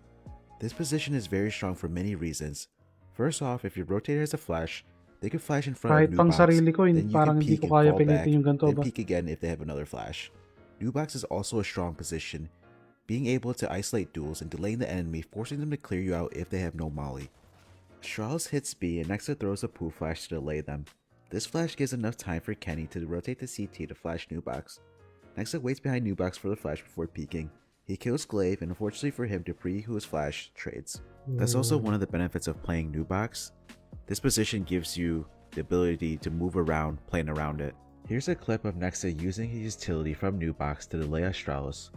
This position is very strong for many reasons. First off, if your rotator has a flash, they can flash in front of Noobbox, then you can peek and fall back, then peek again if they have another flash. Noobbox is also a strong position, being able to isolate duels and delaying the enemy, forcing them to clear you out if they have no molly. Stralis hits B and Nexa throws a pool flash to delay them. This flash gives enough time for Kenny to rotate the CT to flash Noobbox. Nexa waits behind Noobbox for the flash before peeking. He kills Glaive, and unfortunately for him, Dupree, who is flash, trades. That's also one of the benefits of playing Noobbox. This position gives you the ability to move around playing around it. Here's a clip of Nexa using his utility from Noobbox to delay Astralis.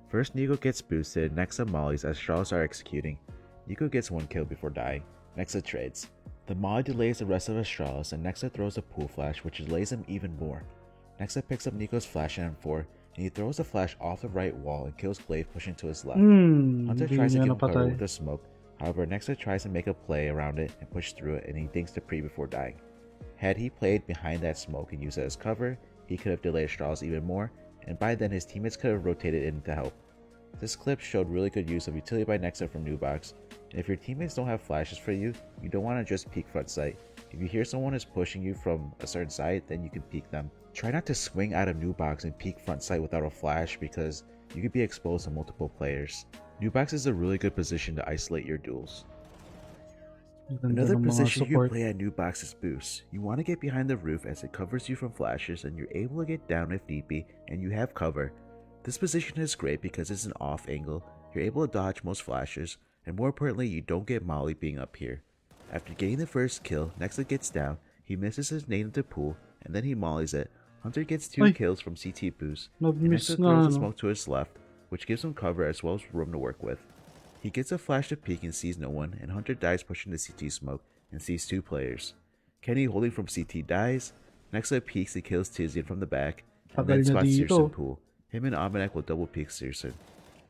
First Nico gets boosted, Nexa mollies as Astralis are executing. Nico gets one kill before dying. Nexa trades. The molly delays the rest of Astralis and Nexa throws a pool flash which delays him even more. Nexa picks up Nico's flash in M4 and he throws the flash off the right wall and kills Glaive pushing to his left. Hunter tries to give him cover with a smoke, however Nexa tries to make a play around it and push through it and he thinks Dupree before dying. Had he played behind that smoke and used it as cover, he could have delayed Astralis even more, and by then his teammates could have rotated in to help. This clip showed really good use of utility by Nexa from Noobbox, and if your teammates don't have flashes for you, you don't want to just peek front sight. If you hear someone is pushing you from a certain side, then you can peek them. Try not to swing out of Noobbox and peek front sight without a flash because you could be exposed to multiple players. Noobbox is a really good position to isolate your duels. Another position you play at Noobbox is Boost. You want to get behind the roof as it covers you from flashes and you're able to get down if need be and you have cover. This position is great because it's an off angle, you're able to dodge most flashes, and more importantly you don't get molly being up here. After getting the first kill, Nexa gets down, he misses his nade into pool, and then he mollies it. Hunter gets 2 kills from CT boost, and Nexa throws a smoke to his left, which gives him cover as well as room to work with. He gets a flash to peek and sees no one, and Hunter dies pushing the CT smoke and sees 2 players. Kenny holding from CT dies, Nexa peeks and kills Tizian from the back, and then spots Searson pool. Him and Almanac will double peek Searson.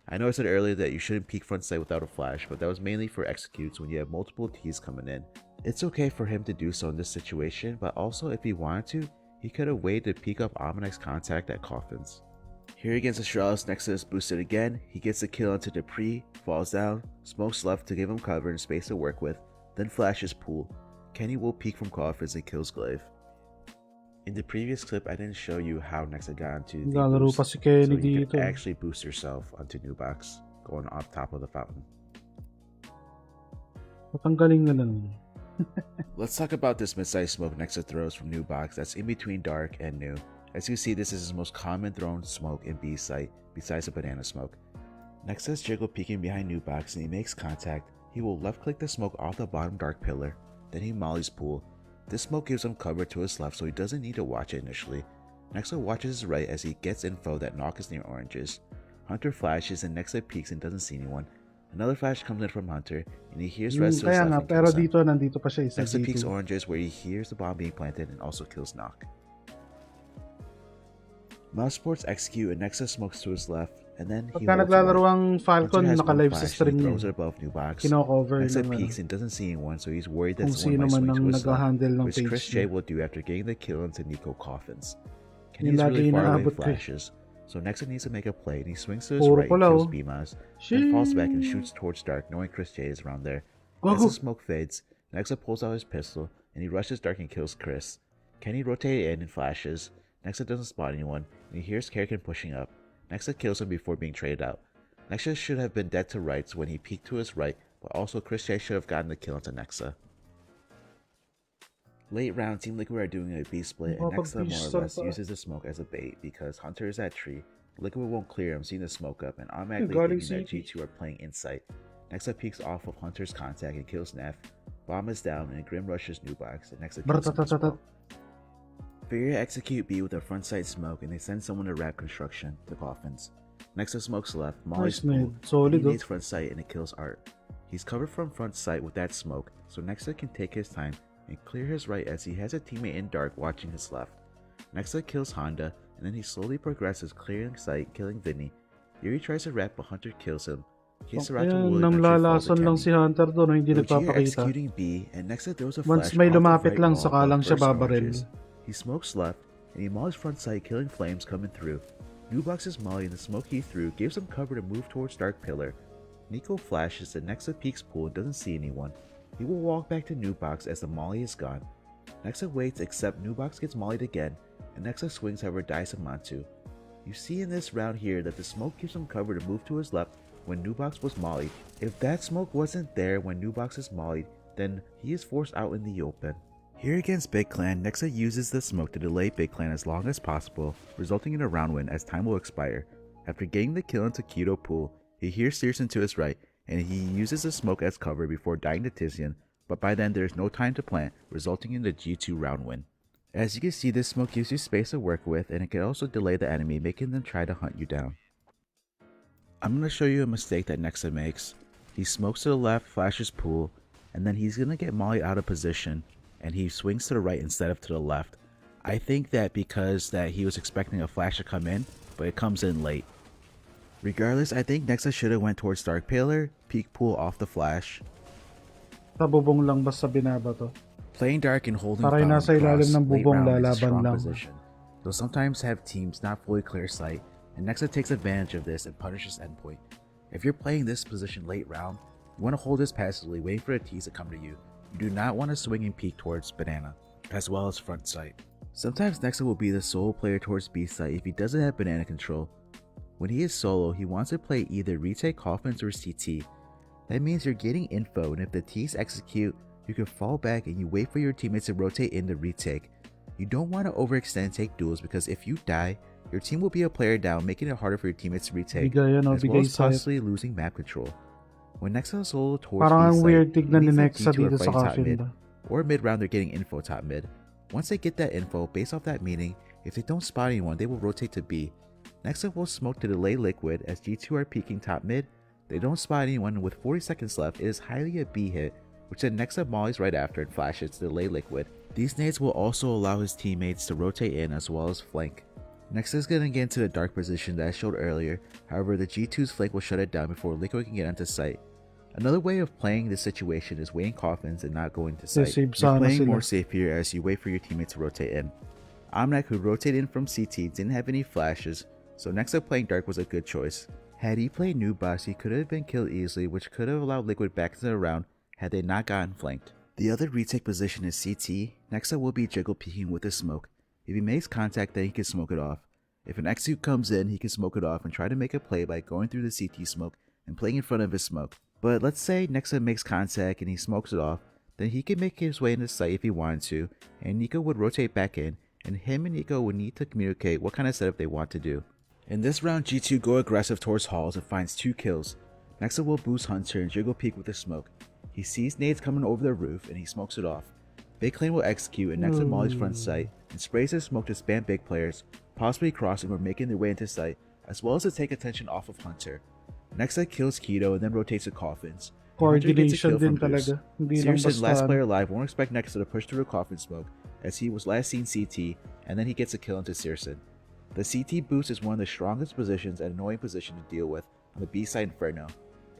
I know I said earlier that you shouldn't peek front sight without a flash, but that was mainly for executes when you have multiple T's coming in. It's okay for him to do so in this situation, but also if he wanted to, he could have waited to peek up Almanac's contact at Coffins. Here against Astralis, Nexa is boosted again, he gets a kill onto Dupree, falls down, smokes left to give him cover and space to work with, then flashes pool. Kenny will peek from Coffins and kills Glaive. In the previous clip, I didn't show you how Nexa got onto the boost, so you can actually boost yourself onto Noobbox, going on top of the fountain. Let's talk about this mid-size smoke Nexa throws from Noobbox that's in between dark and new. As you see, this is his most common thrown smoke in B site, besides the banana smoke. Nexa is Csgo peeking behind Noobbox and he makes contact. He will left click the smoke off the bottom dark pillar, then he mollies pool. This smoke gives him cover to his left so he doesn't need to watch it initially. Nexa watches his right as he gets info that Knock is near oranges. Hunter flashes and Nexa peeks and doesn't see anyone. Another flash comes in from Hunter and he hears red to his left and kills him. Nexa peeks oranges where he hears the bomb being planted and also kills Knock. Mouse sports execute and Nexa smokes to his left and then he naglalaro ang Falcon, naka-live sa stream niya. Throws it above Noobbox. Kino-cover Nexa ng peeks and doesn't see anyone so he's worried that kung someone sino might swing man to ang his nag-handle ng left, which page Chris J niya. will do after getting the kill into Nico Coffins. Yung Kenny's lagi really far away inaabot in ko eh. flashes, so Nexa needs to make a play and he swings to his Puro right and pula, kills oh. Bimas, then falls back and shoots towards dark knowing Chris J is around there. As the smoke fades, Nexa pulls out his pistol and he rushes dark and kills Chris. Kenny rotated in and flashes. Nexa doesn't spot anyone and he hears Kerrigan pushing up. Nexa kills him before being traded out. Nexa should have been dead to rights when he peeked to his right, but also Chris J should have gotten the kill into Nexa. Late round, Team Liquid are doing a B split, and Nexa more or less uses the smoke as a bait because Hunter is at tree. Liquid won't clear him, seeing the smoke up, and automatically thinking that G2 are playing insight. Nexa peeks off of Hunter's contact and kills Neff. Bomb is down, and Grim rushes Noobbox, and Nexa kills him as well. Furia execute B with a front side smoke, and they send someone to wrap construction to Coffins. Nexa smokes left, Molly's solid. He needs front sight, and it kills Art. He's covered from front sight with that smoke, so Nexa can take his time, and clear his right as he has a teammate in dark watching his left. Nexa kills Honda, and then he slowly progresses, clearing sight, killing Vinny. Here he tries to rep, but Hunter kills him. Ayan, namlalason lang si Hunter doon, hindi nagpapakita. Executing B, and Nexa throws a Once flash may off the lumapit right lang, wall saka above lang siya first babaril. oranges. He smokes left, and he mollies front sight, killing Flames coming through. Nubox's molly and the smoke he threw gives him cover to move towards Dark Pillar. Nico flashes and Nexa peeks pool and doesn't see anyone. He will walk back to Nubox as the molly is gone. Nexa waits except Nubox gets mollied again, and Nexa swings however dies to Mantu. You see in this round here that the smoke gives him cover to move to his left when Nubox was mollied. If that smoke wasn't there when Nubox is mollied, then he is forced out in the open. Here against Big Clan, Nexa uses the smoke to delay Big Clan as long as possible, resulting in a round win as time will expire. After getting the kill into Keto Pool, he hears Searson to his right, and he uses the smoke as cover before dying to Tizian, but by then there is no time to plant, resulting in the G2 round win. As you can see, this smoke gives you space to work with, and it can also delay the enemy, making them try to hunt you down. I'm going to show you a mistake that Nexa makes. He smokes to the left, flashes Pool, and then he's going to get molly out of position, and he swings to the right instead of to the left. I think that because he was expecting a flash to come in, but it comes in late. Regardless, I think Nexa should have went towards Dark Pillar, peek Pool off the flash. Sa bubong lang basta binabato. Playing dark and holding Para foul nasa and ilalim cross ng late bubong round is a lalaban strong lang. position. They'll sometimes have teams not fully clear sight, and Nexa takes advantage of this and punishes endpoint. If you're playing this position late round, you want to hold this passively, waiting for the tees to come to you. You do not want to swing and peek towards Banana, as well as front sight. Sometimes Nexa will be the solo player towards B site if he doesn't have Banana control. When he is solo, he wants to play either retake Coffins or CT. That means you're getting info, and if the T's execute, you can fall back and you wait for your teammates to rotate in the retake. You don't want to overextend and take duels because if you die, your team will be a player down, making it harder for your teammates to retake, as well as possibly losing map control. When Nexa is solo towards Parang B site, weird tignan ni Nexa Nexa dito sa top Coffin mid, ba? or mid round they're getting info top mid. Once they get that info, based off that meaning, if they don't spot anyone, they will rotate to B. Nexa will smoke to delay Liquid as G2 are peeking top mid. They don't spot anyone, and with 40 seconds left, it is highly a B hit, which then Nexa mollies right after and flashes to delay Liquid. These nades will also allow his teammates to rotate in as well as flank. Nexa is going to get into the dark position that I showed earlier, however the G2's flank will shut it down before Liquid can get into sight. Another way of playing this situation is waiting Coffins and not going to sight. You're playing more safe here as you wait for your teammates to rotate in. Omnek, who rotated in from CT, didn't have any flashes, so Nexa playing dark was a good choice. Had he played Noob Boss, he could have been killed easily, which could have allowed Liquid back into the round had they not gotten flanked. The other retake position is CT. Nexa will be jiggle peeking with his smoke. If he makes contact, then he can smoke it off. If an execute comes in, he can smoke it off and try to make a play by going through the CT smoke and playing in front of his smoke. But let's say Nexa makes contact and he smokes it off, then he can make his way into sight if he wanted to, and Nico would rotate back in, and him and Nico would need to communicate what kind of setup they want to do. In this round, G2 go aggressive towards halls and finds 2 kills. Nexa will boost Hunter and jiggle peek with the smoke. He sees nades coming over the roof and he smokes it off. Big Clan will execute and Nexa mollies front sight and sprays his smoke to spam big players, possibly crossing or making their way into sight, as well as to take attention off of Hunter. Nexa kills Keto and then rotates to Coffins. Coordination din talaga. Hindi lang Searson, last basta player alive, won't expect Nexa to push through a Coffin smoke as he was last seen CT, and then he gets a kill into Searson. The CT boost is one of the strongest positions and annoying position to deal with on the B-side Inferno.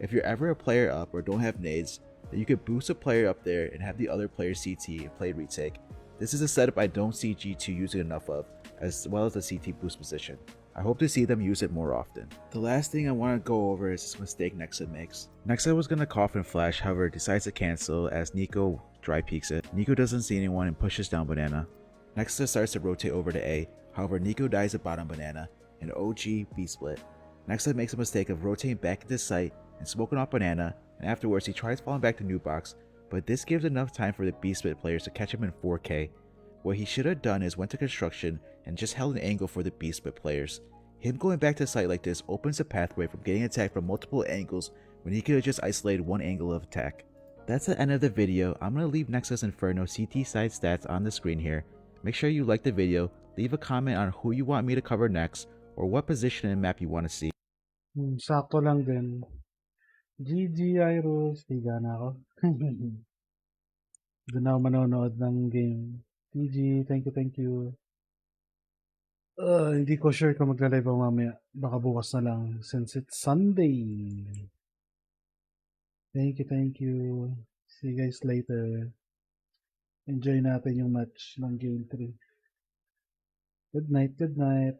If you're ever a player up or don't have nades, then you could boost a player up there and have the other player CT and play retake. This is a setup I don't see G2 using enough of, as well as the CT boost position. I hope to see them use it more often. The last thing I want to go over is this mistake Nexa makes. Nexa was going to cough and flash, however decides to cancel as Nico dry peeks it. Nico doesn't see anyone and pushes down Banana. Nexa starts to rotate over to A, however Nico dies at bottom Banana, and OG B split. Nexa makes a mistake of rotating back into sight and smoking off Banana, and afterwards he tries falling back to New Box, but this gives enough time for the B split players to catch him in 4K. What he should have done is went to construction and just held an angle for the B split players. Him going back to sight like this opens a pathway from getting attacked from multiple angles when he could have just isolated one angle of attack. That's the end of the video. I'm going to leave Nexa's Inferno CT side stats on the screen here. Make sure you like the video, leave a comment on who you want me to cover next, or what position and map you want to see. sakto lang din. GG Iros, higa na ako. Doon ako manonood ng game. TG, thank you. Hindi ko sure kung magla-live ako mamaya. Baka bukas na lang since it's Sunday. Thank you. See you guys later. Enjoy natin yung match ng Game 3. Good night.